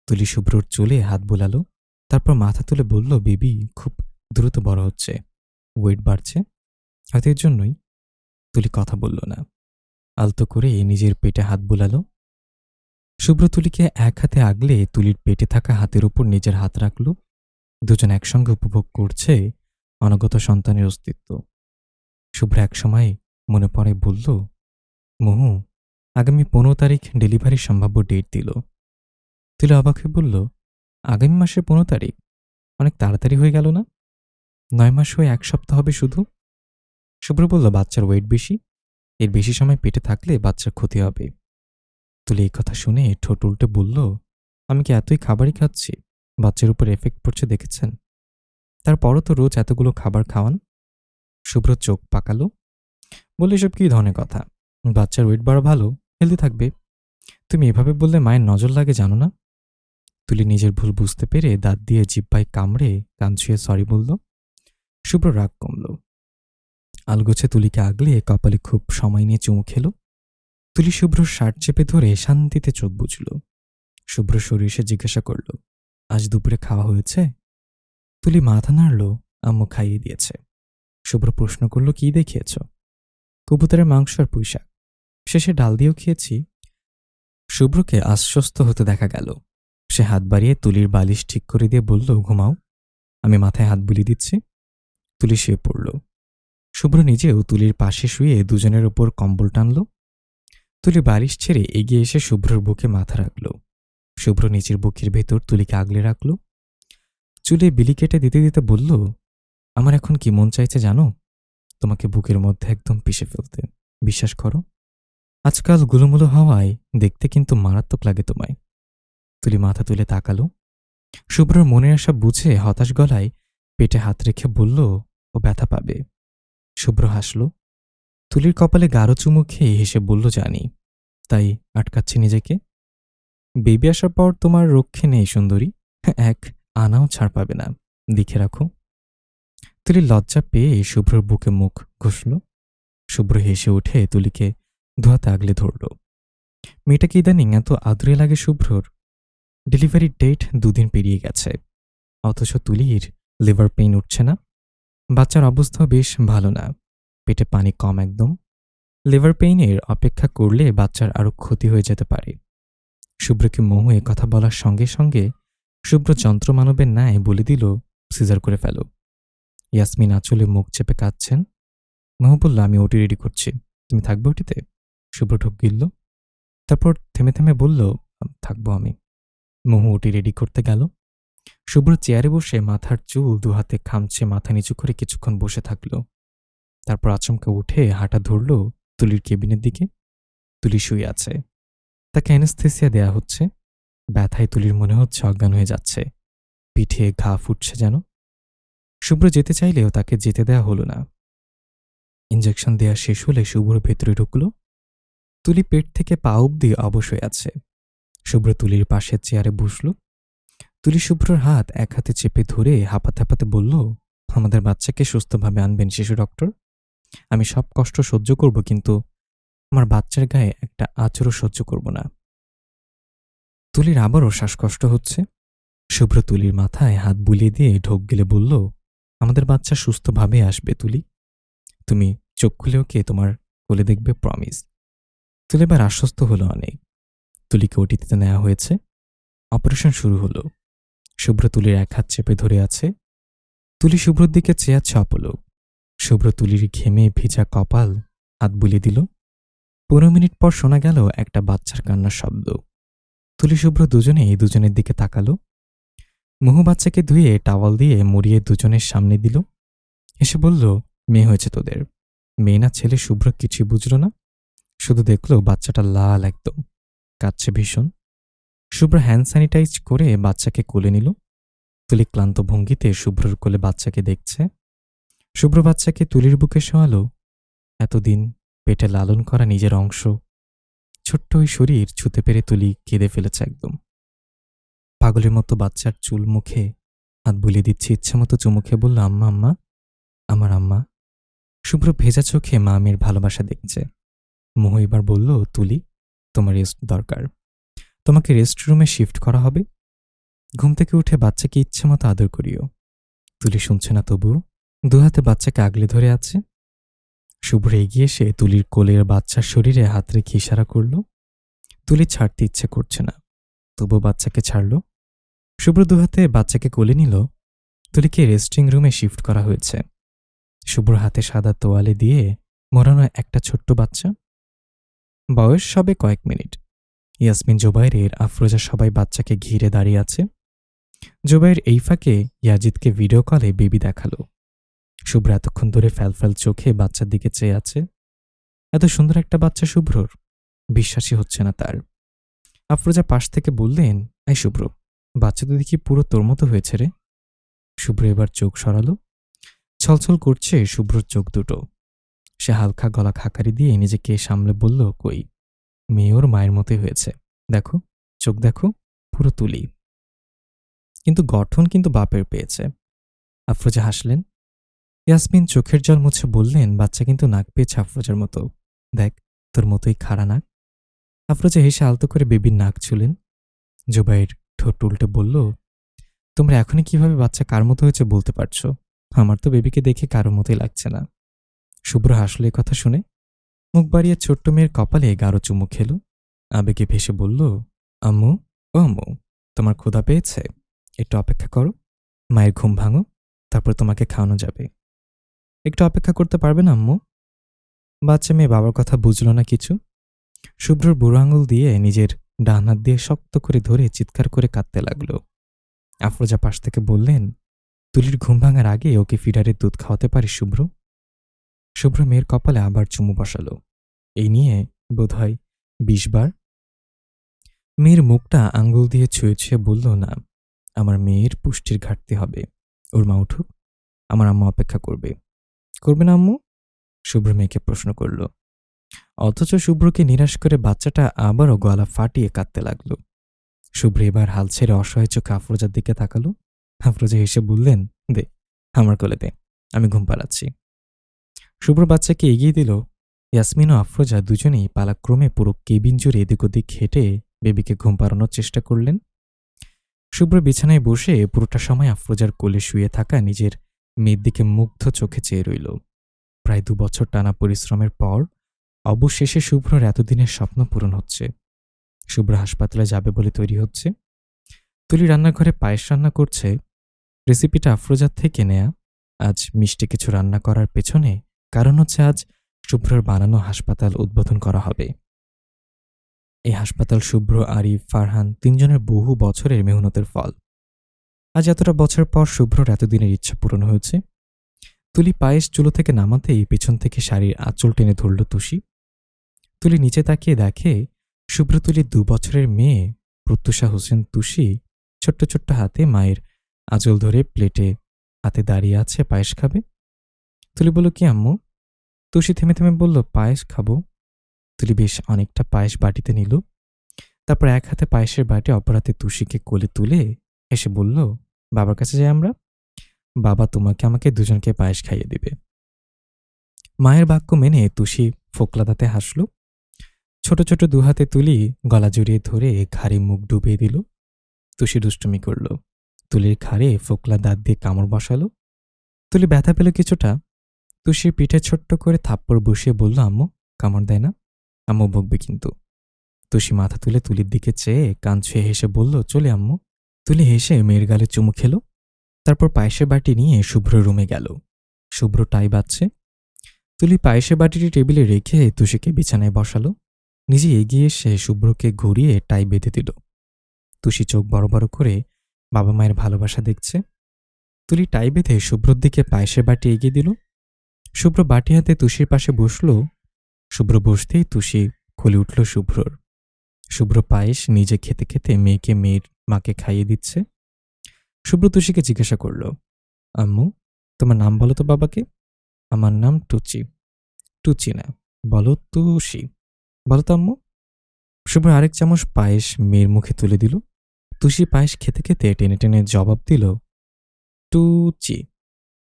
তুলি শুভ্রর চুলে হাত বোলালো। তারপর মাথা তুলে বলল, বেবি খুব দ্রুত বড় হচ্ছে, ওয়েট বাড়ছে, হয়তো এর জন্যই। তুলি কথা বলল না। আলতো করে নিজের পেটে হাত বোলালো। শুভ্র তুলিকে এক হাতে আগলে তুলির পেটে থাকা হাতের উপর নিজের হাত রাখল। দুজন একসঙ্গে উপভোগ করছে অনাগত সন্তানের অস্তিত্ব। শুভ্র একসময় মনে পড়ে বলল, মহু আগামী 15 তারিখ ডেলিভারির সম্ভাব্য ডেট দিল। তুলি অবাক হয়ে বলল, আগামী মাসের 15 তারিখ? অনেক তাড়াতাড়ি হয়ে গেল না? 9 মাস হয়ে 1 সপ্তাহ হবে শুধু। শুভ্র বলল, বাচ্চার ওয়েট বেশি, এর বেশি সময় পেটে থাকলে বাচ্চার ক্ষতি হবে। তুলি এই কথা শুনে ঠোঁট উল্টে বলল, আমি কি এতই খাবারই খাচ্ছি, বাচ্চার উপর এফেক্ট পড়ছে দেখেছেন? তারপরও তো রোজ এতগুলো খাবার খাওয়ান। শুভ্র চোখ পাকালো। বলে, এসব কী ধরনের কথা? বাচ্চার ওয়েট বাড়া ভালো, হেলদি থাকবে। তুমি এভাবে বললে মায়ের নজর লাগে জানো না? তুলি নিজের ভুল বুঝতে পেরে দাঁত দিয়ে জিহ্বায় কামড়ে কান ছুঁয়ে সরি বলল। শুভ্র রাগ কমল। আলগোছে তুলিকে আগলে কপালে খুব সময় নিয়ে চুমু খেল। তুলি শুভ্রর শার্ট চেপে ধরে শান্তিতে চোখ বুঝল। শুভ্র সরে এসে জিজ্ঞাসা করল, আজ দুপুরে খাওয়া হয়েছে? তুলি মাথা নাড়ল, আম্মু খাইয়ে দিয়েছে। শুভ্র প্রশ্ন করল, কি দেখিয়েছ? কবুতরের মাংস আর পুঁইশাক, শেষে ডাল দিয়েও খেয়েছি। শুভ্রকে আশ্বস্ত হতে দেখা গেল। সে হাত বাড়িয়ে তুলির বালিশ ঠিক করে দিয়ে বলল, ঘুমাও, আমি মাথায় হাত বুলিয়ে দিচ্ছি। তুলি শুয়ে পড়ল। শুভ্র নিজেও তুলির পাশে শুয়ে দুজনের ওপর কম্বল টানল। তুলি বালিশ ছেড়ে এগিয়ে এসে শুভ্রর বুকে মাথা রাখল। শুভ্র নিজের বুকের ভেতর তুলিকে আগলে রাখল। চুলে বিলি কেটে দিতে দিতে বলল, আমার এখন কি মন চাইছে জানো? তোমাকে বুকের মধ্যে একদম পিষে ফেলতে। বিশ্বাস করো, আজকাল গুলোমুলো হওয়ায় দেখতে কিন্তু মারাত্মক লাগে তোমায়। তুলি মাথা তুলে তাকালো। শুভ্রর মনের আশা বুঝে হতাশ গলায় পেটে হাত রেখে বলল, ও ব্যথা পাবে। শুভ্র হাসল। তুলির কপালে গাঢ় চুমু খেয়ে হেসে বলল, জানি, তাই আটকাচ্ছি নিজেকে। বেবি আসার পর তোমার রক্ষে নেই সুন্দরী, এক আনাও ছাড় পাবে না, দেখে রাখো। তুলির লজ্জা পেয়ে শুভ্রর বুকে মুখ ঘষল। শুভ্র হেসে উঠে তুলিকে ধোয়াতে আগলে ধরল। মেয়েটাকে ইদানিং এত আদুরে লাগে শুভ্রর। ডেলিভারির ডেট 2 দিন পেরিয়ে গেছে, অথচ তুলির লিভার পেইন উঠছে না। বাচ্চার অবস্থাও বেশ ভালো না, পেটে পানি কম একদম। লিভার পেইনের অপেক্ষা করলে বাচ্চার আরও ক্ষতি হয়ে যেতে পারে। শুভ্রকে মোহ এ কথা বলার সঙ্গে সঙ্গে শুভ্র যন্ত্রমানবের ন্যায় বলে দিল, সিজার করে ফেলো। ইয়াসমিন আঁচলে মুখ চেপে কাঁদছেন। মোহ বলল, আমি ওটি রেডি করছি, তুমি থাকবে ওটিতে? শুভ্র ঢোক গিলল। তারপর থেমে থেমে বলল, থাকবো আমি। মোহ ওটি রেডি করতে গেল। শুভ্র চেয়ারে বসে মাথার চুল দুহাতে খামচে মাথা নিচু করে কিছুক্ষণ বসে থাকল। তারপর আচমকা উঠে হাঁটা ধরল তুলির কেবিনের দিকে। তুলি শুয়ে আছে, তাকে অ্যানেস্থেসিয়া দেয়া হচ্ছে। ব্যথায় তুলির মনে হচ্ছে অজ্ঞান হয়ে যাচ্ছে, পিঠে ঘা ফুটছে যেন। শুভ্র যেতে চাইলেও তাকে যেতে দেয়া হলো না। ইঞ্জেকশন দেয়া শেষ হলে শুভ্র ভেতরে ঢুকল। তুলি পেট থেকে পা অব্দি অবশ হয়ে আছে। শুভ্র তুলির পাশের চেয়ারে বসল। তুলি শুভ্রর হাত এক হাতে চেপে ধরে হাঁপাতে হাঁপাতে বলল, আমাদের বাচ্চাকে সুস্থভাবে আনবেন শিশু ডক্টর। আমি সব কষ্ট সহ্য করব, কিন্তু আমার বাচ্চার গায়ে একটা আঁচড়ও সহ্য করব না। তুলির আবারও শ্বাসকষ্ট হচ্ছে। শুভ্র তুলির মাথায় হাত বুলিয়ে দিয়ে ঢোক গেলে বলল, আমাদের বাচ্চা সুস্থভাবে আসবে তুলি, তুমি চোখ খুলে ওকে তোমার কোলে দেখবে, প্রমিস। তুলি এবার আশ্বস্ত হলো অনেক। তুলিকে ওটিতে নেওয়া হয়েছে। অপারেশন শুরু হলো। শুভ্র তুলির এক হাত চেপে ধরে আছে। তুলি শুভ্রর দিকে চেয়ে আছে অপলক। শুভ্র তুলির ঘেমে ভিজা কপাল হাত বুলিয়ে দিল। 15 মিনিট পর শোনা গেল একটা বাচ্চার কান্নার শব্দ। তুলি শুভ্র দুজনেই দুজনের দিকে তাকালো। মুহু বাচ্চাকে ধুয়ে টাওয়াল দিয়ে মুড়িয়ে দুজনের সামনে দিল। এসে বলল, মেয়ে হয়েছে তোদের। মেয়ে না ছেলে শুভ্র কিছুই বুঝল না, শুধু দেখল বাচ্চাটা লাল একদম, কাঁদছে ভীষণ। শুভ্র হ্যান্ড স্যানিটাইজ করে বাচ্চাকে কোলে নিল। তুলি ক্লান্ত ভঙ্গিতে শুভ্রর কোলে বাচ্চাকে দেখছে। শুভ্র বাচ্চাকে তুলির বুকে শোয়ালো। এতদিন পেটে লালন করা নিজের অংশ, ছোট্ট ওই শরীর ছুতে পেরে তুলি কেঁদে ফেলেছে একদম। পাগলের মতো বাচ্চার চুল মুখে হাত বুলিয়ে দিচ্ছে, ইচ্ছে মতো চুমুখে বলল, আম্মা আম্মা, আমার আম্মা। শুভ্র ভেজা চোখে মা মেয়ের ভালোবাসা দেখছে। মোহ এবার বলল, তুলি, তোমার রেস্ট দরকার, তোমাকে রেস্ট রুমে শিফট করা হবে। ঘুম থেকে উঠে বাচ্চাকে ইচ্ছে মতো আদর করিও। তুলি শুনছে না তবুও দুহাতে বাচ্চাকে আগলে ধরে আছে। শুভ্র এগিয়ে এসে তুলির কোলের বাচ্চার শরীরে হাত রেখে ইশারা করল। তুলি ছাড়তে ইচ্ছে করছে না, তবু বাচ্চাকে ছাড়ল। শুভ্র দুহাতে বাচ্চাকে কোলে নিল। তুলিকে রেস্টিং রুমে শিফট করা হয়েছে। শুভ্র হাতে সাদা তোয়ালে দিয়ে মোড়ানো একটা ছোট্ট বাচ্চা, বয়স সবে কয়েক মিনিট। ইয়াসমিন, জোবাইরের, আফরোজা সবাই বাচ্চাকে ঘিরে দাঁড়িয়ে আছে। জোবাইর এই ফাঁকে ইয়াজিদকে ভিডিও কলে বেবি দেখালো। শুভ্র এতক্ষণ ধরে ফ্যালফ্যাল চোখে বাচ্চার দিকে চেয়ে আছে। এত সুন্দর একটা বাচ্চা শুভ্রর, বিশ্বাসই হচ্ছে না তার। আফরোজা পাশ থেকে বললেন, এই শুভ্র, বাচ্চা তো দেখি পুরো তোর মতো হয়েছে রে। শুভ্র এবার চোখ সরালো। ছলছল করছে শুভ্রর চোখ দুটো। সে হালকা গলা খাকারি দিয়ে নিজেকে সামলে বলল, কই, মেয়ে ওর মায়ের মতোই হয়েছে, দেখো, চোখ দেখো, পুরো তুলি। কিন্তু গঠন কিন্তু বাপের পেয়েছে। আফরোজা হাসলেন। ইয়াসমিন চোখের জল মুছে বললেন, বাচ্চা কিন্তু নাক পেয়েছে আফরোজার মতো। দেখ, তোর মতোই খাড়া নাক। আফরোজা হেসে আলতো করে বেবির নাক ছুলেন। জুবাইর ঠোঁট উল্টে বলল, তোমরা এখনই কিভাবে বাচ্চা কার মতো হয়েছে বলতে পারছো? আমার তো বেবিকে দেখে কারো মতোই লাগছে না। শুভ্র হাসল এ কথা শুনে। মুখ বাড়িয়ে ছোট্ট মেয়ের কপালে গাঢ় চুমু খেল। আবেগে ভেসে বলল, আম্মু, ও আম্মু, তোমার ক্ষুধা পেয়েছে? একটু অপেক্ষা করো, মায়ের ঘুম ভাঙো, তারপর তোমাকে খাওয়ানো যাবে। একটু অপেক্ষা করতে পারবে না আম্মু? বাচ্চা মেয়ে বাবার কথা বুঝল না কিছু। শুভ্রর বুড়ো আঙুল দিয়ে নিজের ডান হাত দিয়ে শক্ত করে ধরে চিৎকার করে কাঁদতে লাগল। আফরোজা পাশ থেকে বললেন, তুলির ঘুম ভাঙার আগে ওকে ফিডারের দুধ খাওয়াতে পারিস শুভ্র? শুভ্র মেয়ের কপালে আবার চুমু বসালো। এই নিয়ে বোধহয় ২০ বার। মেয়ের মুখটা আঙ্গুল দিয়ে ছুঁয়ে ছুঁয়ে বলল, না, আমার মেয়ের পুষ্টির ঘাটতি হবে। ওর মা উঠুক, আমার আম্মা অপেক্ষা করবে। করবে না আম্মু? শুভ্র মেয়েকে প্রশ্ন করল। অথচ শুভ্রকে নিরাশ করে বাচ্চাটা আবারও গলা ফাটিয়ে কাঁদতে লাগল। শুভ্র এবার হাল ছেড়ে অসহায় চোখে আফরোজার দিকে তাকালো। আফরোজা হেসে বললেন, দে, আমার কোলে দে, আমি ঘুম পাড়াচ্ছি। শুভ্র বাচ্চাকে এগিয়ে দিল। ইয়াসমিন ও আফরোজা দুজনেই পালাক্রমে পুরো কেবিন জুড়ে এদিক ওদিক হেঁটে বেবিকে ঘুম পাড়ানোর চেষ্টা করলেন। শুভ্র বিছানায় বসে পুরোটা সময় আফরোজার কোলে শুয়ে থাকা নিজের মেয়ের দিকে মুগ্ধ চোখে চেয়ে রইল। প্রায় ২ বছর টানা পরিশ্রমের পর অবশেষে শুভ্রর এতদিনের স্বপ্ন পূরণ হচ্ছে। শুভ্র হাসপাতালে যাবে বলে তৈরি হচ্ছে। তুলি রান্নাঘরে পায়েস রান্না করছে। রেসিপিটা আফরোজার থেকে নেয়া। আজ মিষ্টি কিছু রান্না করার পেছনে কারণ হচ্ছে আজ শুভ্রর বানানো হাসপাতাল উদ্বোধন করা হবে। এই হাসপাতাল শুভ্র, আরিফ, ফারহান ৩ জনের বহু বছরের মেহনতের ফল। আজ এতটা বছর পর শুভ্রর এতদিনের ইচ্ছা পূরণ হয়েছে। তুলি পায়েস চুলো থেকে নামাতেই পেছন থেকে শাড়ির আঁচল টেনে ধরল তুষি। তুলি নিচে তাকিয়ে দেখে শুভ্র তুলির ২ বছরের মেয়ে প্রত্যুষা হোসেন তুষি ছোট্ট ছোট্ট হাতে মায়ের আঁচল ধরে প্লেটে হাতে দাঁড়িয়ে আছে, পায়েস খাবে। তুলি বলল, কি আম্মু? তুষি থেমে থেমে বলল, পায়েস খাবো। তুলি বেশ অনেকটা পায়েস বাটিতে নিল। তারপর এক হাতে পায়েসের বাটি, অপর হাতে তুষিকে কোলে তুলে এসে বলল, বাবার কাছে যাই আমরা। বাবা তোমাকে আমাকে দুজনকে পায়েস খাইয়ে দিবে। মায়ের বাক্য মেনে তুষি ফোকলা দাঁতে হাসল। ছোট ছোট ২ হাতে তুলি গলা জড়িয়ে ধরে ঘাড়ে মুখ ডুবিয়ে দিল। তুষি দুষ্টুমি করল। তুলির ঘাড়ে ফোকলা দাঁত দিয়ে কামড় বসালো। তুলি ব্যথা পেল কিছুটা। তুষির পিঠে ছোট্ট করে থাপ্পড় বসিয়ে বলল, আম্মু, কামড় দেয় না, আম্মু বকবে কিন্তু। তুষি মাথা তুলে তুলির দিকে চেয়ে কান ছুঁয়ে হেসে বলল, চলে আম্মু। তুলি হেসে মেয়ের গালে চুমু খেল। তারপর পায়েসের বাটি নিয়ে শুভ্র রুমে গেল। শুভ্র টাই বাজছে। তুলি পায়েসের বাটিটি টেবিলে রেখে তুষিকে বিছানায় বসালো। নিজে এগিয়ে এসে শুভ্রকে ঘুরিয়ে টাই বেঁধে দিল। তুষি চোখ বড় বড় করে বাবা মায়ের ভালোবাসা দেখছে। তুলি টাই বেঁধে শুভ্রর দিকে পায়েসের বাটি এগিয়ে দিল। শুভ্র বাটি হাতে তুষির পাশে বসল। শুভ্র বসতেই তুষি খুলে উঠল শুভ্রর। শুভ্র পায়েস নিজে খেতে খেতে মেয়েকে মেয়ের মাকে খাইয়ে দিচ্ছে। শুভ্র তুষিকে জিজ্ঞাসা করল, আম্মু, তোমার নাম বলো তো বাবাকে। আমার নাম টুচি। টুচি না, বলো তুষি। বলো তো আম্মু। শুভ্র আরেক চামচ পায়েস মেয়ের মুখে তুলে দিল। তুষি পায়েস খেতে খেতে টেনে টেনে জবাব দিল, টুচি।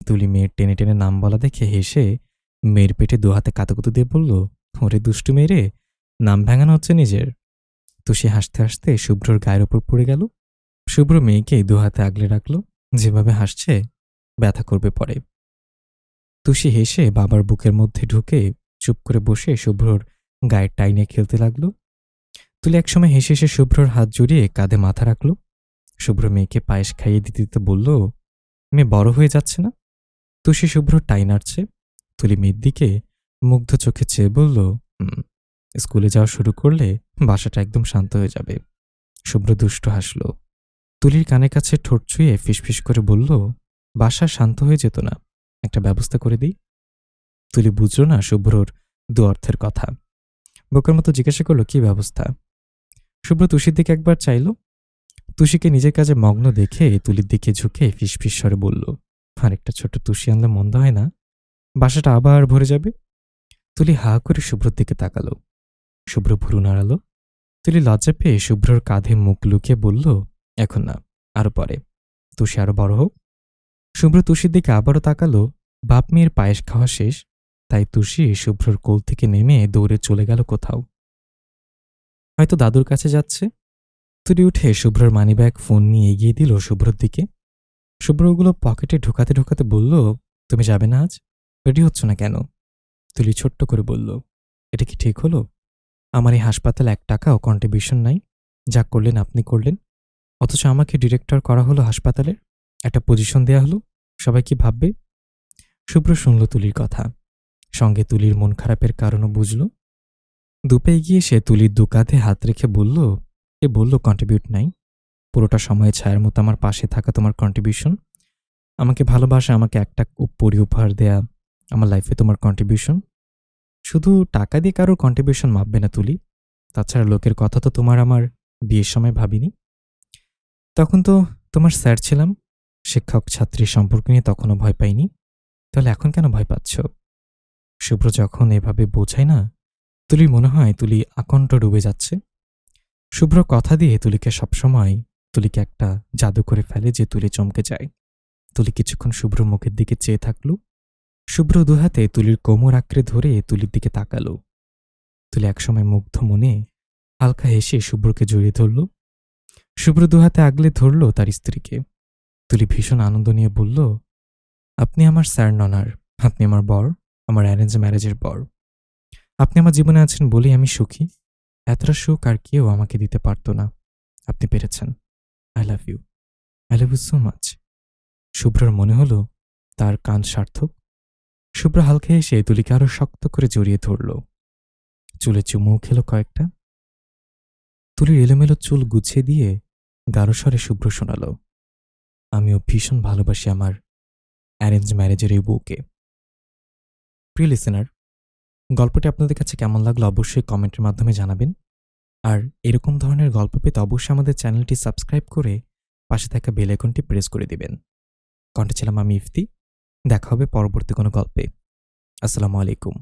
তুলি মেয়ের টেনে টেনে নাম বলা দেখে হেসে মেয়ের পেটে ২ হাতে কাতুকুতু দিয়ে বলল, ওরে দুষ্টু মেয়েরে, নাম ভাঙানো হচ্ছে নিজের। তুষি হাসতে হাসতে শুভ্রর গায়ের ওপর পড়ে গেল। শুভ্র মেয়েকে ২ হাতে আগলে রাখল। যেভাবে হাসছে ব্যথা করবে পরে। তুষি হেসে বাবার বুকের মধ্যে ঢুকে চুপ করে বসে শুভ্রর গায়ের টাইনে খেলতে লাগল। তুলি একসময় হেসে হেসে শুভ্রর হাত জড়িয়ে কাঁধে মাথা রাখল। শুভ্র মেয়েকে পায়েস খাইয়ে দিতে দিতে বলল, মেয়ে বড় হয়ে যাচ্ছে না? তুষি শুভ্রর টাই নাড়ছে। তুলি মেয়ের দিকে মুগ্ধ চোখে চেয়ে বলল, স্কুলে যাওয়া শুরু করলে বাসাটা একদম শান্ত হয়ে যাবে। শুভ্র দুষ্ট হাসল। তুলির কানের কাছে ঠোঁট ছুঁয়ে ফিসফিস করে বলল, বাসা শান্ত হয়ে যেত না, একটা ব্যবস্থা করে দিই। তুলি বুঝল না শুভ্রর ২ অর্থের কথা। বোকার মতো জিজ্ঞাসা করল, কি ব্যবস্থা? শুভ্র তুষির দিকে একবার চাইল। তুষিকে নিজের কাজে মগ্ন দেখে তুলির দিকে ঝুঁকে ফিসফিস স্বরে বলল, আরেকটা ছোট তুষি আনলে মন্দ হয় না, বাসাটা আবার ভরে যাবে। তুলি হা করে শুভ্রর দিকে তাকালো। শুভ্র ভুরু নাড়ালো। তুলি লজ্জা পেয়ে শুভ্রর কাঁধে মুখ লুকিয়ে বলল, এখন না, আরো পরে। তুষি আরো বড় হোক। শুভ্র তুষির দিকে আবারও তাকালো। বাপ মেয়ের পায়েস খাওয়া শেষ, তাই তুষি শুভ্রর কোল থেকে নেমে দৌড়ে চলে গেল কোথাও, হয়তো দাদুর কাছে যাচ্ছে। তুলি উঠে শুভ্রর মানিব্যাগ ফোন নিয়ে এগিয়ে দিল শুভ্রর দিকে। শুভ্র ওগুলো পকেটে ঢোকাতে ঢোকাতে বলল, তুমি যাবে না আজ? রেডি হচ্ছ না কেন? তুলি ছোট্ট করে বলল, এটা কি ঠিক হলো? আমার এই হাসপাতালে 1 টাকাও কন্ট্রিবিউশন নাই। যা করলেন আপনি করলেন, অথচ আমাকে ডিরেক্টর করা হলো হাসপাতালের, একটা পজিশন দেয়া হলো। সবাই কি ভাববে? শুভ্র শুনল তুলির কথা, সঙ্গে তুলির মন খারাপের কারণও বুঝল। দুপে এগিয়ে সে তুলির 2 কাঁধে হাত রেখে বলল, এ বলল কন্ট্রিবিউট নাই? পুরোটা সময়ে ছায়ার মতো আমার পাশে থাকা তোমার কন্ট্রিবিউশন, আমাকে ভালোবাসা, আমাকে একটা পরি উপহার দেয়া, আমার লাইফে তোমার কন্ট্রিবিউশন। শুধু টাকা দিয়ে কারোর কন্ট্রিবিউশন মাপবে না তুলি। তাছাড়া লোকের কথা তো তোমার আমার বিয়ের সময় ভাবিনি। তখন তো তোমার স্যার ছিলাম, শিক্ষক ছাত্রীর সম্পর্ক নিয়ে তখনও ভয় পাইনি। তাহলে এখন কেন ভয় পাচ্ছ? শুভ্র যখন এভাবে বোঝায় না, তুলির মনে হয় তুলি আকণ্ঠ ডুবে যাচ্ছে। শুভ্র কথা দিয়ে তুলিকে একটা জাদু করে ফেলে যে তুলি চমকে যায়। তুলি কিছুক্ষণ শুভ্র মুখের দিকে চেয়ে থাকল। শুভ্র 2 হাতে তুলির কোমর আঁকড়ে ধরে তুলির দিকে তাকালো। তুলি একসময় মুগ্ধ মনে হালকা হেসে শুভ্রকে জড়িয়ে ধরল। শুভ্র 2 হাতে আগলে ধরল তার স্ত্রীকে। তুলি ভীষণ আনন্দ নিয়ে বলল, আপনি আমার স্যার ননার, আপনি আমার বর, আমার অ্যারেঞ্জ ম্যারেজের বর। আপনি আমার জীবনে আছেন বলেই আমি সুখী। এতটা সুখ আর কেউ আমাকে দিতে পারত না। আপনি পেরেছেন। I love you, I love you so much. শুভ্রর মনে হলো তার কান সার্থক। শুভ্র হালকা হেসে তুলিকে আরো শক্ত করে জড়িয়ে ধরল। চুলে চুমু খেলো কয়েকটা। তুলির এলোমেলো চুল গুছিয়ে দিয়ে গাঢ় স্বরে শুভ্র শোনাল, আমিও ভীষণ ভালোবাসি আমার অ্যারেঞ্জ ম্যারেজের এই বউকে। প্রিয় লিসেনার, গল্পটি আপনাদের কাছে কেমন লাগলো অবশ্যই কমেন্টের মাধ্যমে জানাবেন। আর এরকম ধরনের গল্প পেতে অবশ্যই আমাদের চ্যানেলটি সাবস্ক্রাইব করে পাশে থাকা বেল আইকনটি প্রেস করে দিবেন। কণ্ঠে ছিলাম আমি ইফতি। দেখা হবে পরবর্তী কোনো গল্পে। আসসালামু আলাইকুম।